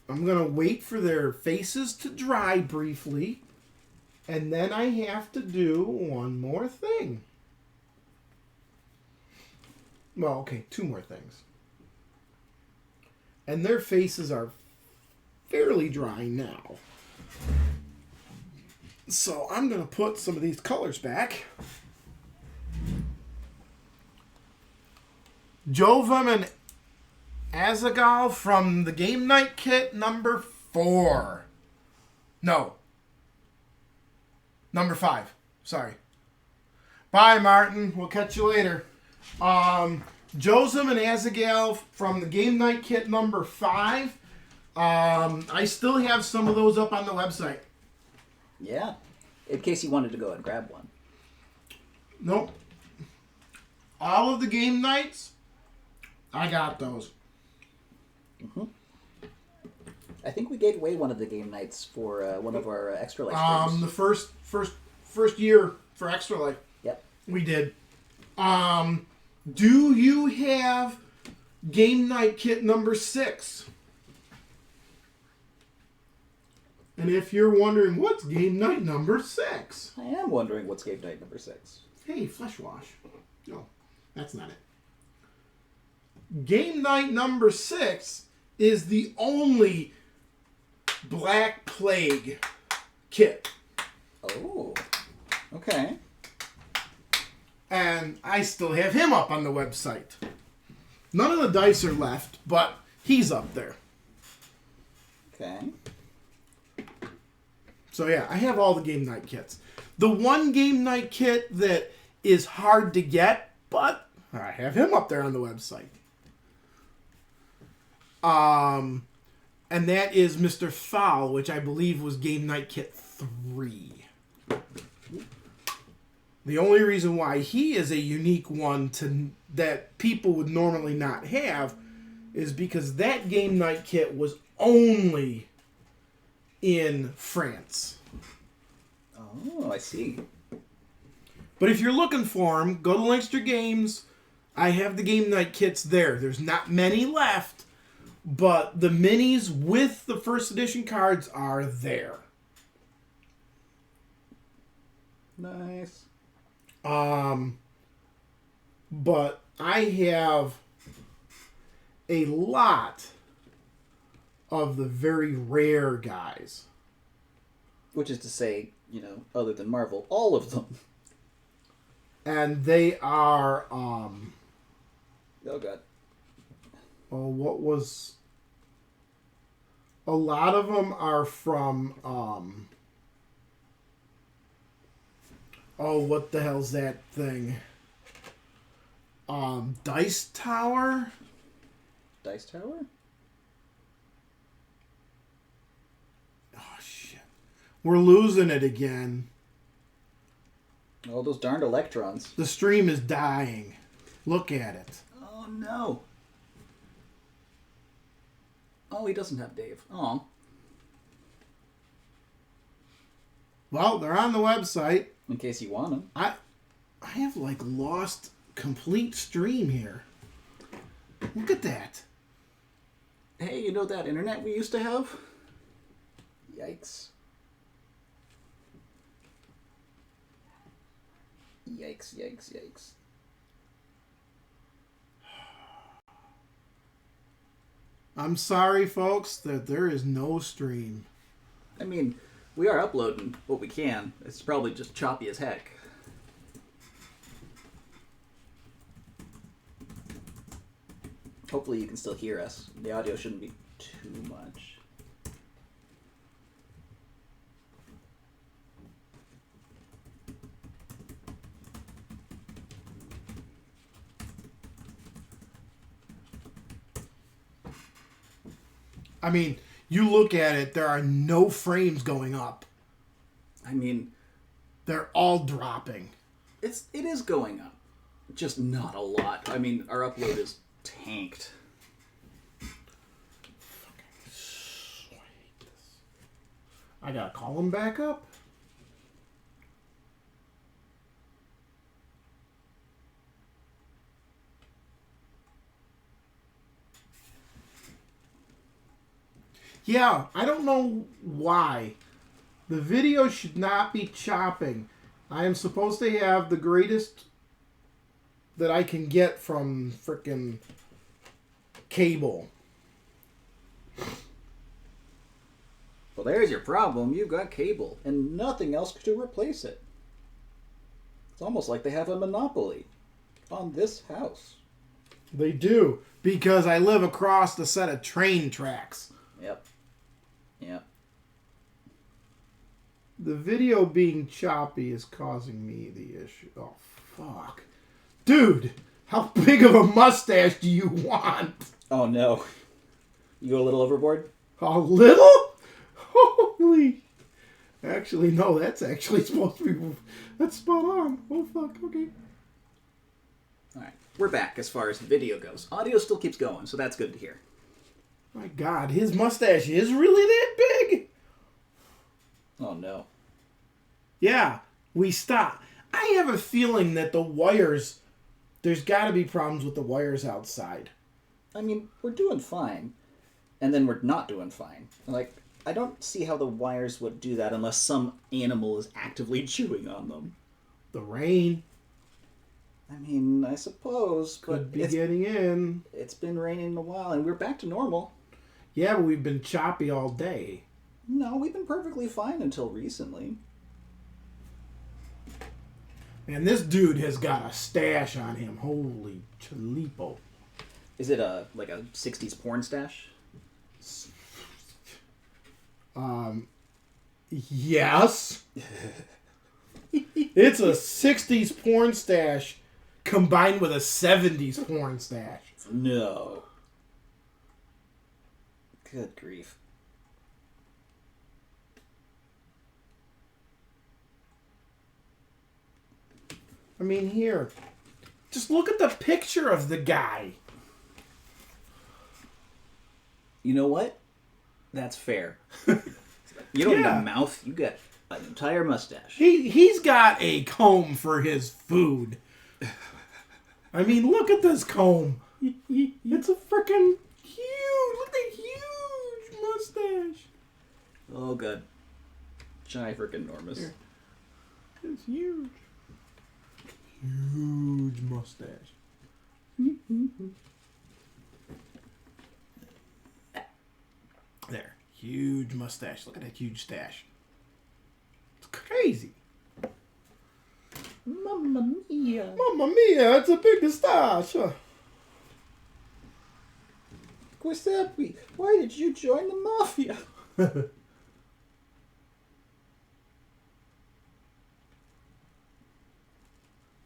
I'm going to wait for their faces to dry briefly. And then I have to do one more thing. Well, okay, two more things. And their faces are fairly dry now. So I'm going to put some of these colors back. Jovem and Azagal from the Game Night Kit number 4. No. Number 5. Sorry. Bye, Martin. We'll catch you later. Josem and Azagal from the Game Night Kit number 5. I still have some of those up on the website. Yeah. In case you wanted to go and grab one. Nope. All of the game nights, I got those. Mm-hmm. I think we gave away one of the game nights for one of our Extra Life streams. The first year for Extra Life. Yep. We did. Do you have Game Night Kit number 6? And if you're wondering, what's Game Night number 6? I am wondering what's game night number 6. Hey, Flesh Wash. No, that's not it. Game Night number 6 is the only Black Plague kit. Oh, okay. And I still have him up on the website. None of the dice are left, but he's up there. Okay. So yeah, I have all the Game Night kits. The one Game Night kit that is hard to get, but I have him up there on the website. And that is Mr. Fowl, which I believe was Game Night Kit 3. The only reason why he is a unique one that people would normally not have is because that Game Night Kit was only in France. Oh, I see. But if you're looking for them, go to LingSter Games. I have the Game Night Kits there. There's not many left, but the minis with the first edition cards are there. Nice. But I have a lot of the very rare guys. Which is to say, other than Marvel, all of them. And they are, Oh, God. oh, what was... A lot of them are from, oh, what the hell's that thing? Dice Tower? Dice Tower? Oh, shit. We're losing it again. All those darned electrons. The stream is dying. Look at it. Oh, no. Oh, he doesn't have Dave. Oh. Well, they're on the website. In case you want them. I have, lost complete stream here. Look at that. Hey, you know that internet we used to have? Yikes. Yikes, yikes, yikes. I'm sorry, folks, that there is no stream. I mean, we are uploading what we can. It's probably just choppy as heck. Hopefully you can still hear us. The audio shouldn't be too much. I mean, you look at it, there are no frames going up. I mean, They're all dropping. it is going up. Just not a lot. I mean, our upload is tanked. I gotta call him back up. Yeah, I don't know why. The video should not be chopping. I am supposed to have the greatest that I can get from frickin' cable. Well, there's your problem. You've got cable. And nothing else to replace it. It's almost like they have a monopoly on this house. They do, because I live across a set of train tracks. Yep. Yep. The video being choppy is causing me the issue. Oh, fuck. Dude, how big of a mustache do you want? Oh no. You go a little overboard? A little? Holy. Actually, no, that's actually supposed to be... That's spot on. Oh, fuck, okay. Alright, we're back as far as the video goes. Audio still keeps going, so that's good to hear. My God, his mustache is really that big? Oh no. Yeah, we stopped. I have a feeling that the wires... There's got to be problems with the wires outside. I mean, we're doing fine. And then we're not doing fine. Like, I don't see how the wires would do that unless some animal is actively chewing on them. The rain I mean, I suppose, could but be getting in. it's been raining a while and we're back to normal. Yeah, but we've been choppy all day. No, we've been perfectly fine until recently. And this dude has got a stash on him. Holy chalipo. Is it like a 60s porn stash? Yes. It's a 60s porn stash combined with a 70s porn stash. No. Good grief. I mean, here. Just look at the picture of the guy. You know what? That's fair. You don't need Yeah. a mouth. You got an entire mustache. He's got a comb for his food. I mean, look at this comb. It's a freaking huge. Look at that huge mustache. Oh, good. Giant freaking enormous. Here. It's huge. Huge mustache. There. Huge mustache. Look at that huge stash. It's crazy. Mamma mia. Mamma mia, it's a big mustache. Giuseppe, why did you join the mafia?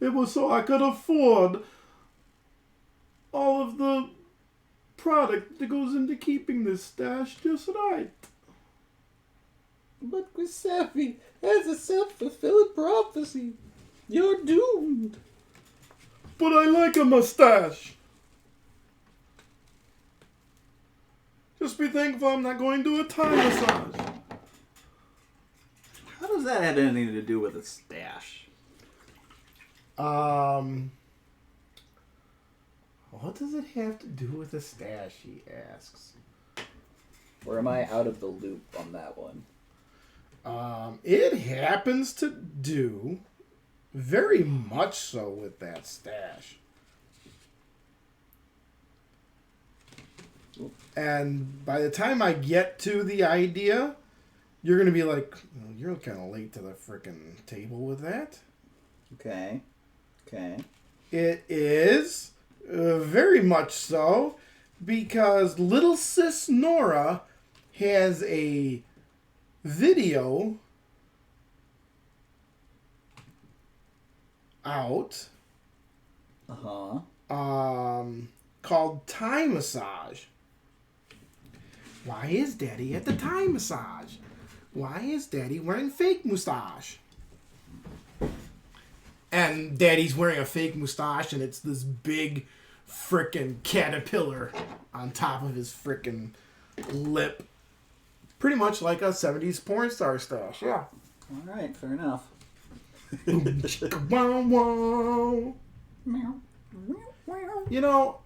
It was so I could afford all of the product that goes into keeping this stash just right. But Giuseppe, that's a self-fulfilling prophecy. You're doomed. But I like a mustache. Just be thankful I'm not going to a Thai massage. How does that have anything to do with a stash? What does it have to do with a stash, he asks. Or am I out of the loop on that one? It happens to do Very much so with that stash. And by the time I get to the idea, you're going to be like, well, you're kind of late to the frickin' table with that. Okay. It is very much so because little sis Nora has a video out called Thai Massage. Why is Daddy at the Thai massage? Why is Daddy wearing fake mustache? And Daddy's wearing a fake mustache, and it's this big frickin' caterpillar on top of his frickin' lip. Pretty much like a 70s porn star stash, yeah. All right, fair enough. Wow, wow. You know,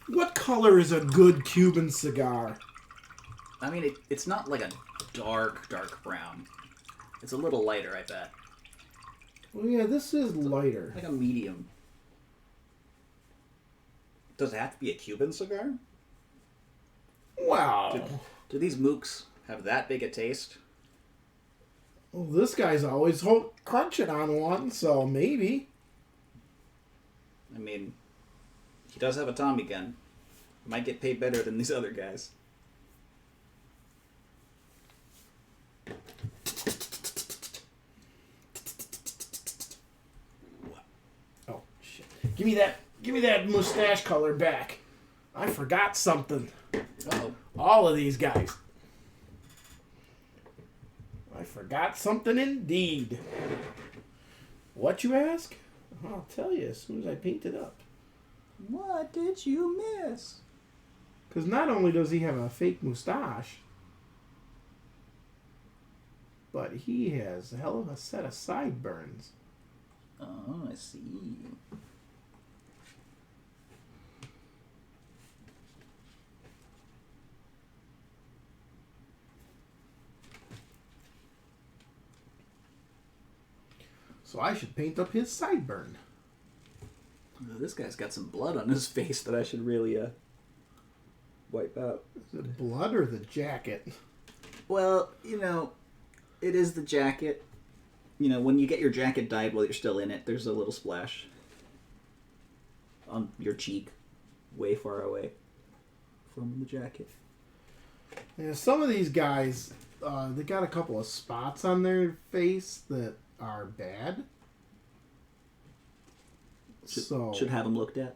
what color is a good Cuban cigar? I mean, it's not like a dark brown. It's a little lighter, I bet. Well, yeah, this is lighter. Like a medium. Does it have to be a Cuban cigar? Wow. Do these mooks have that big a taste? Well, this guy's always crunching on one, so maybe. I mean, he does have a Tommy gun. Might get paid better than these other guys. Oh, shit. Give me that mustache color back. I forgot something. Uh-oh. All of these guys. I forgot something indeed. What, you ask? I'll tell you as soon as I paint it up. What did you miss? Because not only does he have a fake mustache, but he has a hell of a set of sideburns. Oh, I see. So I should paint up his sideburn. This guy's got some blood on his face. That I should really wipe out. Is it blood or the jacket? Well, it is the jacket. When you get your jacket dyed while you're still in it, there's a little splash on your cheek, way far away from the jacket. Yeah, some of these guys, they got a couple of spots on their face that are bad. Should have them looked at.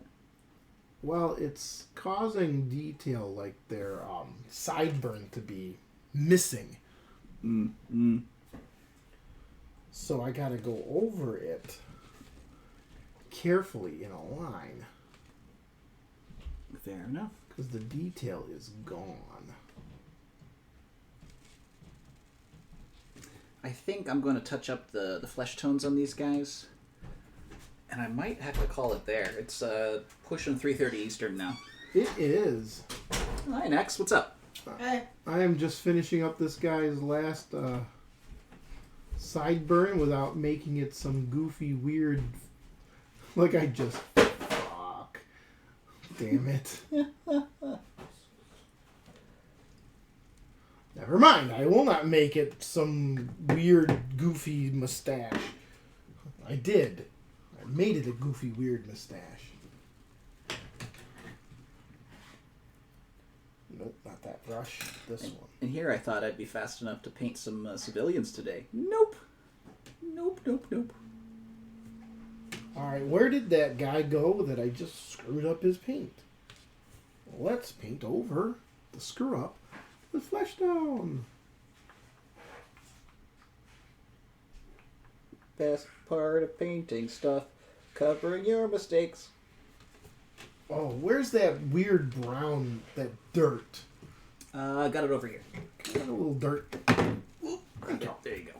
Well, it's causing detail like their sideburn to be missing. So I gotta go over it carefully in a line. Fair enough. Because the detail is gone. I think I'm going to touch up the flesh tones on these guys. And I might have to call it there. It's pushing 3:30 Eastern now. It is. Hi, Nex. What's up? I am just finishing up this guy's last sideburn without making it some goofy, weird... Like I just... Fuck. Damn it. Never mind. I will not make it some weird, goofy mustache. I did. I made it a goofy, weird mustache. Nope, not that brush. This one. And here I thought I'd be fast enough to paint some civilians today. Nope. Alright, where did that guy go that I just screwed up his paint? Let's paint over the screw up with flesh tone. Best part of painting stuff, covering your mistakes. Oh, where's that weird brown, that dirt? I got it over here. Got a little dirt. There you go.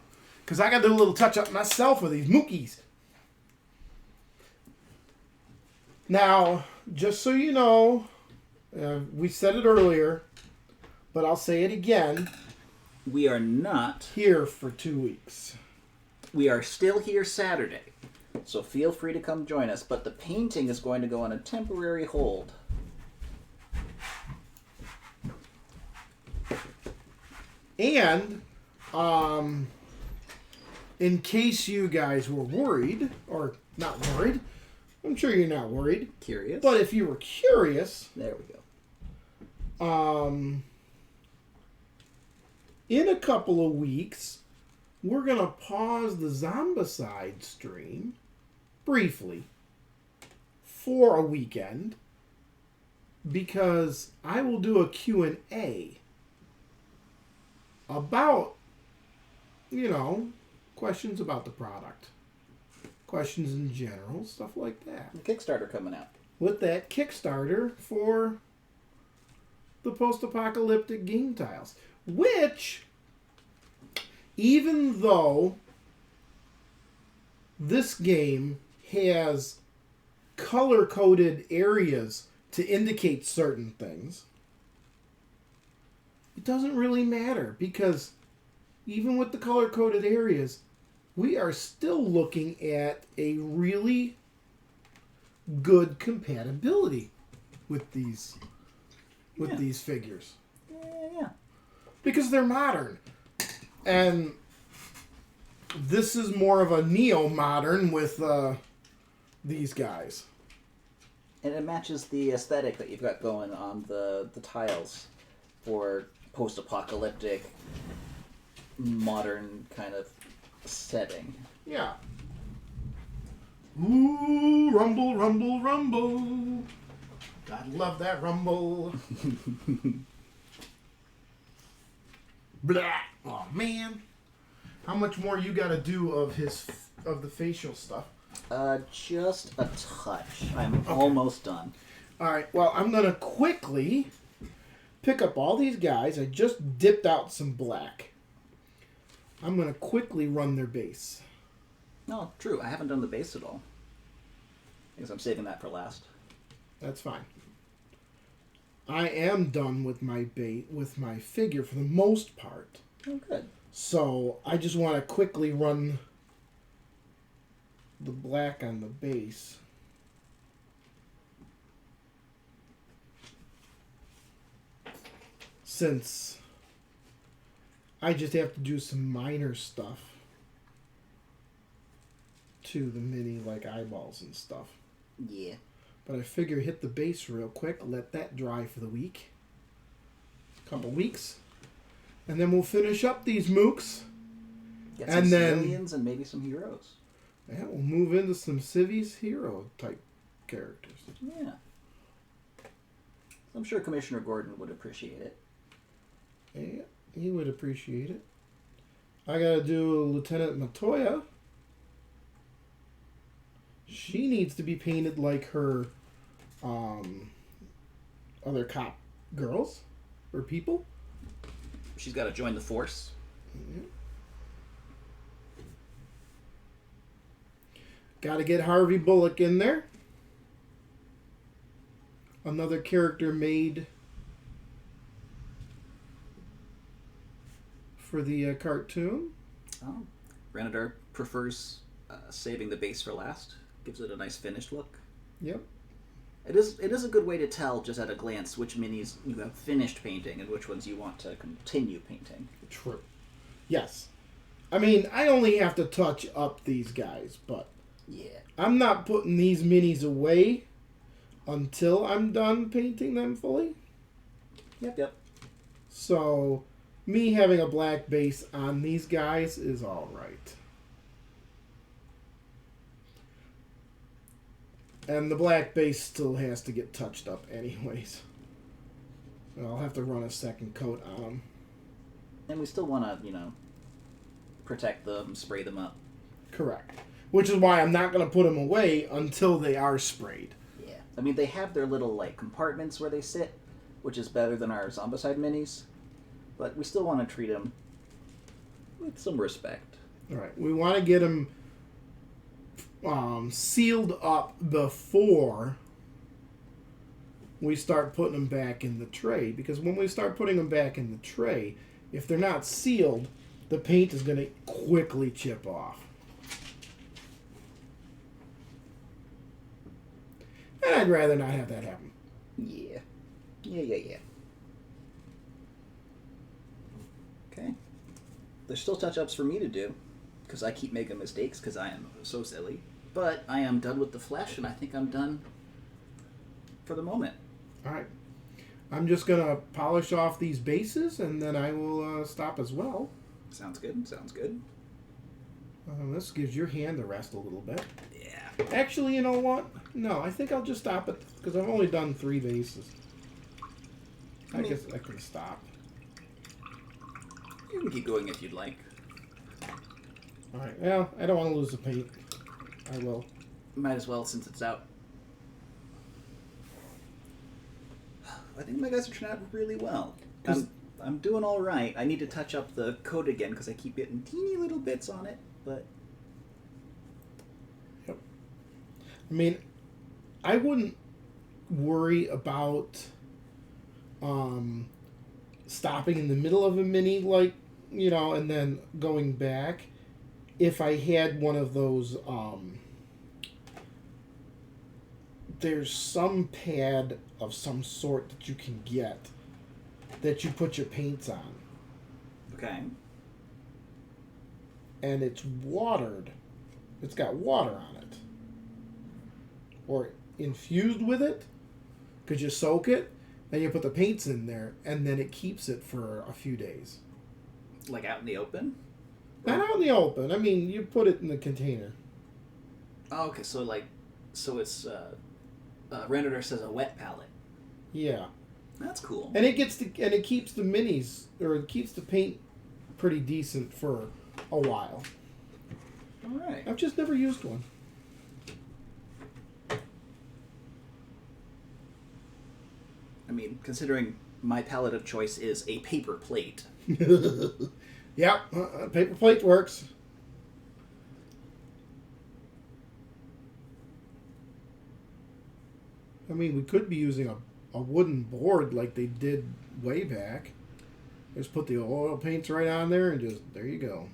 Because I got to do a little touch up myself with these mookies. Now, just so you know, we said it earlier, but I'll say it again. We are not. here for 2 weeks. We are still here Saturday. So feel free to come join us. But the painting is going to go on a temporary hold. And, in case you guys were worried, or not worried, I'm sure you're not worried, Curious? but if you were curious, There we go. in a couple of weeks, we're going to pause the Zombicide stream briefly for a weekend because I will do a Q&A about, questions about the product, questions in general, stuff like that. The Kickstarter coming out. With that Kickstarter for the post-apocalyptic game tiles, which, even though this game has color-coded areas to indicate certain things, it doesn't really matter because even with the color-coded areas, we are still looking at a really good compatibility with these these figures Yeah. because they're modern, and this is more of a neo-modern with these guys. And it matches the aesthetic that you've got going on the tiles for post-apocalyptic, modern kind of setting. Yeah. Ooh, rumble, rumble, rumble. God, love that rumble. Blah. Oh man. How much more you got to do of the facial stuff? Just a touch. I'm almost done. All right. Well, I'm gonna quickly pick up all these guys. I just dipped out some black. I'm gonna quickly run their base. No, true. I haven't done the base at all. I guess I'm saving that for last. That's fine. I am done with my figure for the most part. Oh, good. So I just want to quickly run the black on the base. Since I just have to do some minor stuff to the mini, like eyeballs and stuff. Yeah. But I figure hit the base real quick, let that dry for the week. Couple weeks. And then we'll finish up these mooks. Get And some then- civilians and maybe some heroes. Yeah, we'll move into some Civies hero type characters. Yeah. I'm sure Commissioner Gordon would appreciate it. Yeah, he would appreciate it. I gotta do Lieutenant Matoya. She needs to be painted like her other cop girls or people. She's got to join the force. Gotta get Harvey Bullock in there. Another character made for the cartoon. Oh. Renadar prefers saving the base for last. Gives it a nice finished look. Yep. It is a good way to tell just at a glance which minis you have finished painting and which ones you want to continue painting. True. Yes. I mean, I only have to touch up these guys, but Yeah. I'm not putting these minis away until I'm done painting them fully. Yep. So, me having a black base on these guys is alright. And the black base still has to get touched up anyways. So I'll have to run a second coat on them. And we still want to, protect them, spray them up. Correct. Which is why I'm not going to put them away until they are sprayed. Yeah. I mean, they have their little, compartments where they sit, which is better than our Zombicide minis. But we still want to treat them with some respect. Alright, we want to get them sealed up before we start putting them back in the tray. Because when we start putting them back in the tray, if they're not sealed, the paint is going to quickly chip off. And I'd rather not have that happen. Yeah. Okay. There's still touch-ups for me to do, because I keep making mistakes, because I am so silly. But I am done with the flesh, and I think I'm done for the moment. All right. I'm just going to polish off these bases, and then I will stop as well. Sounds good. This gives your hand a rest a little bit. Yeah. Actually, you know what? No, I think I'll just stop it, because I've only done 3 bases. I guess I can stop. You can keep going if you'd like. All right. Well, I don't want to lose the paint. I will. Might as well, since it's out. I think my guys are turning out really well. I'm doing all right. I need to touch up the coat again because I keep getting teeny little bits on it. But yep. I mean, I wouldn't worry about stopping in the middle of a mini, like, you know, and then going back. If I had one of those, there's some pad of some sort that you can get that you put your paints on. okay. And it's watered. It's got water on it. Or infused with it. Because you soak it, then you put the paints in there, and then it keeps it for a few days. Like out in the open? Not out in the open. I mean, you put it in the container. Oh, okay. So it's Renderer says a wet palette. Yeah. That's cool. And it keeps the minis, or it keeps the paint pretty decent for a while. All right. I've just never used one. I mean, considering my palette of choice is a paper plate. Yeah, paper plate works. I mean, we could be using a wooden board like they did way back. Just put the oil paints right on there and just, there you go.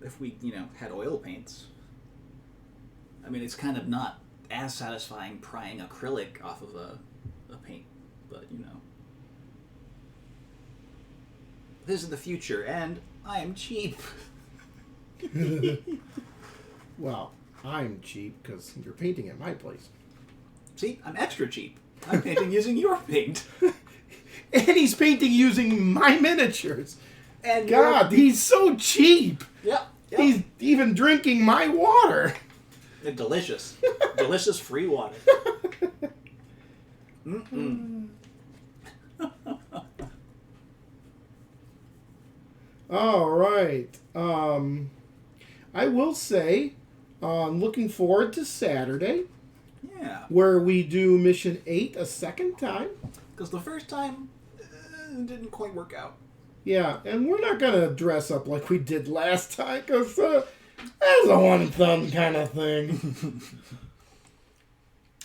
If we, had oil paints. I mean, it's kind of not as satisfying prying acrylic off of a paint, but, This is the future, and I am cheap. Well, I'm cheap because you're painting at my place. See, I'm extra cheap. I'm painting using your paint. And he's painting using my miniatures. And God, he's so cheap. Yep. He's even drinking my water. They're delicious. Delicious free water. Mm-mm. All right. I will say, I'm looking forward to Saturday. Yeah. Where we do Mission 8 a second time. Because the first time didn't quite work out. Yeah, and we're not going to dress up like we did last time, because that's a one-thumb kind of thing.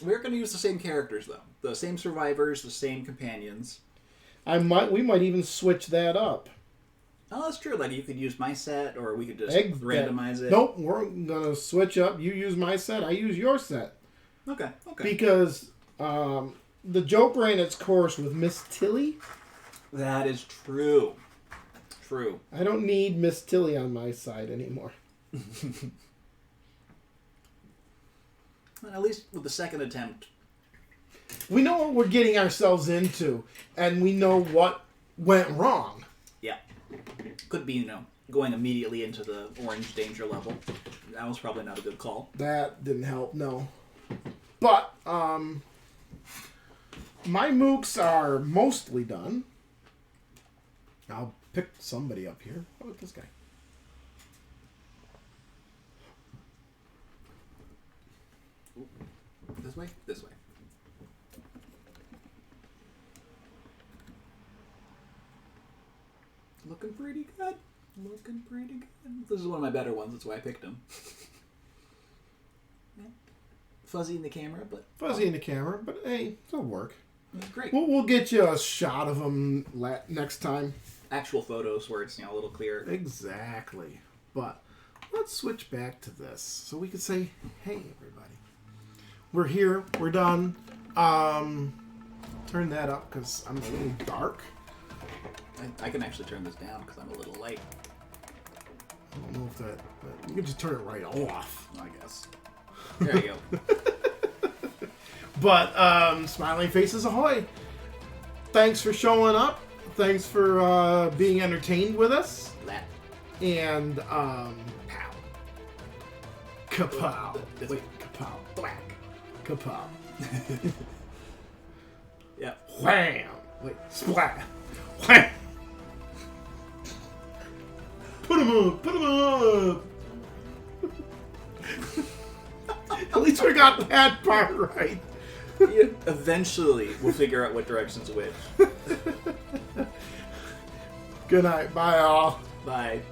We're going to use the same characters, though. The same survivors, the same companions. We might even switch that up. Oh, that's true. Like, you could use my set, or we could just randomize it. Nope, we're going to switch up. You use my set, I use your set. Okay. Because the joke ran its course with Miss Tilly. That is true. True. I don't need Miss Tilly on my side anymore. Well, at least with the second attempt. We know what we're getting ourselves into, and we know what went wrong. Yeah. Could be, going immediately into the orange danger level. That was probably not a good call. That didn't help, no. But, my mooks are mostly done. I'll pick somebody up here. How about this guy? This way? This way. Looking pretty good. This is one of my better ones. That's why I picked him. Yeah. Fuzzy in the camera, but... Fuzzy in the camera, but hey, it'll work. Great. We'll get you a shot of him next time. actual photos where it's a little clearer. Exactly. But let's switch back to this so we can say, hey, everybody. We're here. We're done. Turn that up because I'm a little dark. I can actually turn this down because I'm a little light. I don't know if that... You can just turn it right off. I guess. There you go. But, Smiling Faces Ahoy. Thanks for showing up. Thanks for being entertained with us. That. And, pow. Kapow. Wait, kapow. Black. Kapow. Yeah. Wham! Wait, splat. Wham! Put him up! Put him up! At least we got that part right. Yeah, eventually, we'll figure out what direction's which. Good night. Bye, all. Bye.